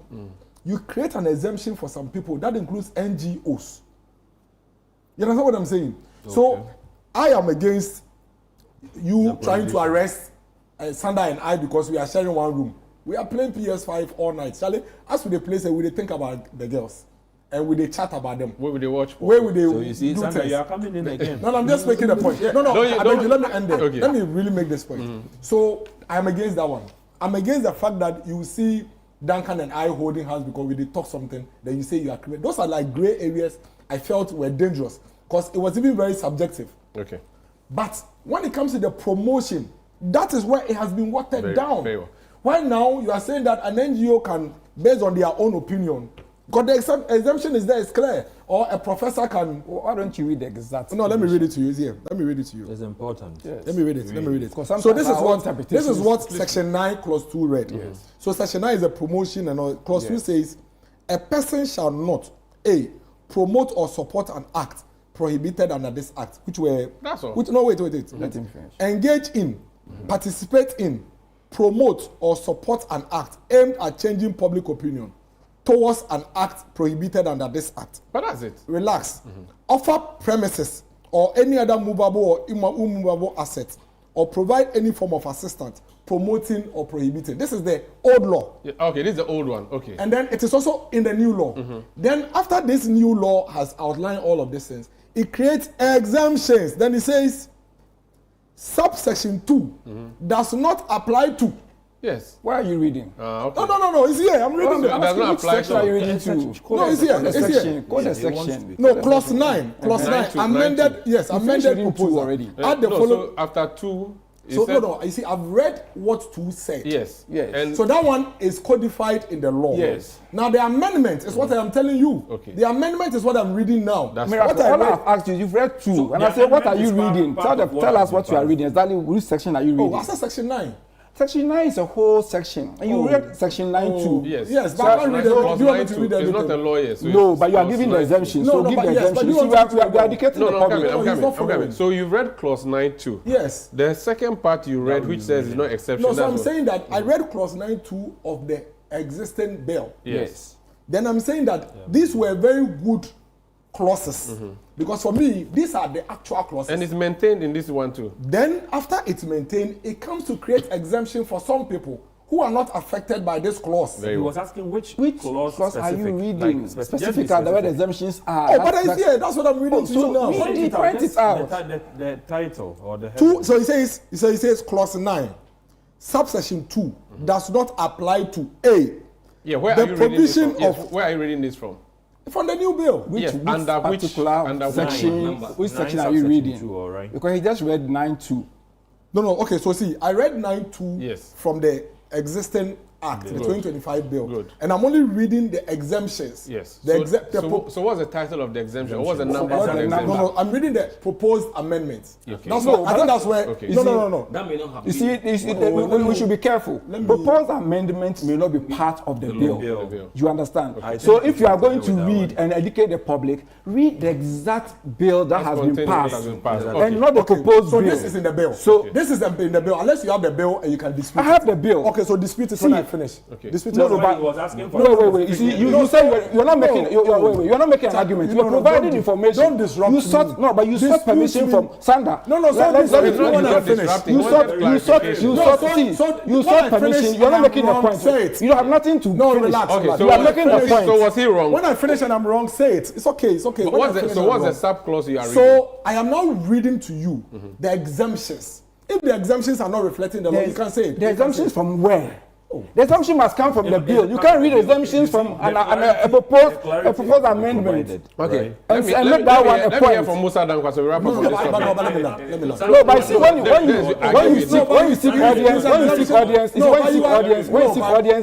you create an exemption for some people that includes NGOs. You understand what I'm saying? Okay. So I am against you trying to arrest Sandra and I because we are sharing one room. We are playing PS5 all night. Charlie, as we play, we dey think about the girls and we dey chat about them. Where would they watch? Where would they? So you see, Sandra, you are coming in again. No, I'm just making a point. No, I beg you, let me end there. Okay. Let me really make this point. So I'm against that one. I'm against the fact that you see Duncan and I holding hands because we did talk something, then you say you are criminal. Those are like gray areas I felt were dangerous because it was even very subjective. Okay. But when it comes to the promotion, that is where it has been watered down. Very well. Why now you are saying that an NGO can, based on their own opinion, because the exemption is there, it's clear, or a professor can. Why don't you read the exact? No, let me read it to you. It's here. Let me read it to you. It's important. Yes. Let me read it. Let me read it. So this is what section 9 clause 2 read. Yes. So section 9 is a promotion, and clause 2 says, a person shall not A, promote or support an act prohibited under this act, which were. That's all. Which, no, wait. Let him finish. Engage in, participate in, promote or support an act aimed at changing public opinion towards an act prohibited under this act. But that's it. Relax. Offer premises or any other movable or immovable asset, or provide any form of assistance promoting or prohibiting. This is the old law. Yeah, okay, this is the old one. Okay. And then it is also in the new law. Then after this new law has outlined all of these things, it creates exemptions. Then it says subsection 2 does not apply to. Yes. Where are you reading? Okay. No. It's here. I'm reading it. Does not apply to. Are you reading to? No, it's here. It's here. Code the section. No, clause 9. Clause 9. Amended. Yes, amended proposal. Already. Add the following. So after 2. So no. You see, I've read what 2 said. Yes. And so that one is codified in the law. Yes. Now the amendment is what I am telling you. Okay. The amendment is what I'm reading now. That's what I've asked you. You've read 2, so and I said, "What are you reading? Tell us what you are reading. Exactly which section are you reading?" Oh, I said section 9. Section 9 is a whole section, and you read section 9 too. Yes, but I can't read it. You want me to read everything? It's not a lawyer. So no, but you are giving the exemption. So give the exemption. You see, we are educating the public. I'm coming. So you read clause 9 too. Yes. The second part you read, which says it's not exception. No, so I'm saying that I read clause 9(2) of the existing bill. Yes. Then I'm saying that these were very good clauses. Because for me, these are the actual clauses. And it's maintained in this one too. Then after it's maintained, it comes to create exemption for some people who are not affected by this clause. He was asking which clause are you reading? Like, specific are the where the exemptions are. Oh, but it's here. That's what I'm reading to you now. Print it out. The title or the heading. So he says clause 9, subsection 2 does not apply to A. Yeah, where are you reading this from? Yes, where are you reading this from? From the new bill. Which section are you reading? 2, right? Because he just read 9(2). No. Okay, so see, I read 9(2) from the existing act, the 2025 bill. Good. And I'm only reading the exemptions. Yes. So what's the title of the exemption? What's the number of the exemption? No, I'm reading the proposed amendments. Okay. That's what, I think that's where. Okay. No. That may not happen. You see, we should be careful. Proposed amendments may not be part of the bill. You understand? Okay. So if you are going to read and educate the public, read the exact bill that has been passed, and not the proposed bill. So this is in the bill. So this is in the bill. Unless you have the bill and you can dispute. I have the bill. Okay, so dispute it when I finish. Okay. Wait. You see, you say you're not making. You're not making an argument. You're providing information. Don't disrupt me. But you sought permission from Sandra. No. You sought permission. You're not making a point. You don't have nothing to. No, relax. Okay, you are making a point. So was he wrong? When I finish and I'm wrong, say it. It's okay. So what's the sub clause you are reading? So I am now reading to you the exemptions. If the exemptions are not reflecting the law, you can say it. The exemptions from where? The exemption must come from the bill. You can't read exemptions from a proposed amendment. Okay. And make that one a point. Let me hear from Musa Dankwa so we wrap up on this topic. No, but see, when you seek audience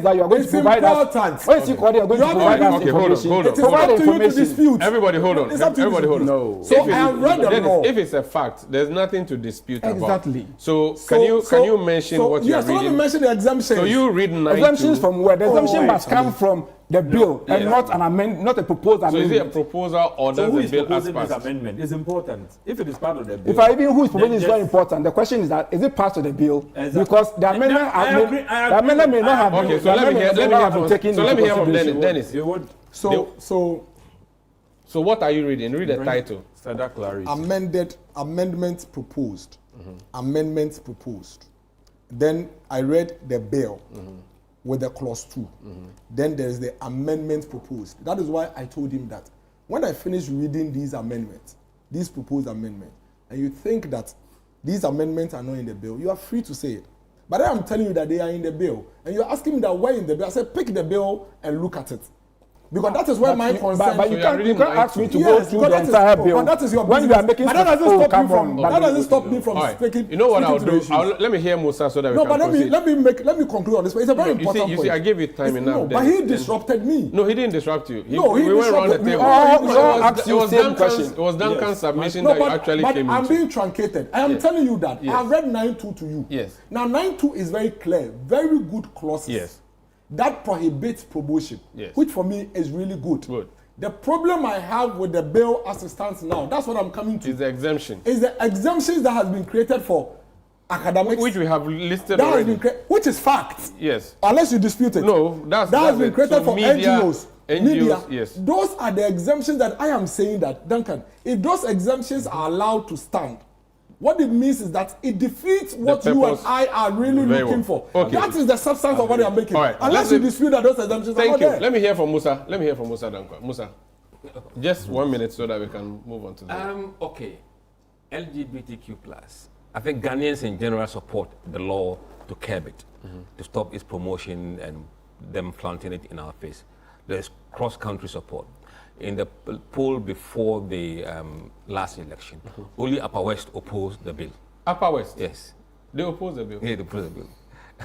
that you are going to provide us. When you seek audience, going to provide us information. Hold on. Everybody hold on. Everybody hold on. No. So I have read the law. If it's a fact, there's nothing to dispute about. Exactly. So can you mention what you are reading? Yes, let me mention the exemptions. So you read 9 exemptions from where? The exemption must come from the bill and not a proposed amendment. So is it a proposal or does the bill as passed? This amendment is important. If it is part of the bill. Who is proposing is very important. The question is that is it part of the bill? Exactly. Because the amendment may not have. Okay, so let me hear from Dennis. So what are you reading? Read the title. Standard clarity. Amendment proposed. Amendment proposed. Then I read the bill with the clause 2. Then there's the amendment proposed. That is why I told him that when I finish reading these amendments, these proposed amendments, and you think that these amendments are not in the bill, you are free to say it. But I am telling you that they are in the bill, and you're asking me that why in the bill. I said pick the bill and look at it. Because that is where my concern. But you can't ask me to go through the entire bill. But that is your when you are making that doesn't stop me from speaking. You know what I'll do? Let me hear Musa so that we can proceed. Let me conclude on this. It's a very important point. You see, I gave you time enough. No, but he disrupted me. No, he didn't disrupt you. We went around the table. It was Duncan's submission that you actually came into. I'm being truncated. I am telling you that. I have read 9.2 to you. Yes. Now 9.2 is very clear. Very good clauses. Yes. That prohibits promotion, which for me is really good. Good. The problem I have with the bill as it stands now, that's what I'm coming to. Is the exemption. Is the exemptions that has been created for academics. Which we have listed that already. Has been which is fact. Yes. Unless you dispute it. No, that has been created for media, media. Yes. Those are the exemptions that I am saying that, Duncan, if those exemptions are allowed to stand, what it means is that it defeats what you and I are really looking for. Okay. That is the substance of what they are making. Right. Unless you dispute that those exemptions are not there. Let me hear from Musa. Dankwa. Musa, just 1 minute so that we can move on to the Okay. LGBTQ+. I think Ghanaians in general support the law to curb it, to stop its promotion and them flaunting it in our face. There's cross-country support. In the poll before the last election, only Upper West opposed the bill. Upper West? Yes. They opposed the bill? Yeah, they opposed the bill.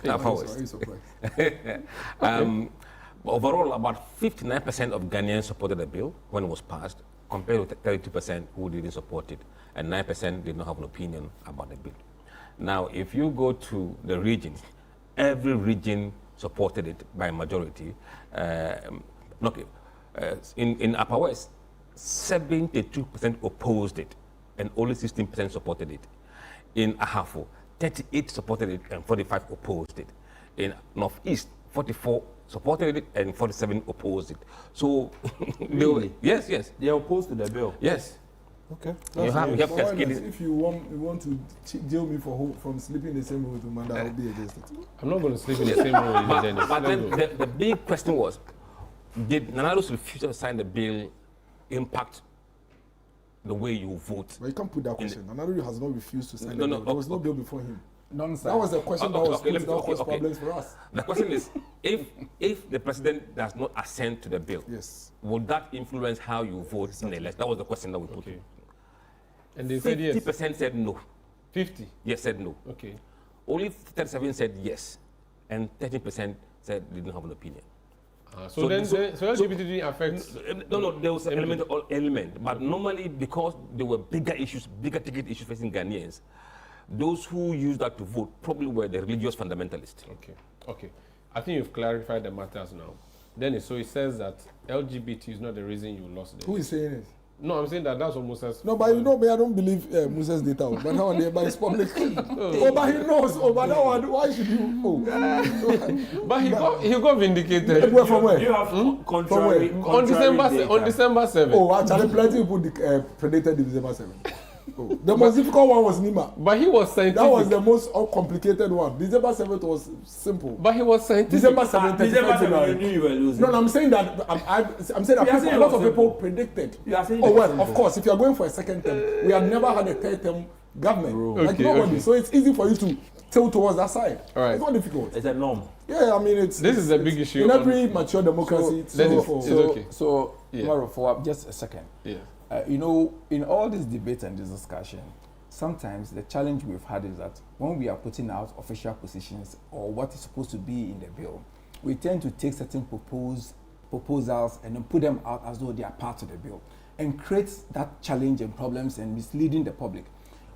Upper West. Overall, about 59% of Ghanaians supported the bill when it was passed, compared with 32% who didn't support it, and 9% did not have an opinion about the bill. Now, if you go to the regions, every region supported it by majority. In Upper West, 72% opposed it, and only 16% supported it. In Ahafo, 38 supported it, and 45 opposed it. In Northeast, 44 supported it, and 47 opposed it. So, really? Yes. They are opposed to the bill? Yes. Okay. If you want to jail me from sleeping in the same room with Umanda, I'll be against it. I'm not going to sleep in the same room with Dennis. But then the big question was, did Nanado's refusal to sign the bill impact the way you vote? But you can't put that question. Nanado has not refused to sign the bill. No, there was no bill before him. Nonsense. That was the question that was caused problems for us. The question is, if the president does not assent to the bill, would that influence how you vote in the election? That was the question that we put. And they said yes. 50% said no. 50? Yes, said no. Okay. Only 37 said yes, and 13% said they didn't have an opinion. So LGBT affects. No, there was an element, but normally because there were bigger ticket issues facing Ghanaians, those who used that to vote probably were the religious fundamentalists. Okay. I think you've clarified the matters now. Dennis, so it says that LGBT is not the reason you lost. Who is saying it? No, I'm saying that that's what Musa says. No, but you know me, I don't believe Musa's data. But now but it's public. But he knows. But now why should you? But he got vindicated. From where? You have contrary on December 7th. Oh, actually, plenty of people predicted December 7th. The most difficult one was Nima. But he was scientific. That was the most complicated one. December 7th was simple. But he was scientific. December 7th, December 7th, you knew you were losing. No, I'm saying that I'm saying that a lot of people predicted. Oh well, of course, if you are going for a second term, we have never had a third term government. Like nobody. So it's easy for you to tilt towards that side. All right. It's not difficult. It's a norm. Yeah, I mean, this is a big issue in every mature democracy. Tomorrow, for just a second. Yeah. You know, in all this debate and this discussion, sometimes the challenge we've had is that when we are putting out official positions or what is supposed to be in the bill, we tend to take certain proposals and then put them out as though they are part of the bill, and creates that challenge and problems and misleading the public.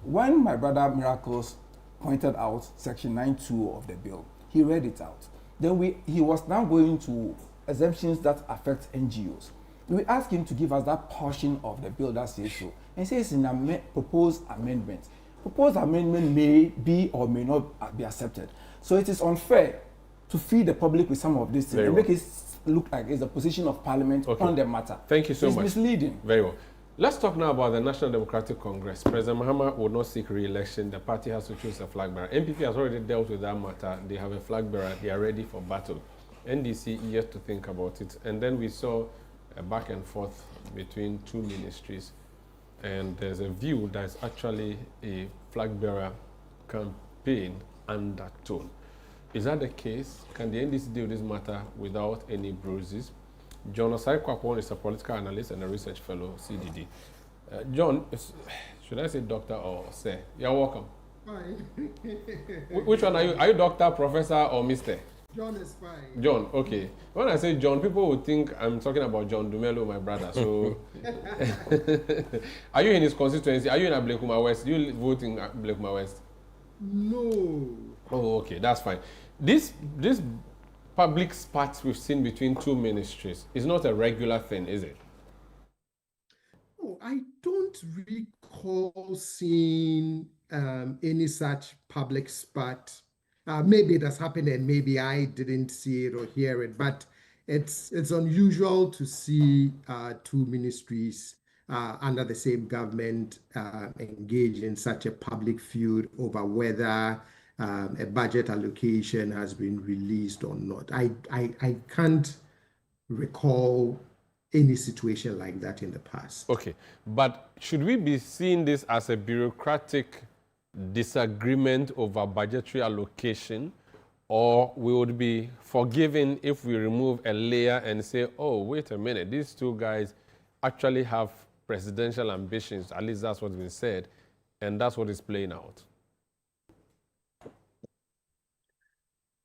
When my brother Miracles pointed out Section 9.2 of the bill, he read it out. Then he was now going to exemptions that affect NGOs. We asked him to give us that portion of the bill that says so, and says in a proposed amendment. Proposed amendment may be or may not be accepted. So it is unfair to feed the public with some of these things and make it look like it's the position of Parliament on the matter. Thank you so much. It's misleading. Very well. Let's talk now about the National Democratic Congress. President Mahama will not seek re-election. The party has to choose a flag bearer. NPP has already dealt with that matter. They have a flag bearer. They are ready for battle. NDC yet to think about it. And then we saw a back and forth between two ministries. And there's a view that it's actually a flag bearer campaign undertone. Is that the case? Can the NDC deal with this matter without any bruises? John Osai Kwakwon is a political analyst and a research fellow, CDD. John, should I say doctor or sir? You're welcome. Fine. Which one are you? Are you doctor, professor, or mister? John is fine. John, okay. When I say John, people would think I'm talking about John Dumelo, my brother. So, are you in his constituency? Are you in Ablekuma West? Do you vote in Ablekuma West? No. Oh, okay, that's fine. This public spats we've seen between two ministries is not a regular thing, is it? Oh, I don't recall seeing any such public spat. Maybe it has happened and maybe I didn't see it or hear it, but it's unusual to see two ministries under the same government engage in such a public feud over whether a budget allocation has been released or not. I can't recall any situation like that in the past. Okay, but should we be seeing this as a bureaucratic disagreement over budgetary allocation, or we would be forgiven if we remove a layer and say, oh, wait a minute, these two guys actually have presidential ambitions, at least that's what's been said, and that's what is playing out?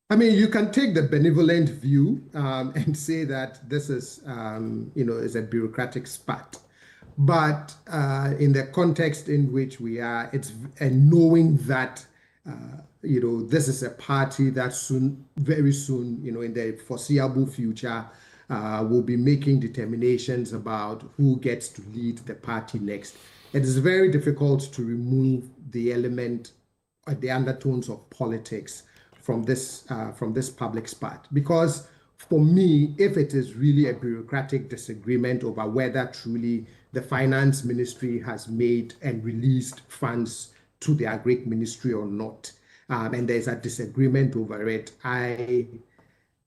I mean, you can take the benevolent view and say that this is, is a bureaucratic spat. But in the context in which we are, and knowing that, this is a party that very soon, in the foreseeable future, will be making determinations about who gets to lead the party next. It is very difficult to remove the element, the undertones of politics from this public spat, because for me, if it is really a bureaucratic disagreement over whether truly the finance ministry has made and released funds to the agric ministry or not, and there's a disagreement over it,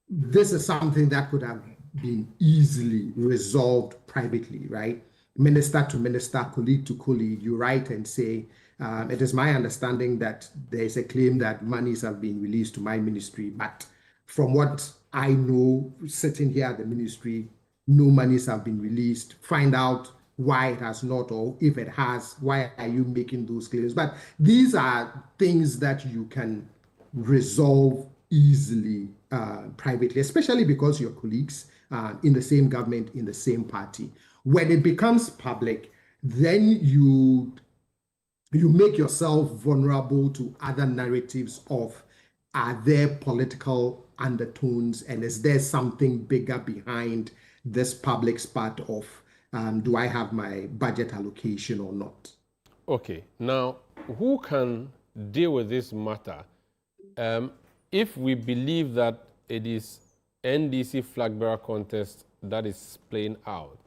this is something that could have been easily resolved privately, right? Minister to minister, colleague to colleague, you write and say, it is my understanding that there's a claim that monies have been released to my ministry, but from what I know, sitting here at the ministry, no monies have been released. Find out why it has not, or if it has, why are you making those claims? But these are things that you can resolve easily privately, especially because you're colleagues in the same government, in the same party. When it becomes public, then you make yourself vulnerable to other narratives of, are there political undertones, and is there something bigger behind this public spat of, do I have my budget allocation or not? Okay, now who can deal with this matter if we believe that it is NDC flag bearer contest that is playing out?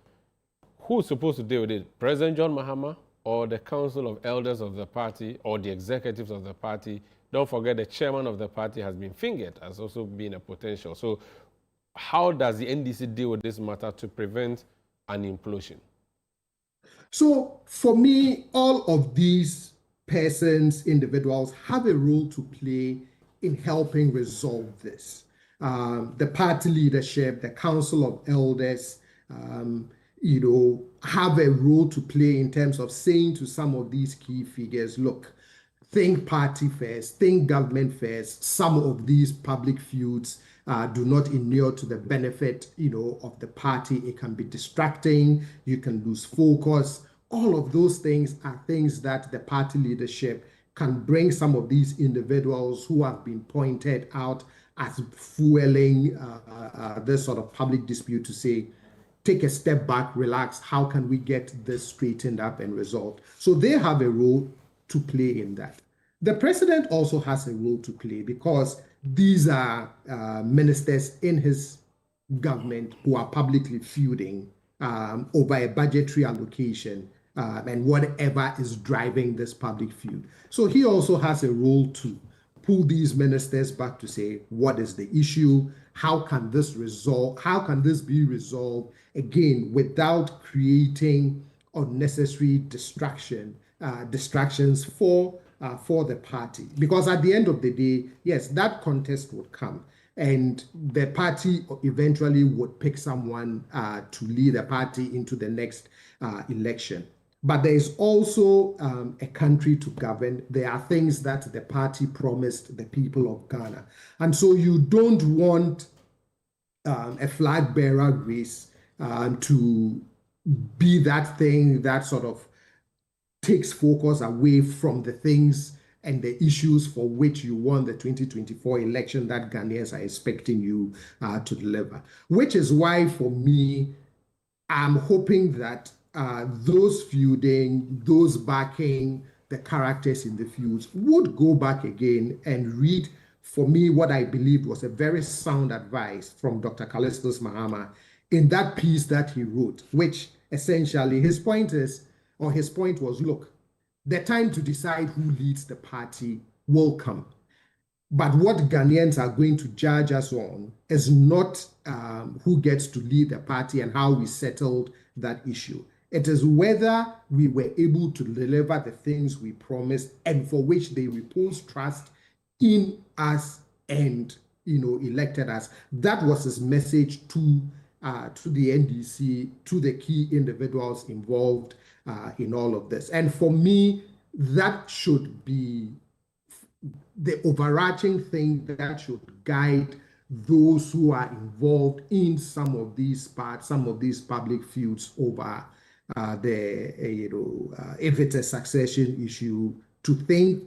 Who's supposed to deal with it? President John Mahama, or the Council of Elders of the party, or the executives of the party? Don't forget the chairman of the party has been fingered as also being a potential. So how does the NDC deal with this matter to prevent an implosion? So for me, all of these persons, individuals have a role to play in helping resolve this. The party leadership, the Council of Elders, have a role to play in terms of saying to some of these key figures, look, think party first, think government first. Some of these public feuds do not inure to the benefit, of the party. It can be distracting. You can lose focus. All of those things are things that the party leadership can bring some of these individuals who have been pointed out as fueling this sort of public dispute to say, take a step back, relax. How can we get this straightened up and resolved? So they have a role to play in that. The president also has a role to play because these are ministers in his government who are publicly feuding over a budgetary allocation and whatever is driving this public feud. So he also has a role to pull these ministers back to say, what is the issue? How can this be resolved, again, without creating unnecessary distractions for the party? Because at the end of the day, yes, that contest would come, and the party eventually would pick someone to lead the party into the next election. But there is also a country to govern. There are things that the party promised the people of Ghana. And so you don't want a flag bearer race to be that thing that sort of takes focus away from the things and the issues for which you won the 2024 election that Ghanaians are expecting you to deliver. Which is why, for me, I'm hoping that those feuding, those backing the characters in the feuds would go back again and read, for me, what I believed was a very sound advice from Dr. Callistus Mahama in that piece that he wrote, which essentially his point was, look, the time to decide who leads the party will come. But what Ghanaians are going to judge us on is not who gets to lead the party and how we settled that issue. It is whether we were able to deliver the things we promised and for which they repose trust in us and elected us. That was his message to the NDC, to the key individuals involved in all of this. And for me, that should be the overarching thing that should guide those who are involved in some of these public feuds over if it's a succession issue, to think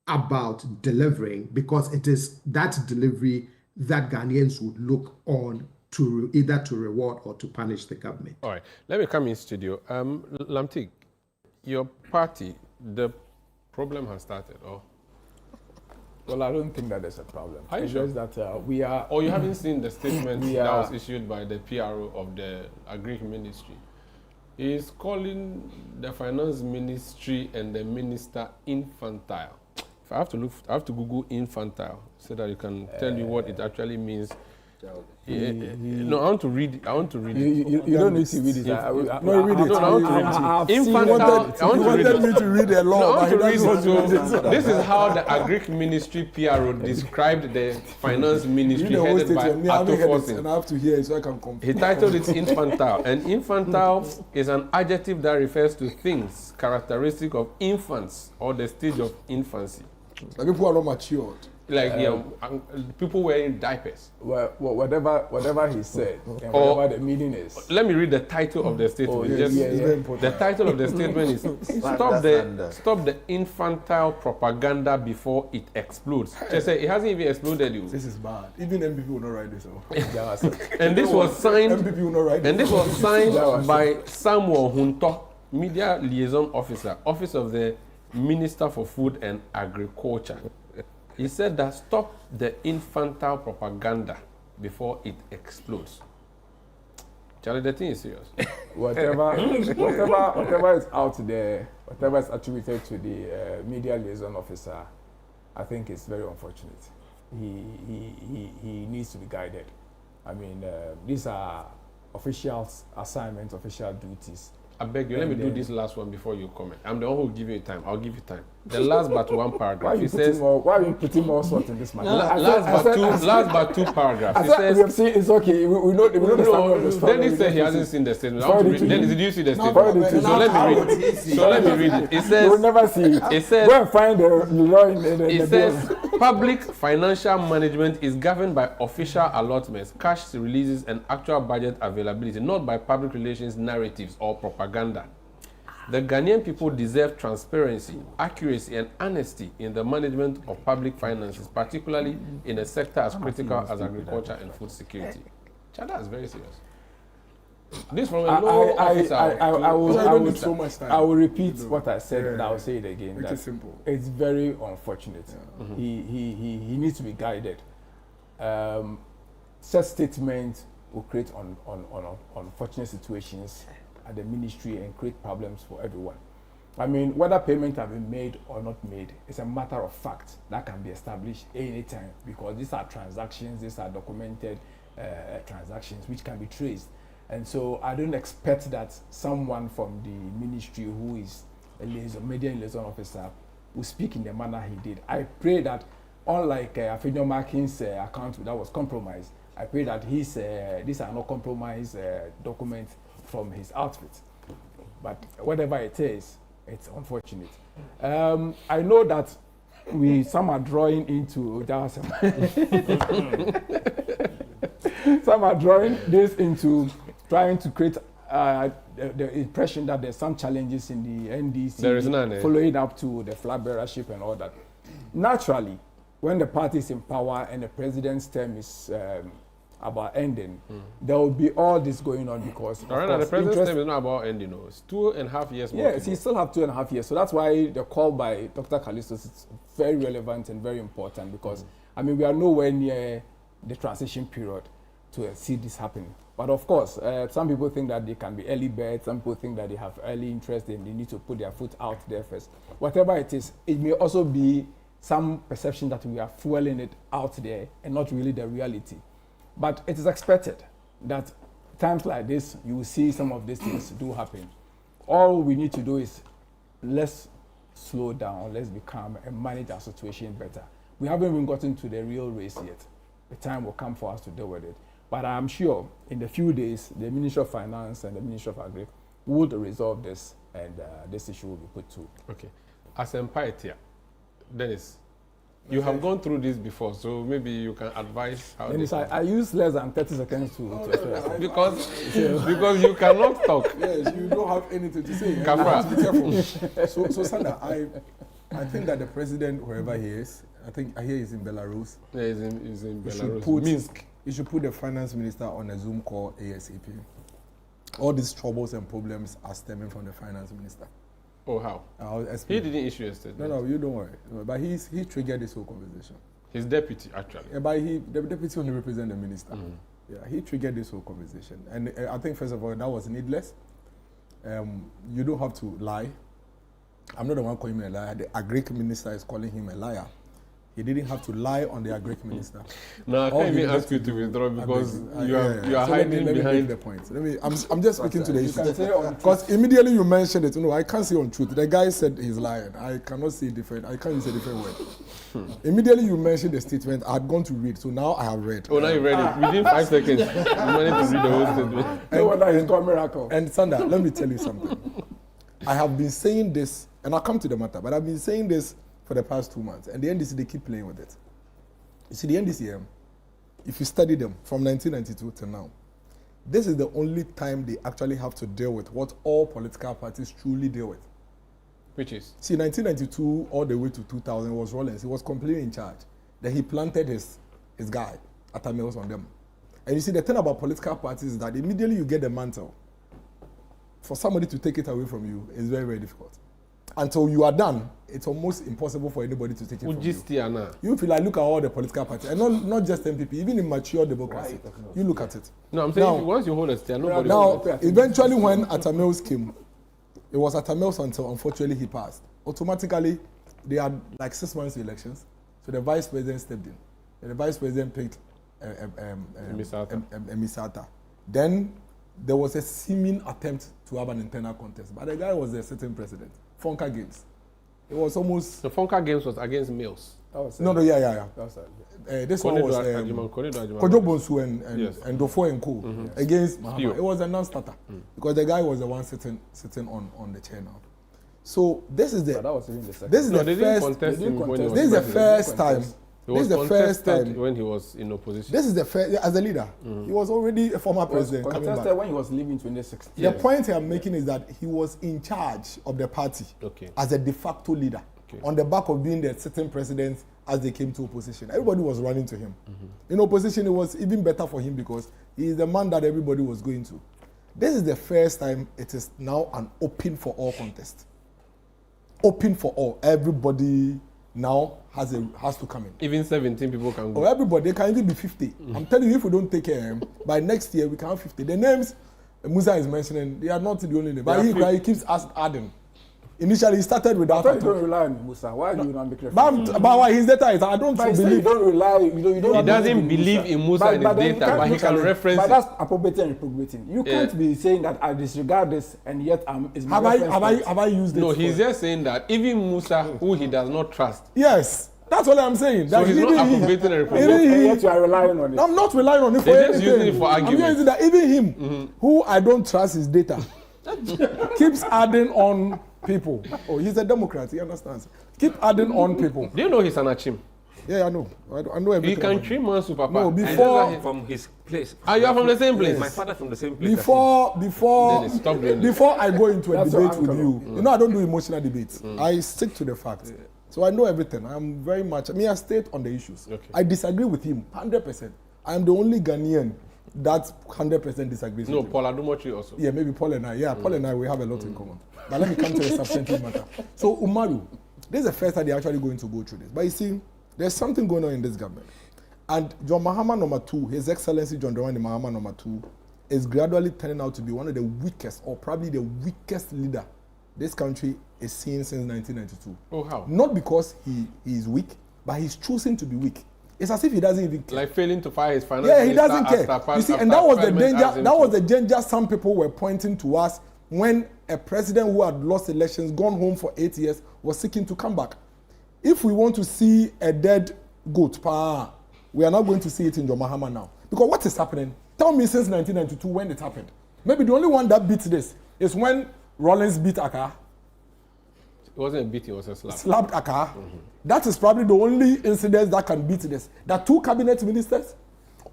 about delivering, because it is that delivery that Ghanaians would look on to either to reward or to punish the government. All right, let me come in studio. Lamtik, your party, the problem has started, or? Well, I don't think that there's a problem. Are you it's sure? Just that we are... Or you haven't seen the statement that was issued by the PRO of the Agri Ministry? He is calling the finance ministry and the minister infantile. If I have to Google infantile so that you can tell you what it actually means. No, I want to read it. You don't need to read it. No, read it. No, I want to read it. Infantile. You wanted me to read the law. No, I want to read it. So this is how the Agri Ministry PRO described the finance ministry headed by Ato Forsin. And I have to hear it so I can compare. He titled it infantile. And infantile is an adjective that refers to things characteristic of infants or the stage of infancy. Like people are not matured. Like people wearing diapers. Well, whatever he said, and whatever the meaning is. Let me read the title of the statement. Very important. The title of the statement is Stop the infantile propaganda before it explodes. Just say it hasn't even exploded. This is bad. Even MPP will not write this. And this was signed. MPP will not write this. And this was signed by Samuel Hunto, Media Liaison Officer, Office of the Minister for Food and Agriculture. He said that stop the infantile propaganda before it explodes. Charlie, the thing is serious. Whatever is out there, whatever is attributed to the media liaison officer, I think it's very unfortunate. He needs to be guided. I mean, these are official assignments, official duties. I beg you, let me do this last one before you comment. I'm the one who will give you time. I'll give you time. The last but one paragraph. Why are you putting more salt in this matter? Last but two paragraphs. He says, we have seen, it's okay. We know the story. Dennis said he hasn't seen the statement. Dennis, did you see the statement? So let me read it. It says, you will never see it. It says, go and find the law in the It says, public financial management is governed by official allotments, cash releases, and actual budget availability, not by public relations narratives or propaganda. The Ghanaian people deserve transparency, accuracy, and honesty in the management of public finances, particularly in a sector as critical as agriculture and food security. Chada is very serious. This from a low officer. I will repeat what I said, and I will say it again. Make it simple. It's very unfortunate. Yeah. He needs to be guided. Such statements will create unfortunate situations at the ministry and create problems for everyone. I mean, whether payments have been made or not made, it's a matter of fact that can be established anytime, because these are transactions, these are documented transactions which can be traced. And so I don't expect that someone from the ministry who is a media liaison officer will speak in the manner he did. I pray that, unlike Afenyo Markin's account that was compromised, I pray that these are not compromised documents from his outfit. But whatever it is, it's unfortunate. I know that some are drawing into some are drawing this into trying to create the impression that there's some challenges in the NDC. There is none. Following up to the flag bearership and all that. Naturally, when the party is in power and the president's term is about ending, there will be all this going on because the president's term is not about ending. No. It's 2.5 years more. Yes, he still have 2.5 years. So that's why the call by Dr. Callistus is very relevant and very important, because I mean, we are nowhere near the transition period to see this happening. But of course, some people think that they can be early birds. Some people think that they have early interest and they need to put their foot out there first. Whatever it is, it may also be some perception that we are fueling it out there and not really the reality. But it is expected that times like this, you will see some of these things do happen. All we need to do is let's slow down, let's be calm and manage our situation better. We haven't even gotten to the real race yet. The time will come for us to deal with it. But I'm sure in the few days, the Ministry of Finance and the Ministry of Agri would resolve this, and this issue will be put to. Okay. As Empire, Dennis, you have gone through this before, so maybe you can advise how. Dennis, I use less than 30 seconds to explain. Because you cannot talk. Yes, you don't have anything to say. Kafra. Be careful. So Sandra, I think that the president, wherever he is, I hear he's in Belarus. Yeah, he's in Belarus. Minsk. He should put the finance minister on a Zoom call ASAP. All these troubles and problems are stemming from the finance minister. Oh, how? He didn't issue a statement. No, you don't worry. But he triggered this whole conversation. His deputy, actually. Yeah, but the deputy only represents the minister. Yeah, he triggered this whole conversation. And I think, first of all, that was needless. You don't have to lie. I'm not the one calling him a liar. The Agric minister is calling him a liar. He didn't have to lie on the Agric minister. No, I can't even ask you to withdraw because you are hiding behind the point. I'm just speaking to the issue. Because immediately you mentioned it. No, I can't say on truth. The guy said he's lying. I cannot say different. I can't use a different word. Immediately you mentioned the statement. I had gone to read, so now I have read. Oh, now you read it. Within 5 seconds, you managed to read the whole statement. No wonder he's got miracle. And Sandra, let me tell you something. I have been saying this, and I'll come to the matter, but I've been saying this for the past 2 months, and the NDC, they keep playing with it. You see, the NDC, if you study them from 1992 till now, this is the only time they actually have to deal with what all political parties truly deal with. Which is? See, 1992 all the way to 2000 was Rollins. He was completely in charge. Then he planted his guy, Atamils, on them. And you see, the thing about political parties is that immediately you get the mantle, for somebody to take it away from you is very, very difficult. Until you are done, it's almost impossible for anybody to take it from you. You feel like, look at all the political parties, and not just MPP, even in mature democracy. You look at it. No, I'm saying now, once you hold a stand, nobody. Now, eventually, when Atamils came, it was Atamils until unfortunately he passed. Automatically, they had like 6 months elections, so the vice president stepped in, and the vice president picked Misata. Then there was a seeming attempt to have an internal contest, but the guy was the sitting president. Fonka Games. It was almost... The Fonka Games was against males. No, yeah. This one was Kojo Bonsu and Dofo and Co. Against Mahama. It was a non-starter because the guy was the one sitting on the chair now. So this is the first time. This is the first time when he was in opposition. This is the first as a leader. He was already a former president. Contested when he was leaving 2016. The point I'm making is that he was in charge of the party as a de facto leader. On the back of being the sitting president as they came to opposition. Everybody was running to him. In opposition, it was even better for him because he is the man that everybody was going to. This is the first time it is now an open for all contest. Open for all. Everybody now has to come in. Even 17 people can go. Oh, everybody, they can even be 50. I'm telling you, if we don't take care of him, by next year we can have 50. The names Musa is mentioning, they are not the only name. But he keeps adding. Initially, he started without. I thought you don't rely on Musa. Why do you not make reference? But why his data is? I don't believe. You don't rely. You don't. He doesn't believe in Musa and his data, but he can reference. But that's appropriating and reprobating. You can't be saying that I disregard this and yet is my reference. Have I used it? No, he's just saying that even Musa, who he does not trust. Yes. That's what I'm saying. So he's not appropriating and reprobating. And yet you are relying on it. I'm not relying on it for anything. He's just using it for argument. I'm using that even him, who I don't trust his data, keeps adding on people. Oh, he's a Democrat. He understands. Keep adding on people. Do you know he's an Achim? Yeah, I know. I know everything. You can trim one super. No, before from his place. Are you from the same place? My father from the same place. Before I go into a debate with you, you know I don't do emotional debates. I stick to the facts. So I know everything. I'm very much. I state on the issues. Okay. I disagree with him 100%. I am the only Ghanaian that 100% disagrees with him. No, Paul Adumochi also. Yeah, maybe Paul and I. Yeah, Paul and I, we have a lot in common. But let me come to the substantive matter. So Umaru, this is the first time they're actually going to go through this. But you see, there's something going on in this government. And John Mahama number 2, His Excellency John Dramani Mahama number 2, is gradually turning out to be one of the weakest, or probably the weakest leader this country is seeing since 1992. Oh, how? Not because he is weak, but he's choosing to be weak. It's as if he doesn't even care. Like failing to fire his finance minister. Yeah, he doesn't care. You see, and that was the danger. That was the danger some people were pointing to us when a president who had lost elections, gone home for 8 years, was seeking to come back. If we want to see a dead goat, we are not going to see it in John Mahama now. Because what is happening? Tell me since 1992 when it happened. Maybe the only one that beats this is when Rollins beat Accra. It wasn't a beat, it was a slap. Slapped Accra. That is probably the only incident that can beat this. That 2 cabinet ministers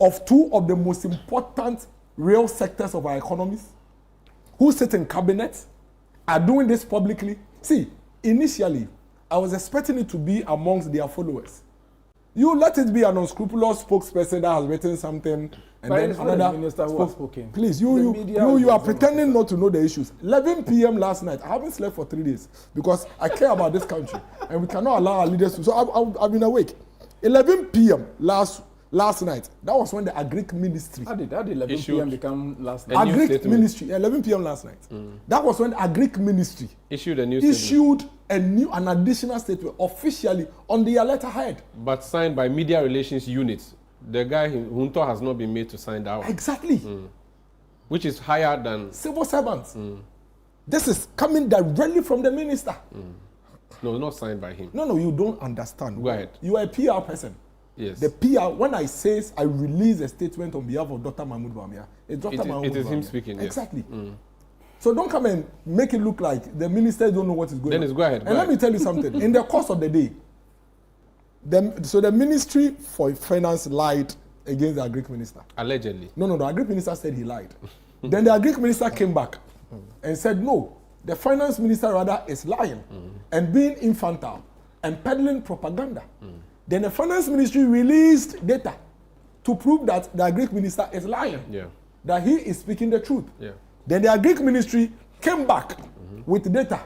of 2 of the most important real sectors of our economies who sit in cabinet are doing this publicly. See, initially, I was expecting it to be amongst their followers. You let it be an unscrupulous spokesperson that has written something and then another minister who has spoken. Please, you are pretending not to know the issues. 11 p.m. last night, I haven't slept for 3 days because I care about this country and we cannot allow our leaders to. So I've been awake. 11 p.m. last night, that was when the Agric Ministry. How did 11 p.m. become last night? Agric Ministry, 11 p.m. last night. That was when the Agric Ministry issued an additional statement officially on their letterhead. But signed by Media Relations Unit. The guy, Hunto, has not been made to sign that one. Exactly. Which is higher than... civil servants. This is coming directly from the minister. No, not signed by him. No, you don't understand. Go ahead. You are a PR person. Yes. The PR, when I release a statement on behalf of Dr. Mahmoud Bawumia, it's Dr. Mahmoud Bawumia. It is him speaking, yes. Exactly. So don't come and make it look like the ministers don't know what is going on. Dennis, go ahead. Let me tell you something. In the course of the day, the Ministry for Finance lied against the Agric Minister. Allegedly. No, the Agric Minister said he lied. Then the Agric Minister came back and said, no, the Finance Minister rather is lying and being infantile and peddling propaganda. Then the Finance Ministry released data to prove that the Agric Minister is lying. Yeah. That he is speaking the truth. Yeah. Then the Agric Ministry came back with data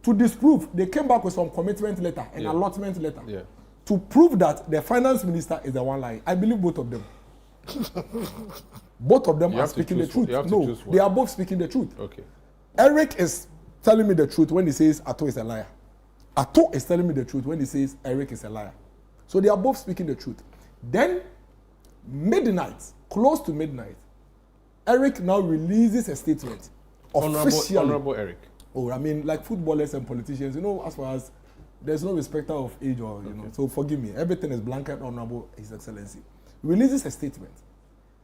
to disprove. They came back with some commitment letter and allotment letter to prove that the Finance Minister is the one lying. I believe both of them. Both of them are speaking the truth. No, they are both speaking the truth. Okay. Eric is telling me the truth when he says Atto is a liar. Atto is telling me the truth when he says Eric is a liar. So they are both speaking the truth. Then, midnight, close to midnight, Eric now releases a statement. Honorable Eric. Oh, I mean, like footballers and politicians, you know, as far as there's no respecter of age or, you know, so forgive me. Everything is blanket Honorable His Excellency. Releases a statement.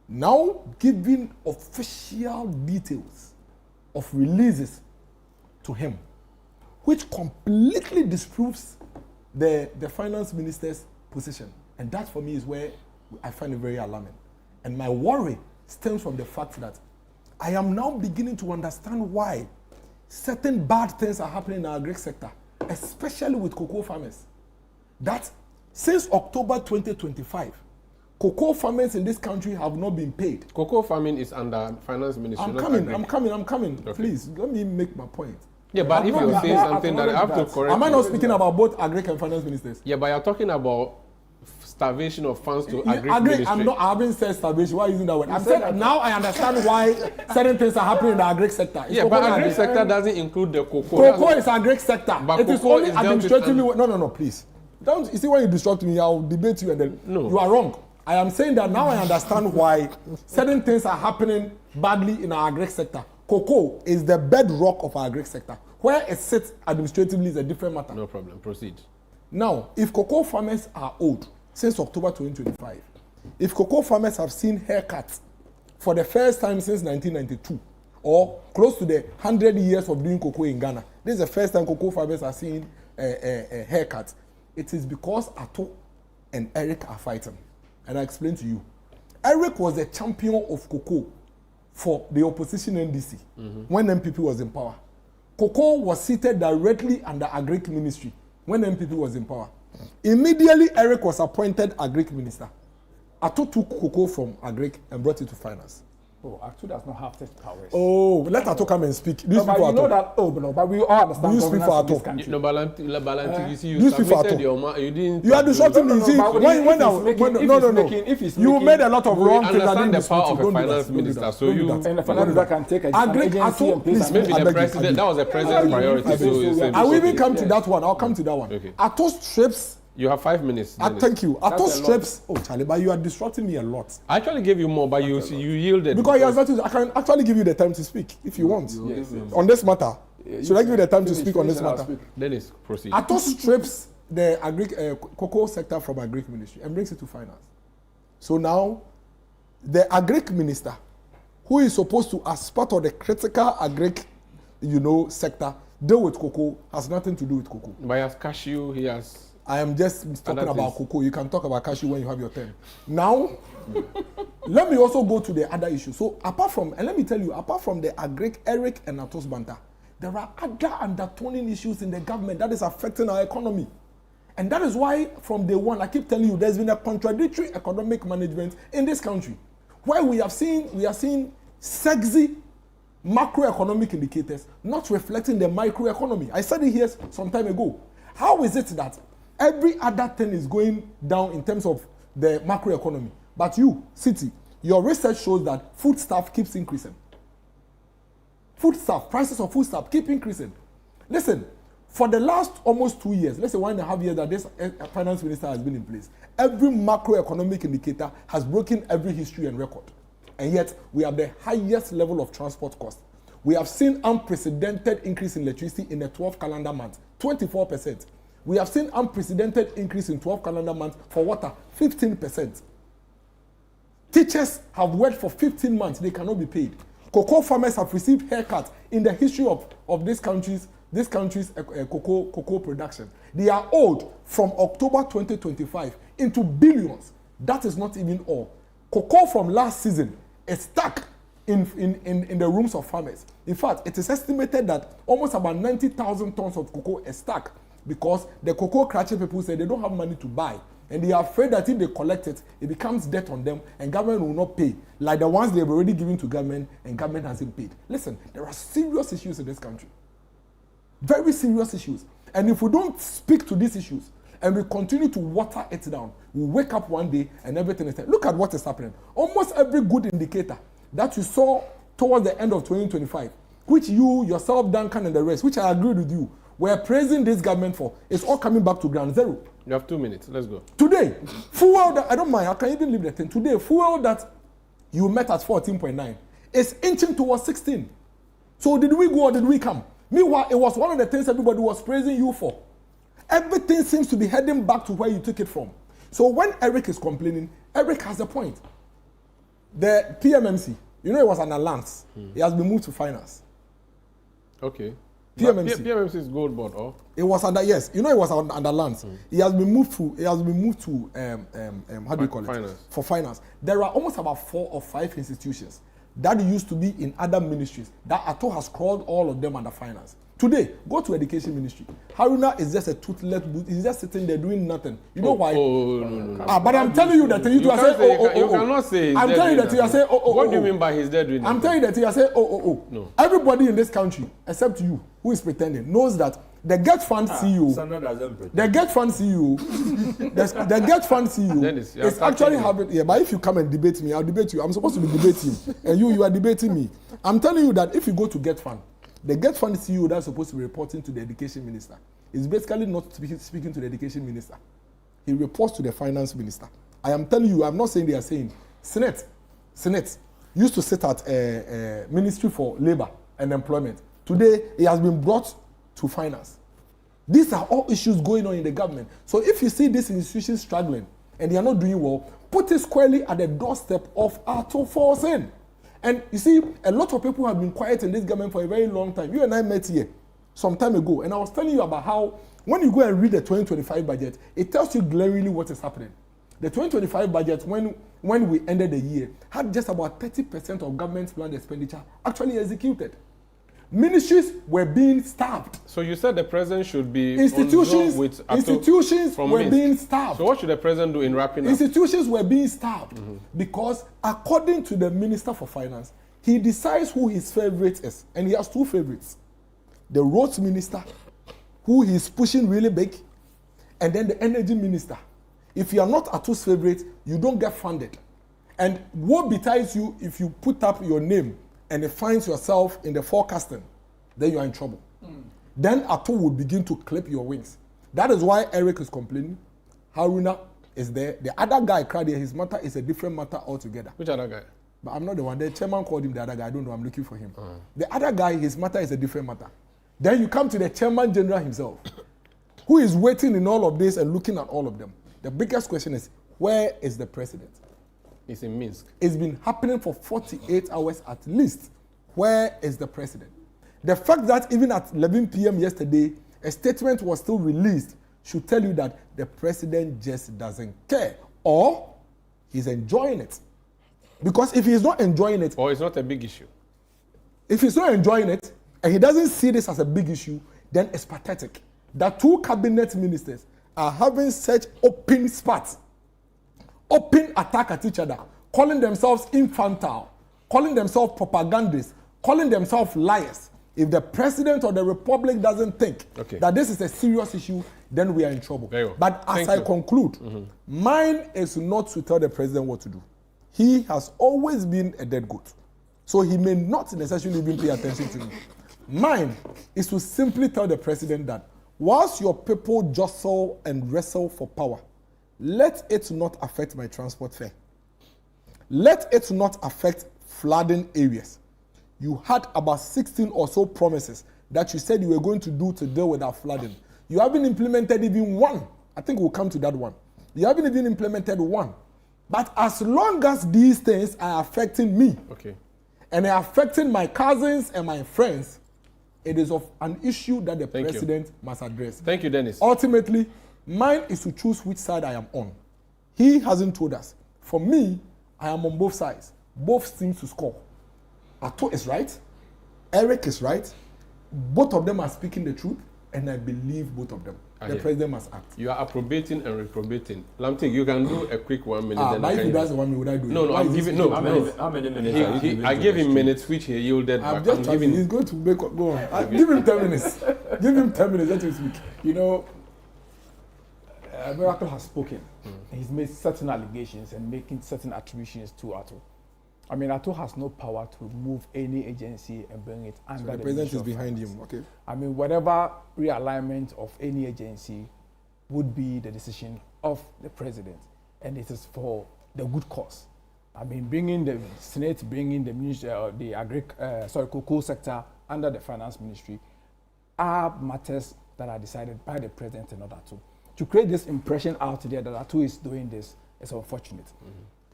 Now giving official details of releases to him, which completely disproves the finance minister's position. And that for me is where I find it very alarming. And my worry stems from the fact that I am now beginning to understand why certain bad things are happening in our agri sector, especially with cocoa farmers. That since October 2025, cocoa farmers in this country have not been paid. Cocoa farming is under finance ministry. I'm coming. Okay. Please, let me make my point. Yeah, but if you're saying something that I have to correct. Am I not speaking about both agri and finance ministers? Yeah, but you're talking about starvation of funds to agri ministry. I haven't said starvation. Why are you using that word? I'm saying that now I understand why certain things are happening in the agri sector. Yeah, but agri sector doesn't include the cocoa. Cocoa is agri sector. But it is only administratively. No, please. Don't you see when you disrupt me? I'll debate you and then you are wrong. I am saying that now I understand why certain things are happening badly in our agri sector. Cocoa is the bedrock of our agri sector. Where it sits administratively is a different matter. No problem. Proceed. Now, if cocoa farmers are owed since October 2025, if cocoa farmers have seen haircuts for the first time since 1992, or close to the 100 years of doing cocoa in Ghana, this is the first time cocoa farmers are seeing haircuts. It is because Ato and Eric are fighting. And I explain to you. Eric was the champion of cocoa for the opposition NDC when MPP was in power. Cocoa was seated directly under Agric Ministry when MPP was in power. Immediately, Eric was appointed Agric Minister. Ato took cocoa from Agric and brought it to finance. Oh, Ato does not have such powers. Oh, let Ato come and speak. No, but you know that. Oh, no, but we all understand. You speak for Ato. No, Balanti, you see, you submitted your you didn't. You are disrupting me. See, you made a lot of wrong things. I understand the power of a finance minister, so you and the finance minister can take an agency and place. Maybe the president. That was the president's priority. I will even come to that one. I'll come to that one. Okay. Ato strips. You have 5 minutes. Thank you. Ato strips. Oh, Charlie, but you are disrupting me a lot. I actually gave you more, but you yielded. Because I can actually give you the time to speak if you want. Yes. On this matter. Should I give you the time to speak on this matter? Dennis, proceed. Ato strips the cocoa sector from Agric Ministry and brings it to finance. So now, the Agric Minister, who is supposed to, as part of the critical Agric, sector, deal with cocoa, has nothing to do with cocoa. But he has cashew, he has... I am just talking about cocoa. You can talk about cashew when you have your turn. Now, let me also go to the other issue. So apart from the Agric, Eric and Ato's banter, there are other undertoning issues in the government that is affecting our economy. And that is why from day one, I keep telling you, there's been a contradictory economic management in this country, where we are seeing sexy macroeconomic indicators not reflecting the microeconomy. I said it here some time ago. How is it that every other thing is going down in terms of the macroeconomy, but you, City, your research shows that foodstuff keeps increasing. Prices of foodstuff keep increasing. Listen, for the last almost 2 years, let's say 1.5 years that this finance minister has been in place, every macroeconomic indicator has broken every history and record. And yet, we have the highest level of transport cost. We have seen unprecedented increase in electricity in the 12th calendar month, 24%. We have seen unprecedented increase in 12 calendar months for water, 15%. Teachers have worked for 15 months, they cannot be paid. Cocoa farmers have received haircuts in the history of this country's cocoa production. They are owed from October 2025 into billions. That is not even all. Cocoa from last season is stuck in the rooms of farmers. In fact, it is estimated that almost about 90,000 tons of cocoa is stuck because the cocoa crusher people say they don't have money to buy. And they are afraid that if they collect it, it becomes debt on them and government will not pay. Like the ones they've already given to government and government hasn't paid. Listen, there are serious issues in this country. Very serious issues. And if we don't speak to these issues and we continue to water it down, we'll wake up one day and everything is there. Look at what is happening. Almost every good indicator that you saw towards the end of 2025, which you, yourself, Duncan, and the rest, which I agreed with you, were praising this government for, is all coming back to ground zero. You have 2 minutes. Let's go. Today, fuel that, I don't mind, I can even leave the thing. Today, fuel that you met at 14.9 It's inching towards 16. So did we go or did we come? Meanwhile, it was one of the things everybody was praising you for. Everything seems to be heading back to where you took it from. So when Eric is complaining, Eric has a point. The PMMC, you know, it was an allowance. It has been moved to finance. Okay. PMMC. PMMC is gold board, or? It was under, yes. You know, it was under lands. It has been moved to, how do you call it? Finance. For finance. There are almost about 4 or 5 institutions that used to be in other ministries that Ato has crawled all of them under finance. Today, go to education ministry. Haruna is just a toothless boot. He's just sitting there doing nothing. You know why? No. But I'm telling you that you two are saying, You cannot say he's I'm telling you that you are saying, What do you mean by he's there doing I'm telling you that you are saying, No. Everybody in this country, except you, who is pretending, knows that the Get Fund CEO, the Get Fund CEO, the Get Fund CEO Dennis, is actually having, but if you come and debate me, I'll debate you. I'm supposed to be debating, and you are debating me. I'm telling you that if you go to Get Fund, the Get Fund CEO that's supposed to be reporting to the education minister is basically not speaking to the education minister. He reports to the finance minister. I am telling you, I'm not saying they are saying. Senate used to sit at Ministry for Labor and Employment. Today, it has been brought to finance. These are all issues going on in the government. So if you see these institutions struggling and they are not doing well, put it squarely at the doorstep of Ato Forsen. And you see, a lot of people have been quiet in this government for a very long time. You and I met here some time ago, and I was telling you about how when you go and read the 2025 budget, it tells you glaringly what is happening. The 2025 budget, when we ended the year, had just about 30% of government planned expenditure actually executed. Ministries were being starved. So you said the president should be institutions were Minsk. being starved. So what should the president do in wrapping up? Institutions were being starved because according to the Minister for Finance, he decides who his favorite is, and he has 2 favorites. The Roads Minister, who he's pushing really big, and then the Energy Minister. If you are not Ato's favorite, you don't get funded. And woe betides you if you put up your name and it finds yourself in the forecasting, then you are in trouble. Then Ato will begin to clip your wings. That is why Eric is complaining. Haruna is there. The other guy, Kradia, his matter is a different matter altogether. Which other guy? But I'm not the one. The chairman called him the other guy. I don't know. I'm looking for him. The other guy, his matter is a different matter. Then you come to the chairman general himself, who is waiting in all of this and looking at all of them. The biggest question is, where is the president? He's in Minsk. It's been happening for 48 hours at least. Where is the president? The fact that even at 11 p.m. yesterday, a statement was still released should tell you that the president just doesn't care, or he's enjoying it. Because if he's not enjoying it, or it's not a big issue. If he's not enjoying it, and he doesn't see this as a big issue, then it's pathetic that 2 cabinet ministers are having such open spats, open attack at each other, calling themselves infantile, calling themselves propagandists, calling themselves liars. If the president of the republic doesn't think that this is a serious issue, then we are in trouble. But as I conclude, mine is not to tell the president what to do. He has always been a dead goat. So he may not necessarily even pay attention to me. Mine is to simply tell the president that whilst your people jostle and wrestle for power, let it not affect my transport fare. Let it not affect flooding areas. You had about 16 or so promises that you said you were going to do to deal with our flooding. You haven't implemented even one. I think we'll come to that one. You haven't even implemented one. But as long as these things are affecting me, and are affecting my cousins and my friends, it is of an issue that the president must address. Thank you, Dennis. Ultimately, mine is to choose which side I am on. He hasn't told us. For me, I am on both sides. Both teams to score. Ato is right. Eric is right. Both of them are speaking the truth, and I believe both of them. The president must act. You are approbating and reprobating. Lamtik, you can do a quick 1 minute. But if he does 1 minute, would I do it? No, I'm giving How many minutes? I gave him minutes, which he yielded. I'm giving. He's going to make up. Go on. Give him 10 minutes. Give him 10 minutes. Let him speak. You know, Miracle has spoken. He's made certain allegations and making certain attributions to Ato. I mean, Ato has no power to move any agency and bring it under the president is behind him. Okay. I mean, whatever realignment of any agency would be the decision of the president, and it is for the good cause. I mean, bringing the Senate, bringing the ministry, the cocoa sector under the finance ministry are matters that are decided by the president and other two. To create this impression out there that Atu is doing this is unfortunate.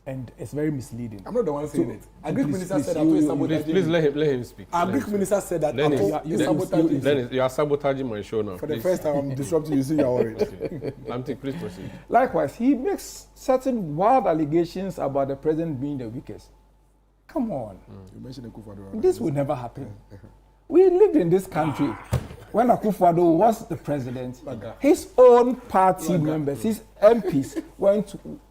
And it's very misleading. I'm not the one saying it. A Greek minister said Atu is sabotaging. Please let him speak. A Greek minister said that Atu is sabotaging. Dennis, you are sabotaging my show now. For the first time, I'm disrupting you, so you are worried. Lamtic, please proceed. Likewise, he makes certain wild allegations about the president being the weakest. Come on. You mentioned Akufo-Addo. This will never happen. We lived in this country when Akufo-Addo was the president. His own party members, his MPs,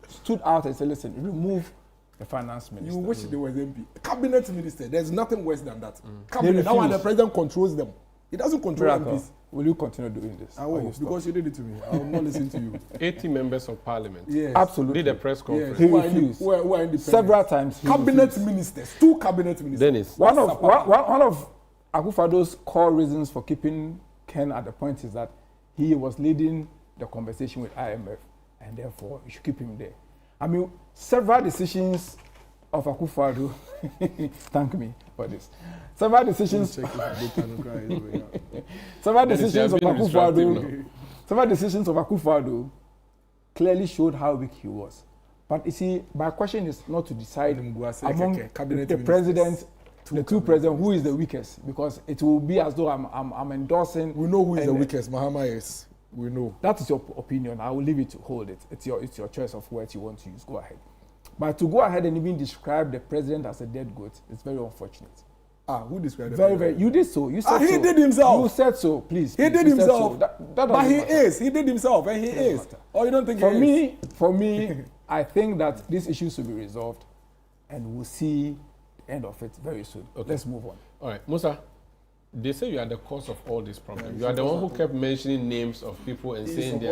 stood out and said, listen, remove the finance minister. You wish there was MP. Cabinet minister, there's nothing worse than that. Cabinet, that one the president controls them. He doesn't control MPs. Will you continue doing this? I will, because you did it to me. I will not listen to you. 80 members of parliament. Yes. Absolutely. Did a press conference. He refused. Who are independent? Several times. Cabinet ministers, 2 cabinet ministers. Dennis. One of Akufo-Addo's core reasons for keeping Ken at the point is that he was leading the conversation with IMF, and therefore you should keep him there. I mean, several decisions of Akufo-Addo, thank me for this. Several decisions of Akufo-Addo clearly showed how weak he was. But you see, my question is not to decide among the president, the two presidents, who is the weakest, because it will be as though I'm endorsing. We know who is the weakest. Mahama is. We know. That is your opinion. I will leave it to hold it. It's your choice of words you want to use. Go ahead. But to go ahead and even describe the president as a dead goat is very unfortunate. Who described it? Very. You did so. You said so. He did himself. You said so. Please. He did himself. So. But he is. He did himself, and he is. Or you don't think he is? For me, I think that these issues will be resolved, and we'll see the end of it very soon. Okay. Let's move on. All right, Musa. They say you are the cause of all these problems. You are the one who kept mentioning names of people and saying that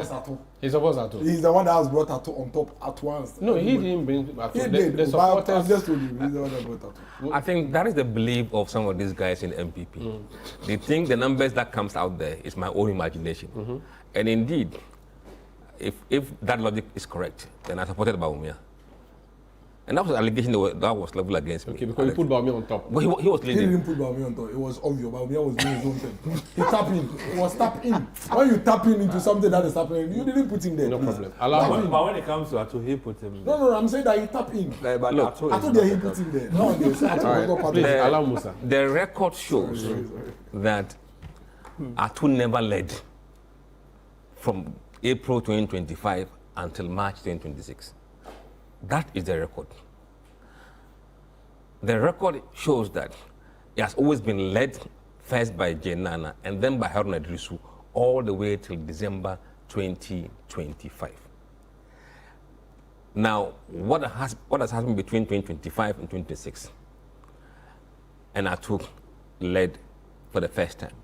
he's supposed Atu. He's the one that has brought Atu on top at once. No, he didn't bring Atu. He did. The supporters. Just told you, he's the one that brought Atu. I think that is the belief of some of these guys in MPP. They think the numbers that comes out there is my own imagination. And indeed, if that logic is correct, then I supported Bawumia. And that was an allegation that was leveled against me. Okay, because you put Bawumia on top. But he was leading. He didn't put Bawumia on top. It was obvious. Bawumia was doing his own thing. He tapped in. It was tap in. When you tap in into something that is happening, you didn't put him there. No problem. But when it comes to Atu, he put him there. No, I'm saying that he tapped in. But look, Atu there, he put him there. No, please allow Musa. The record shows that Atu never led from April 2025 until March 2026. That is the record. The record shows that it has always been led first by Jenana and then by Haruna Idrisu all the way till December 2025. Now, what has happened between 2025 and 2026? And Atu led for the first time.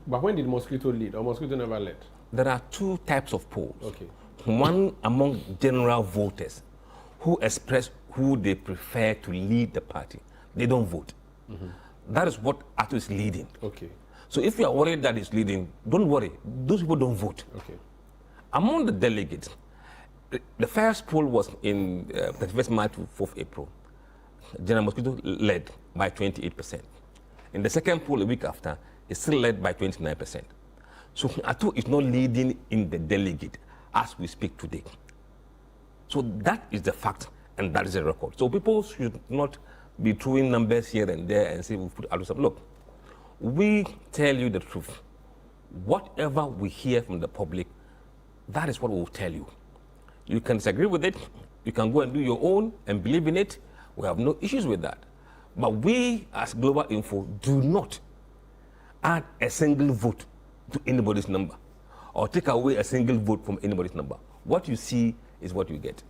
But when did Mosquito lead, or Mosquito never led? There are 2 types of polls. Okay. One among general voters who express who they prefer to lead the party. They don't vote. That is what Atu is leading. Okay. So if you are worried that he's leading, don't worry. Those people don't vote. Okay. Among the delegates, the first poll was in 31st March to 4th April. General Mosquito led by 28%. In the second poll a week after, it's still led by 29%. So Atu is not leading in the delegate as we speak today. So that is the fact, and that is the record. So people should not be throwing numbers here and there and say we put Atu. Look, we tell you the truth. Whatever we hear from the public, that is what we will tell you. You can disagree with it. You can go and do your own and believe in it. We have no issues with that. But we, as Global Info, do not add a single vote to anybody's number or take away a single vote from anybody's number. What you see is what you get.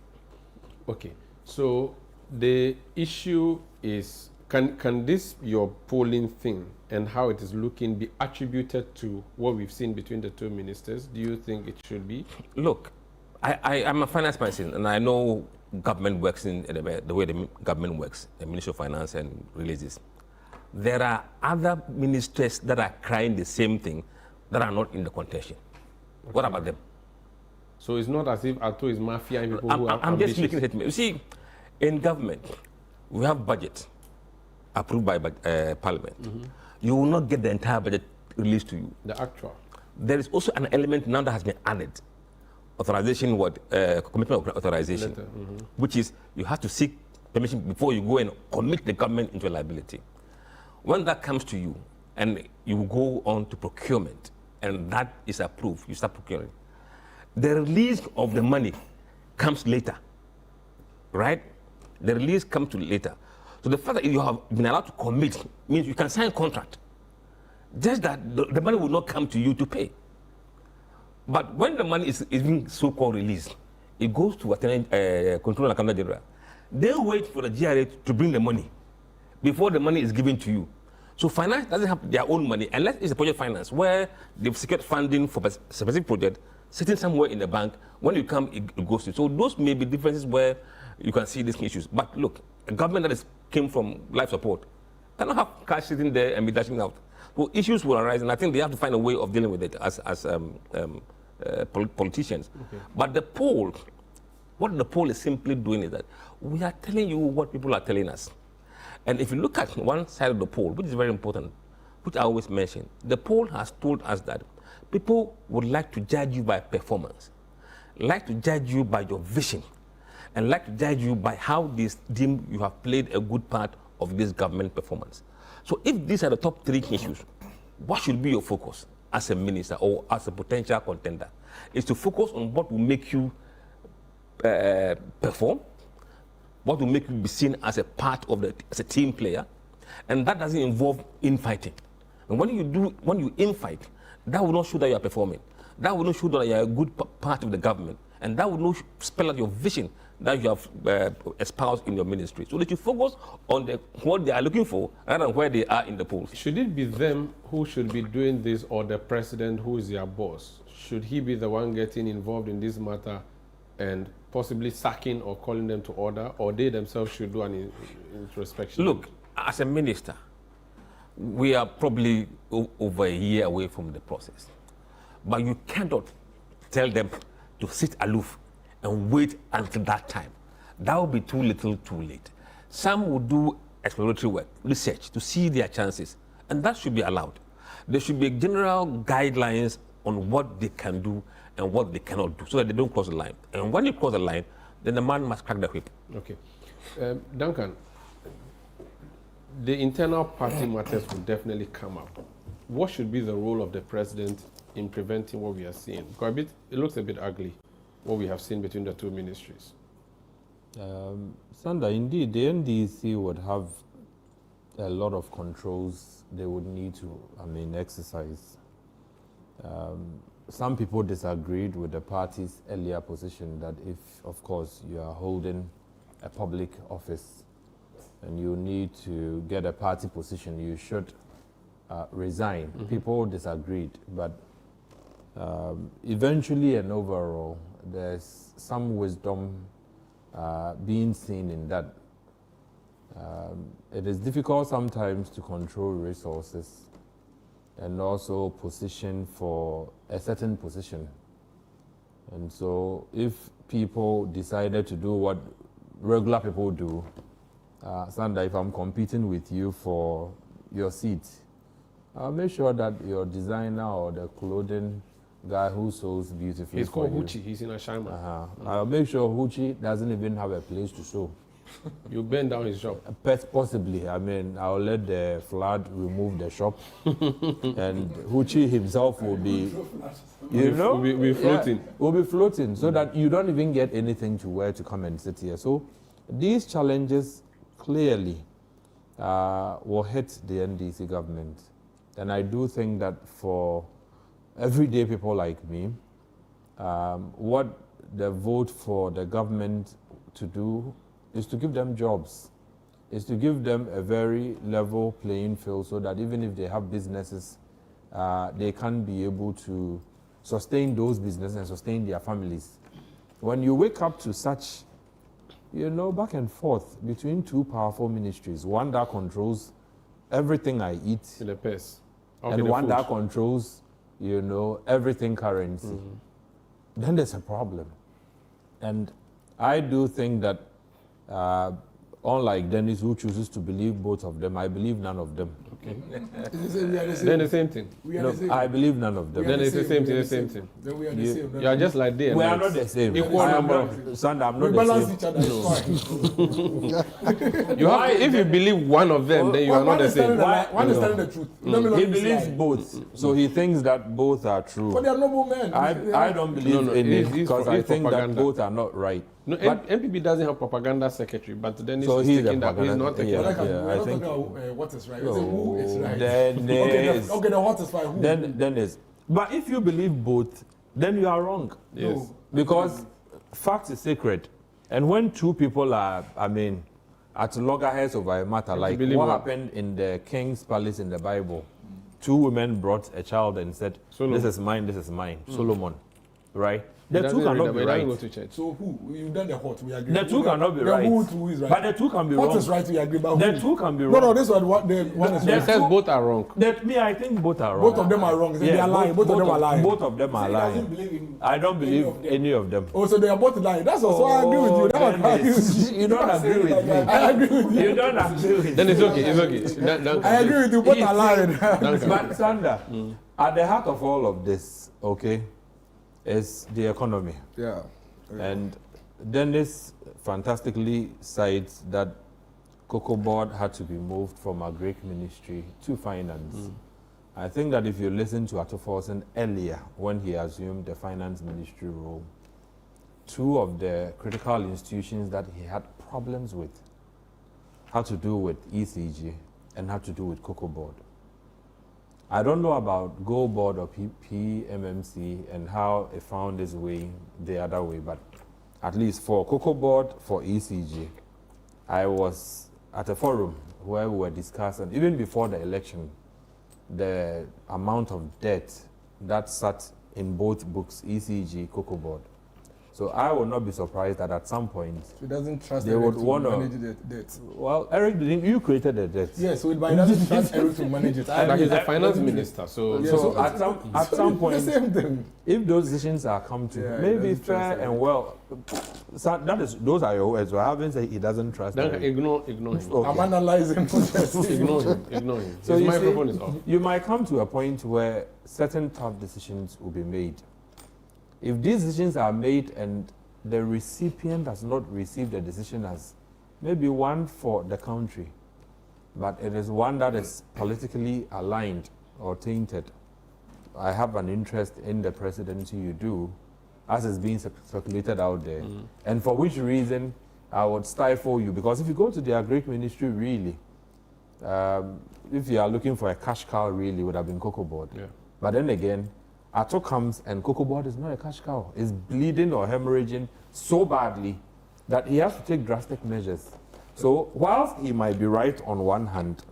Okay. So the issue is, can this, your polling thing and how it is looking, be attributed to what we've seen between the 2 ministers? Do you think it should be? Look, I'm a finance person, and I know government works in the way the government works, the Ministry of Finance and releases. There are other ministers that are crying the same thing that are not in the contention. Okay. What about them? So it's not as if Atu is mafia and people who are I'm ambitious. just making a statement. You see, in government, we have budget approved by Parliament. You will not get the entire budget released to you. The actual. There is also an element now that has been added, authorization, commitment of authorization, which is you have to seek permission before you go and commit the government into a liability. When that comes to you, and you go on to procurement, and that is approved, you start procuring. The release of the money comes later, right? The release comes to later. So the fact that you have been allowed to commit means you can sign a contract. Just that the money will not come to you to pay. But when the money is being so-called released, it goes to Controller and Accountant General. They wait for the GRA to bring the money before the money is given to you. So finance doesn't have their own money unless it's a project finance where they've secured funding for a specific project, sitting somewhere in the bank. When you come, it goes to you. So those may be differences where you can see these issues. But look, a government that came from life support cannot have cash sitting there and be dashing out. So issues will arise, and I think they have to find a way of dealing with it as politicians. Okay. But the poll, what the poll is simply doing is that we are telling you what people are telling us. And if you look at one side of the poll, which is very important, which I always mention, the poll has told us that people would like to judge you by performance, like to judge you by your vision, and like to judge you by how they deem you have played a good part of this government performance. So if these are the top three issues, what should be your focus as a minister or as a potential contender? Is to focus on what will make you perform, what will make you be seen as a part of as a team player, and that doesn't involve infighting. And when you infight, that will not show that you are performing. That will not show that you are a good part of the government, and that will not spell out your vision that you have espoused in your ministry. So that you focus on what they are looking for rather than where they are in the polls. Should it be them who should be doing this, or the president who is their boss? Should he be the one getting involved in this matter and possibly sacking or calling them to order, or they themselves should do an introspection? Look, as a minister, we are probably over a year away from the process. But you cannot tell them to sit aloof and wait until that time. That will be too little, too late. Some will do exploratory work, research, to see their chances, and that should be allowed. There should be general guidelines on what they can do and what they cannot do, so that they don't cross the line. And when you cross the line, then the man must crack the whip. Okay. Duncan, the internal party matters will definitely come up. What should be the role of the president in preventing what we are seeing? Because it looks a bit ugly, what we have seen between the two ministries. Sandra, indeed, the NDC would have a lot of controls they would need to, exercise. Some people disagreed with the party's earlier position that if, of course, you are holding a public office and you need to get a party position, you should resign. Mm-hmm. People disagreed, but eventually and overall, there's some wisdom being seen in that. It is difficult sometimes to control resources and also position for a certain position. And so if people decided to do what regular people do, Sandra, if I'm competing with you for your seat, I'll make sure that your designer or the clothing guy who sews beautifully. He's called Huchi. He's in Ashama. I'll make sure Huchi doesn't even have a place to sew. You burn down his shop? Possibly. I'll let the flood remove the shop, and Huchi himself will be, will be floating. Yeah, will be floating, so that you don't even get anything to wear to come and sit here. So these challenges clearly will hit the NDC government, and I do think that for everyday people like me, what the vote for the government to do is to give them jobs, is to give them a very level playing field so that even if they have businesses, they can be able to sustain those businesses and sustain their families. When you wake up to such, back and forth between two powerful ministries, one that controls everything I eat, the purse, and one that controls, everything currency, then there's a problem. And I do think that unlike Dennis, who chooses to believe both of them, I believe none of them. Okay. Then the same thing. No, I believe none of them. Then it's the same thing. The same thing. Then we are the same. You are just like they. We are not the same. Equal number. Sandra, I'm not we the balance same. each other. It's fine. You have to, if you believe one of them, then you are not the same. One is telling the truth. He believes both, so he thinks that both are true. But they are noble men. I don't believe in it because I think that both are not right. No, but NPP doesn't have propaganda secretary, but then so he's he's taking that. He's not taking that. I think what is right? Who is right? Then okay, the what is right? Who? Then is. But if you believe both, then you are wrong. Yes. No. Because fact is sacred, and when two people are, at loggerheads over a matter, like what happened in the king's palace in the Bible, two women brought a child and said, "This is mine. This is mine." Solomon, right? The two cannot be right. So who? You've done the hot, we agree. The two cannot be right. Who is right? But the two can be wrong. What is right, we agree. But the two can be wrong. No, this one, the one is right. It says both are wrong. I think both are wrong. Both of them are wrong. They are lying. Both of them are lying. Both of them are lying. I don't believe any of them. Oh, so they are both lying. That's also I agree with you. That's what I agree with you. You don't agree with me. I agree with you. You don't agree with me. Then it's okay. It's okay. I agree with you. Both are lying. But Sandra, at the heart of all of this, okay, is the economy. Yeah. And Dennis fantastically cites that Cocoa Board had to be moved from a Greek ministry to finance. I think that if you listen to Atoforsen earlier, when he assumed the finance ministry role, two of the critical institutions that he had problems with had to do with ECG and had to do with Cocoa Board. I don't know about Go Board or PMMC and how it found its way the other way, but at least for Cocoa Board, for ECG, I was at a forum where we were discussing, even before the election, the amount of debt that sat in both books, ECG, Cocoa Board. So I would not be surprised that at some point he doesn't trust they would want to manage the debt. Well, Eric, you created the debt. Yes, so he doesn't trust Eric to manage it. But he's a finance minister, so at some point, the same thing. If those decisions are come to maybe fair and well, so those are your words. I haven't said he doesn't trust. Then ignore him. Okay. I'm analyzing. Ignore him. So his microphone is off. You might come to a point where certain tough decisions will be made. If these decisions are made and the recipient does not receive the decision as maybe one for the country, but it is one that is politically aligned or tainted, I have an interest in the presidency you do, as is being circulated out there, and for which reason I would stifle you. Because if you go to their Greek ministry, really, if you are looking for a cash cow, really, it would have been Cocoa Board. Yeah. But then again, Ato comes and Cocoa Board is not a cash cow. It's bleeding or hemorrhaging so badly that he has to take drastic measures. So whilst he might be right on one hand,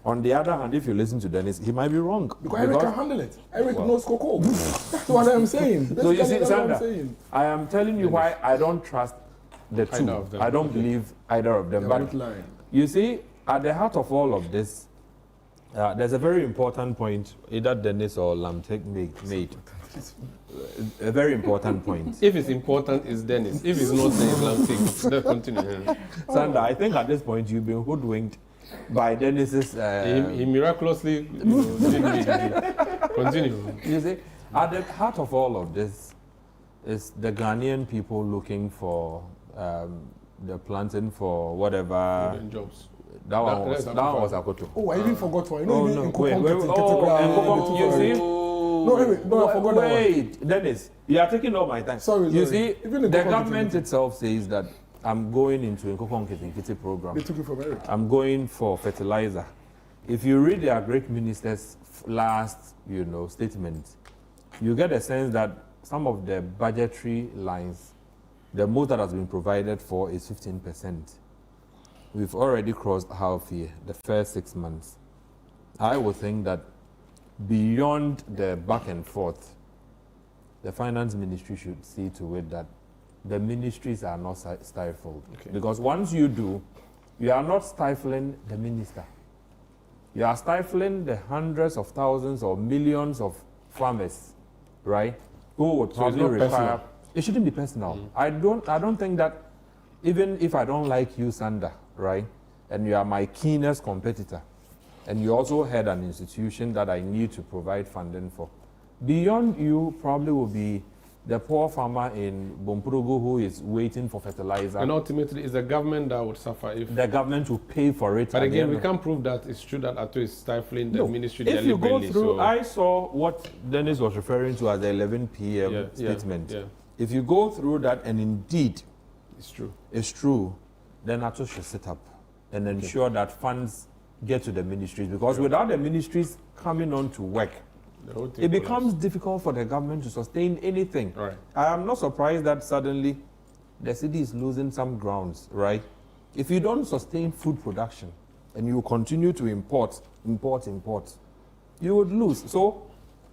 on the other hand, if you listen to Dennis, he might be wrong. Because Eric can handle it. Eric knows cocoa. That's what I'm saying. So you see, Sandra, I am telling you why I don't trust the two. I don't believe either of them. But you see, at the heart of all of this, there's a very important point either Dennis or Lamtek made. A very important point. If it's important, it's Dennis. If it's not, then it's Lamtek. Let's continue. Sandra, I think at this point you've been hoodwinked by Dennis's... he miraculously continue. You see, at the heart of all of this is the Ghanaian people looking for the planting for whatever... jobs. That one was Akoto. Oh, I even forgot one. You know, you see? No, I forgot that one. Wait, Dennis, you are taking all my time. Sorry. You see, the government itself says that I'm going into a Nkoko Nkiti program. They took it from Eric. I'm going for fertilizer. If you read their Greek minister's last, statement, you get a sense that some of the budgetary lines, the most that has been provided for is 15%. We've already crossed half year, the first 6 months. I would think that beyond the back and forth, the finance ministry should see to it that the ministries are not stifled. Okay. Because once you do, you are not stifling the minister. You are stifling the hundreds of thousands or millions of farmers, right? Who would probably require... Personal. It shouldn't be personal. I don't think that even if I don't like you, Sandra, right? And you are my keenest competitor. And you also had an institution that I need to provide funding for. Beyond you probably will be the poor farmer in Bompurogo who is waiting for fertilizer. And ultimately, it's the government that would suffer if... The government will pay for it. But again, we can't prove that it's true that Ato is stifling the ministry if deliberately. You go through, I saw what Dennis was referring to as the 11 p.m. statement. Yeah. If you go through that and indeed it's true, then Ato should sit up and ensure that funds get to the ministries, because without the ministries coming on to work, it becomes difficult for the government to sustain anything. Right. I am not surprised that suddenly the city is losing some grounds, right? If you don't sustain food production and you continue to import, you would lose. So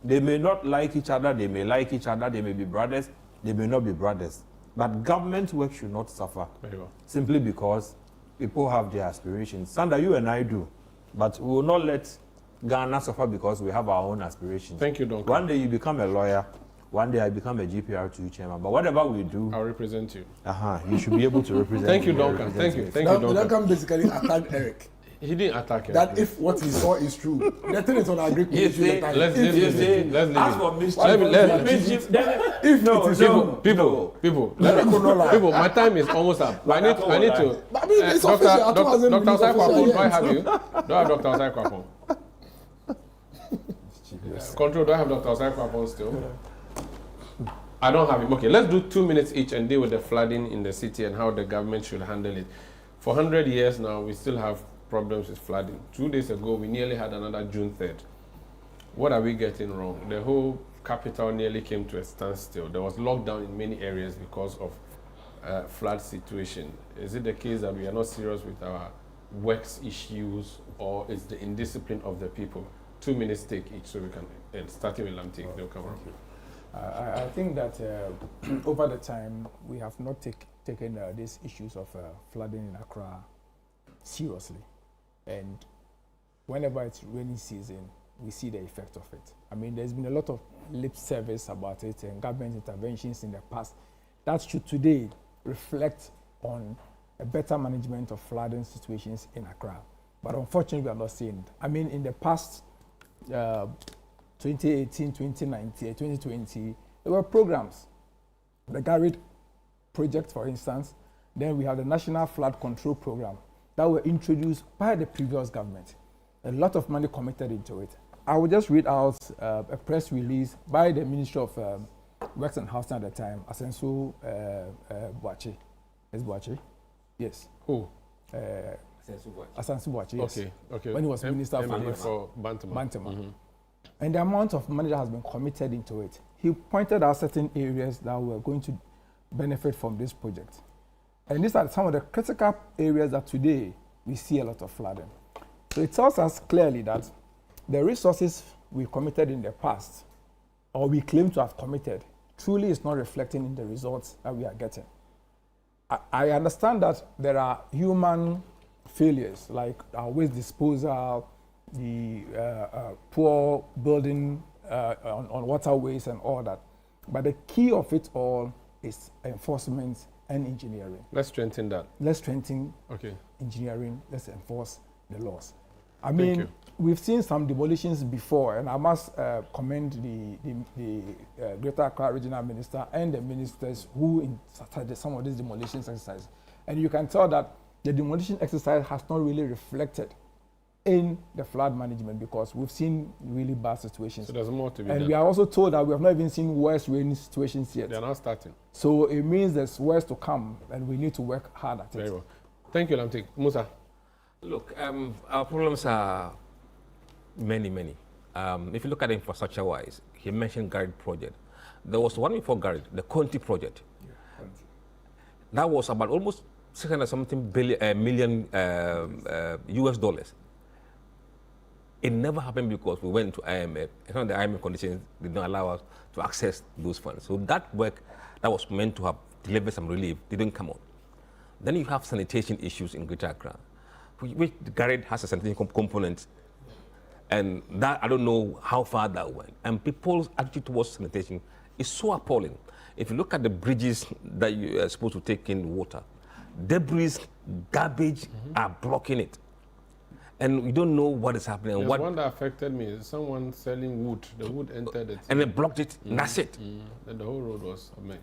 they may not like each other, they may like each other, they may be brothers, they may not be brothers. But government work should not suffer simply because people have their aspirations. Sandra, you and I do, but we will not let Ghana suffer because we have our own aspirations. Thank you, Duncan. One day you become a lawyer, one day I become a GPR2 chairman, but whatever we do, I'll represent you. You should be able to represent. Thank you, Duncan. Thank you, Duncan. Duncan basically attacked Eric. He didn't attack Eric. That if what he saw is true, the thing is on our Greek Let's leave it. As for mischief, people, my time is almost up. I need to. I mean, it's official. Dr. Osai-Kwapong, do I have you? Do I have Dr. Osai-Kwapong? Control, do I have Dr. Osai-Kwapong still? I don't have him. Okay, let's do 2 minutes each and deal with the flooding in the city and how the government should handle it. For 100 years now, we still have problems with flooding. 2 days ago, we nearly had another June 3rd. What are we getting wrong? The whole capital nearly came to a standstill. There was lockdown in many areas because of flood situation. Is it the case that we are not serious with our works issues, or is the indiscipline of the people? 2 minutes take each, so we can end. Starting with Lamtik, they'll come around. I think that over the time, we have not taken these issues of flooding in Accra seriously. And whenever it's rainy season, we see the effect of it. I mean, there's been a lot of lip service about it and government interventions in the past that should today reflect on a better management of flooding situations in Accra. But unfortunately, we are not seeing it. I mean, in the past 2018, 2019, 2020, there were programs. The Garrett project, for instance. Then we have the National Flood Control Program that were introduced by the previous government. A lot of money committed into it. I will just read out a press release by the Ministry of Works and Housing at the time, Asensu Boache. Is Boache? Yes. Who? Asensu Boache, yes. Okay. When he was Minister for Bantama. And the amount of money that has been committed into it, he pointed out certain areas that were going to benefit from this project. And these are some of the critical areas that today we see a lot of flooding. So it tells us clearly that the resources we committed in the past, or we claim to have committed, truly is not reflecting in the results that we are getting. I understand that there are human failures, like our waste disposal, the poor building on waterways and all that. But the key of it all is enforcement and engineering. Let's strengthen that. Let's strengthen engineering. Let's enforce the laws. I mean, we've seen some demolitions before, and I must commend the Greater Accra Regional Minister and the ministers who started some of these demolitions exercises. And you can tell that the demolition exercise has not really reflected in the flood management, because we've seen really bad situations. So there's more to be done. And we are also told that we have not even seen worse rainy situations yet. They're not starting. So it means there's worse to come, and we need to work hard at it. Very well. Thank you, Lamtik. Musa? Look, our problems are many. If you look at infrastructure-wise, he mentioned Garrett project. There was one before Garrett, the Conti project. That was about almost 600-something million US dollars. It never happened because we went to IMF. And some of the IMF conditions did not allow us to access those funds. So that work that was meant to have delivered some relief didn't come on. Then you have sanitation issues in Greater Accra, which Garrett has a sanitation component. And that, I don't know how far that went. And people's attitude towards sanitation is so appalling. If you look at the bridges that you are supposed to take in water, Debris, garbage are blocking it. And we don't know what is happening. There's What one that affected me is someone selling wood. The wood entered it. and they blocked it, and that's it. Then the whole road was made.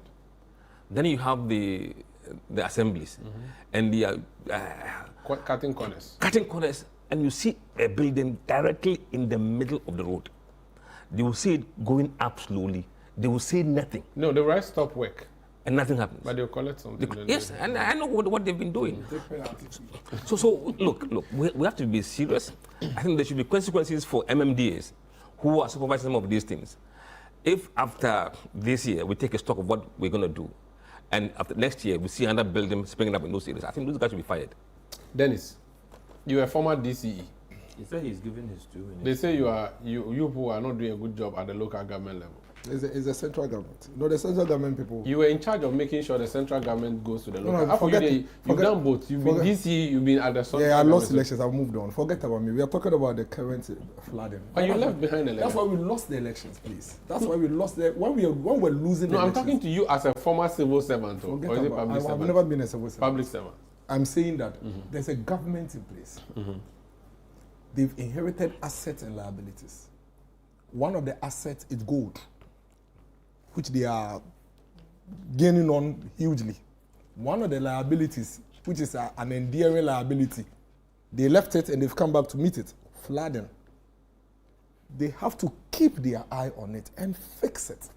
Then you have the assemblies and the Cutting corners. cutting corners, and you see a building directly in the middle of the road. They will see it going up slowly. They will say nothing. No, they will stop work. And nothing happens. But they'll collect something. Yes, and I know what they've been doing. So look, we have to be serious. I think there should be consequences for MMDAs who are supervising some of these things. If after this year we take a stock of what we're going to do, and after next year we see another building springing up in those areas, I think those guys should be fired. Dennis, you are a former DCE. He said he's giving his due. They say you people are not doing a good job at the local government level. It's a central government. No, the central government people. You were in charge of making sure the central government goes to the local. No, you've done both. You've been DCE, you've been at the central. Yeah, I lost elections. I've moved on. Forget about me. We are talking about the current flooding. But you left behind the elections. That's why we lost the elections, please. That's why we lost the when we're losing. No, the I'm elections. talking to you as a former civil servant. Forget Or is it about, public I've servant? never been a civil servant. Public servant. I'm saying that there's a government in place. They've inherited assets and liabilities. One of the assets is gold, which they are gaining on hugely. One of the liabilities, which is an enduring liability, they left it and they've come back to meet it, flooding. They have to keep their eye on it and fix it.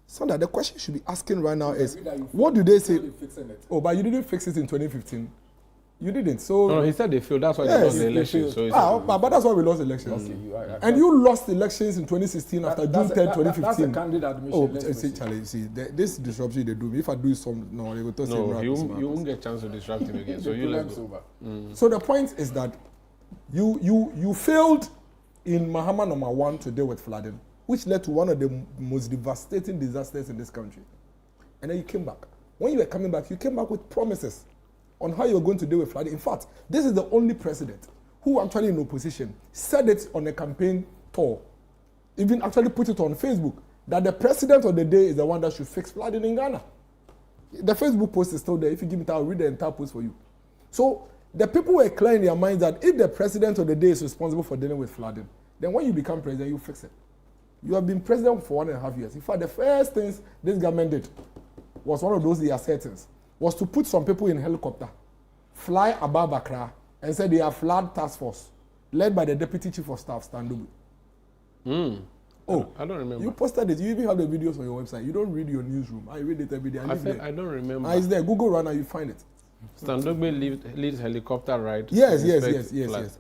So that the question you should be asking right now is, what do they say? Oh, but you didn't fix it in 2015. You didn't. So no, he said they failed. That's why they lost the elections. So but that's why we lost elections. Okay, and you lost elections in 2016 after June 3rd, 2015. That's a candid admission. Oh, see, Charlie, see, this disruption they do. If I do some, no, they will tell you won't get a chance to disrupt him again. So you let go. So the point is that you failed in Mahama number 1 to deal with flooding, which led to one of the most devastating disasters in this country. And then you came back. When you were coming back, you came back with promises on how you're going to deal with flooding. In fact, this is the only president who actually in opposition said it on a campaign tour, even actually put it on Facebook, that the president of the day is the one that should fix flooding in Ghana. The Facebook post is still there. If you give me that, I'll read the entire post for you. So the people were clear in their minds that if the president of the day is responsible for dealing with flooding, then when you become president, you fix it. You have been president for 1.5 years. In fact, the first things this government did was one of those their settings, was to put some people in helicopter, fly above Accra, and say they are flood task force, led by the deputy chief of staff, Standubu. Oh, I don't remember. You posted it. You even have the videos on your website. You don't read your newsroom. I read it every day. I don't remember. It's there. Google right now, you find it. Standugbe leads helicopter ride. Yes.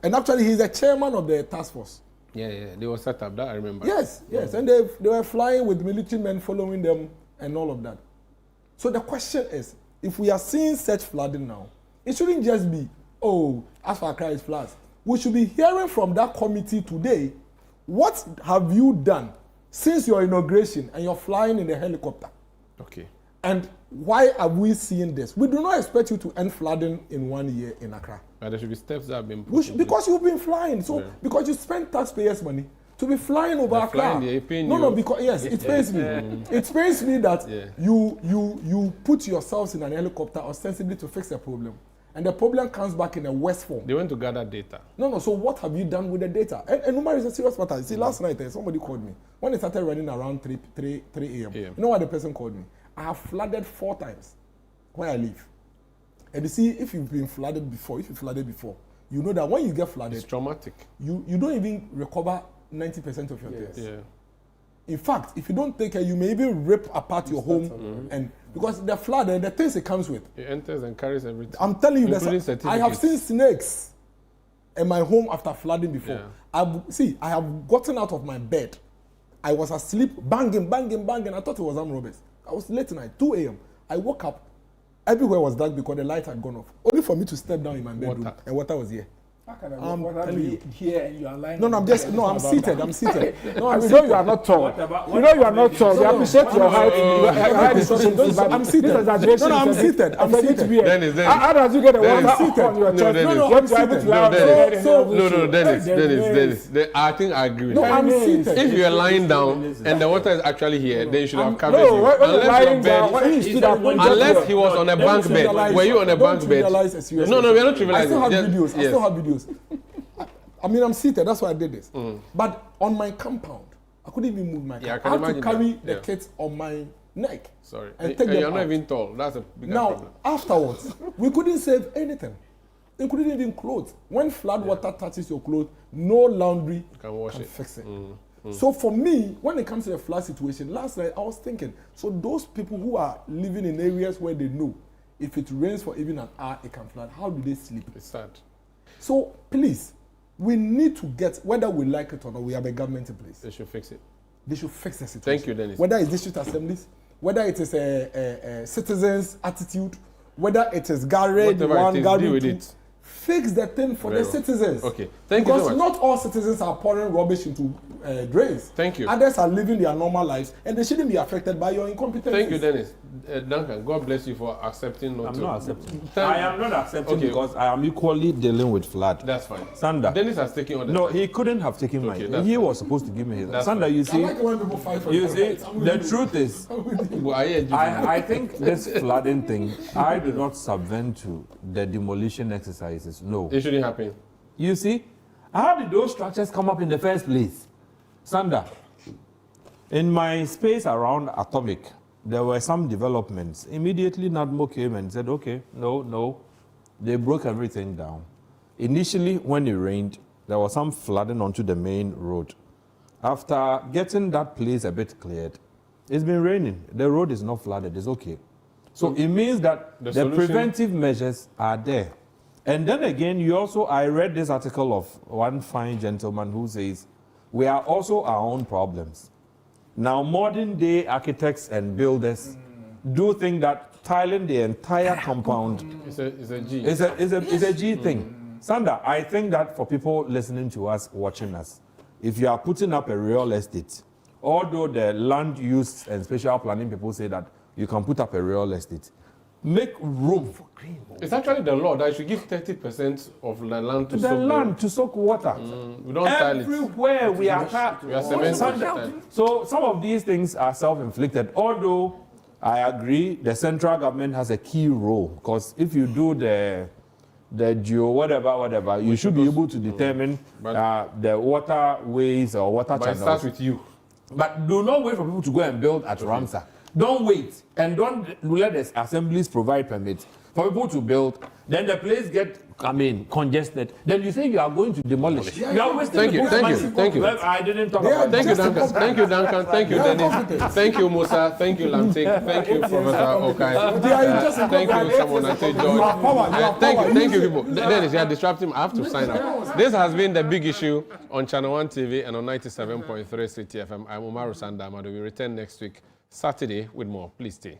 And actually, he's the chairman of the task force. Yeah. They were set up. That I remember. Yes. And they were flying with military men following them and all of that. So the question is, if we are seeing such flooding now, it shouldn't just be, as for Accra is floods. We should be hearing from that committee today, what have you done since your inauguration and you're flying in a helicopter? Okay. And why are we seeing this? We do not expect you to end flooding in 1 year in Accra. But there should be steps that have been put because you've been flying. So because you spend taxpayers' money to be flying over Accra. Because it pains me. It pains me that you put yourselves in an helicopter ostensibly to fix a problem, and the problem comes back in a worse form. They went to gather data. No. So what have you done with the data? And Umar is a serious matter. You see, last night somebody called me when it started running around 3 a.m. You know what the person called me? I have flooded 4 times where I live. And you see, if you've been flooded before, you know that when you get flooded, it's traumatic. You don't even recover 90% of your things. Yeah. In fact, if you don't take care, you may even rip apart your home, and because the flood, the things it comes with, it enters and carries everything. I'm telling you that I have seen snakes in my home after flooding before. Yeah. I have gotten out of my bed. I was asleep, banging. I thought it was armed robbers. I was late tonight, 2 a.m. I woke up, everywhere was dark because the light had gone off. Only for me to step down in my bedroom and water was here. What are you here and you are lying? No, I'm seated. I'm seated. No, we know you are not tall. We know you are not tall. We appreciate your height. I'm seated. No, I'm seated. I'm seated. Dennis. How does you get a one on your chest? No, Dennis. I think I agree with you. No, I'm seated. If you are lying down and the water is actually here, then you should have covered you. Unless he was on a bunk bed. Were you on a bunk bed? No, we are not trivializing. I still have videos. I mean, I'm seated. That's why I did this. But on my compound, I couldn't even move my car. I had to carry the kids on my neck. Sorry. And take them you're out. not even tall. That's a bigger problem. Now, afterwards, we couldn't save anything. Including even clothes. When flood water touches your clothes, no laundry can fix it. So for me, when it comes to the flood situation, last night I was thinking, so those people who are living in areas where they know if it rains for even an hour, it can flood, how do they sleep? It's sad. So please, we need to get, whether we like it or not, we have a government in place. They should fix it. They should fix the situation. Thank you, Dennis. Whether it's district assemblies, whether it is a citizens' attitude, whether it is Garrett, Garrett 2, fix the thing for the citizens. Okay, thank you so much. Because not all citizens are pouring rubbish into drains. Thank you. Others are living their normal lives, and they shouldn't be affected by your incompetence. Thank you, Dennis. Duncan, God bless you for accepting. I'm not accepting. I am not accepting because I am equally dealing with flood. That's fine. Sander. Dennis has taken on the No, he couldn't have taken mine. He was supposed to give me his. Sander, you see, I like when people fight for you see, the truth is, I think this flooding thing, I do not subvent to the demolition exercises. No. It shouldn't happen. You see, how did those structures come up in the first place? Sander, in my space around Atomic, there were some developments. Immediately, NADMO came and said, okay, no. They broke everything down. Initially, when it rained, there was some flooding onto the main road. After getting that place a bit cleared, it's been raining. The road is not flooded. It's okay. So it means that the preventive measures are there. And then again, I read this article of one fine gentleman who says, we are also our own problems. Now, modern day architects and builders do think that tiling the entire compound is a G. It's a G thing. Sander, I think that for people listening to us, watching us, if you are putting up a real estate, although the land use and spatial planning people say that you can put up a real estate, make room for green. It's actually the law that you should give 30% of the land to to soak water. We don't tile it. Everywhere we are cementing. So some of these things are self-inflicted. Although I agree, the central government has a key role, because if you do the geo whatever, you should be able to determine the waterways or water channels. But it starts with you. But do not wait for people to go and build at Ramsar. Don't wait, and don't let the assemblies provide permits for people to build. Then the place congested. Then you say you are going to demolish. You are wasting Thank you. I didn't talk about Thank you, Duncan. Thank you, Duncan. Thank you, Dennis. Thank you, Musa. Thank you, Lamtik. Thank you, Professor Okai. Thank you, someone. I say George. Thank you, people. Dennis, you are disrupting. I have to sign up. This has been The Big Issue on Channel 1 TV and on 97.3 City FM. I'm Umaru Sandamado. We return next week, Saturday, with more. Please stay.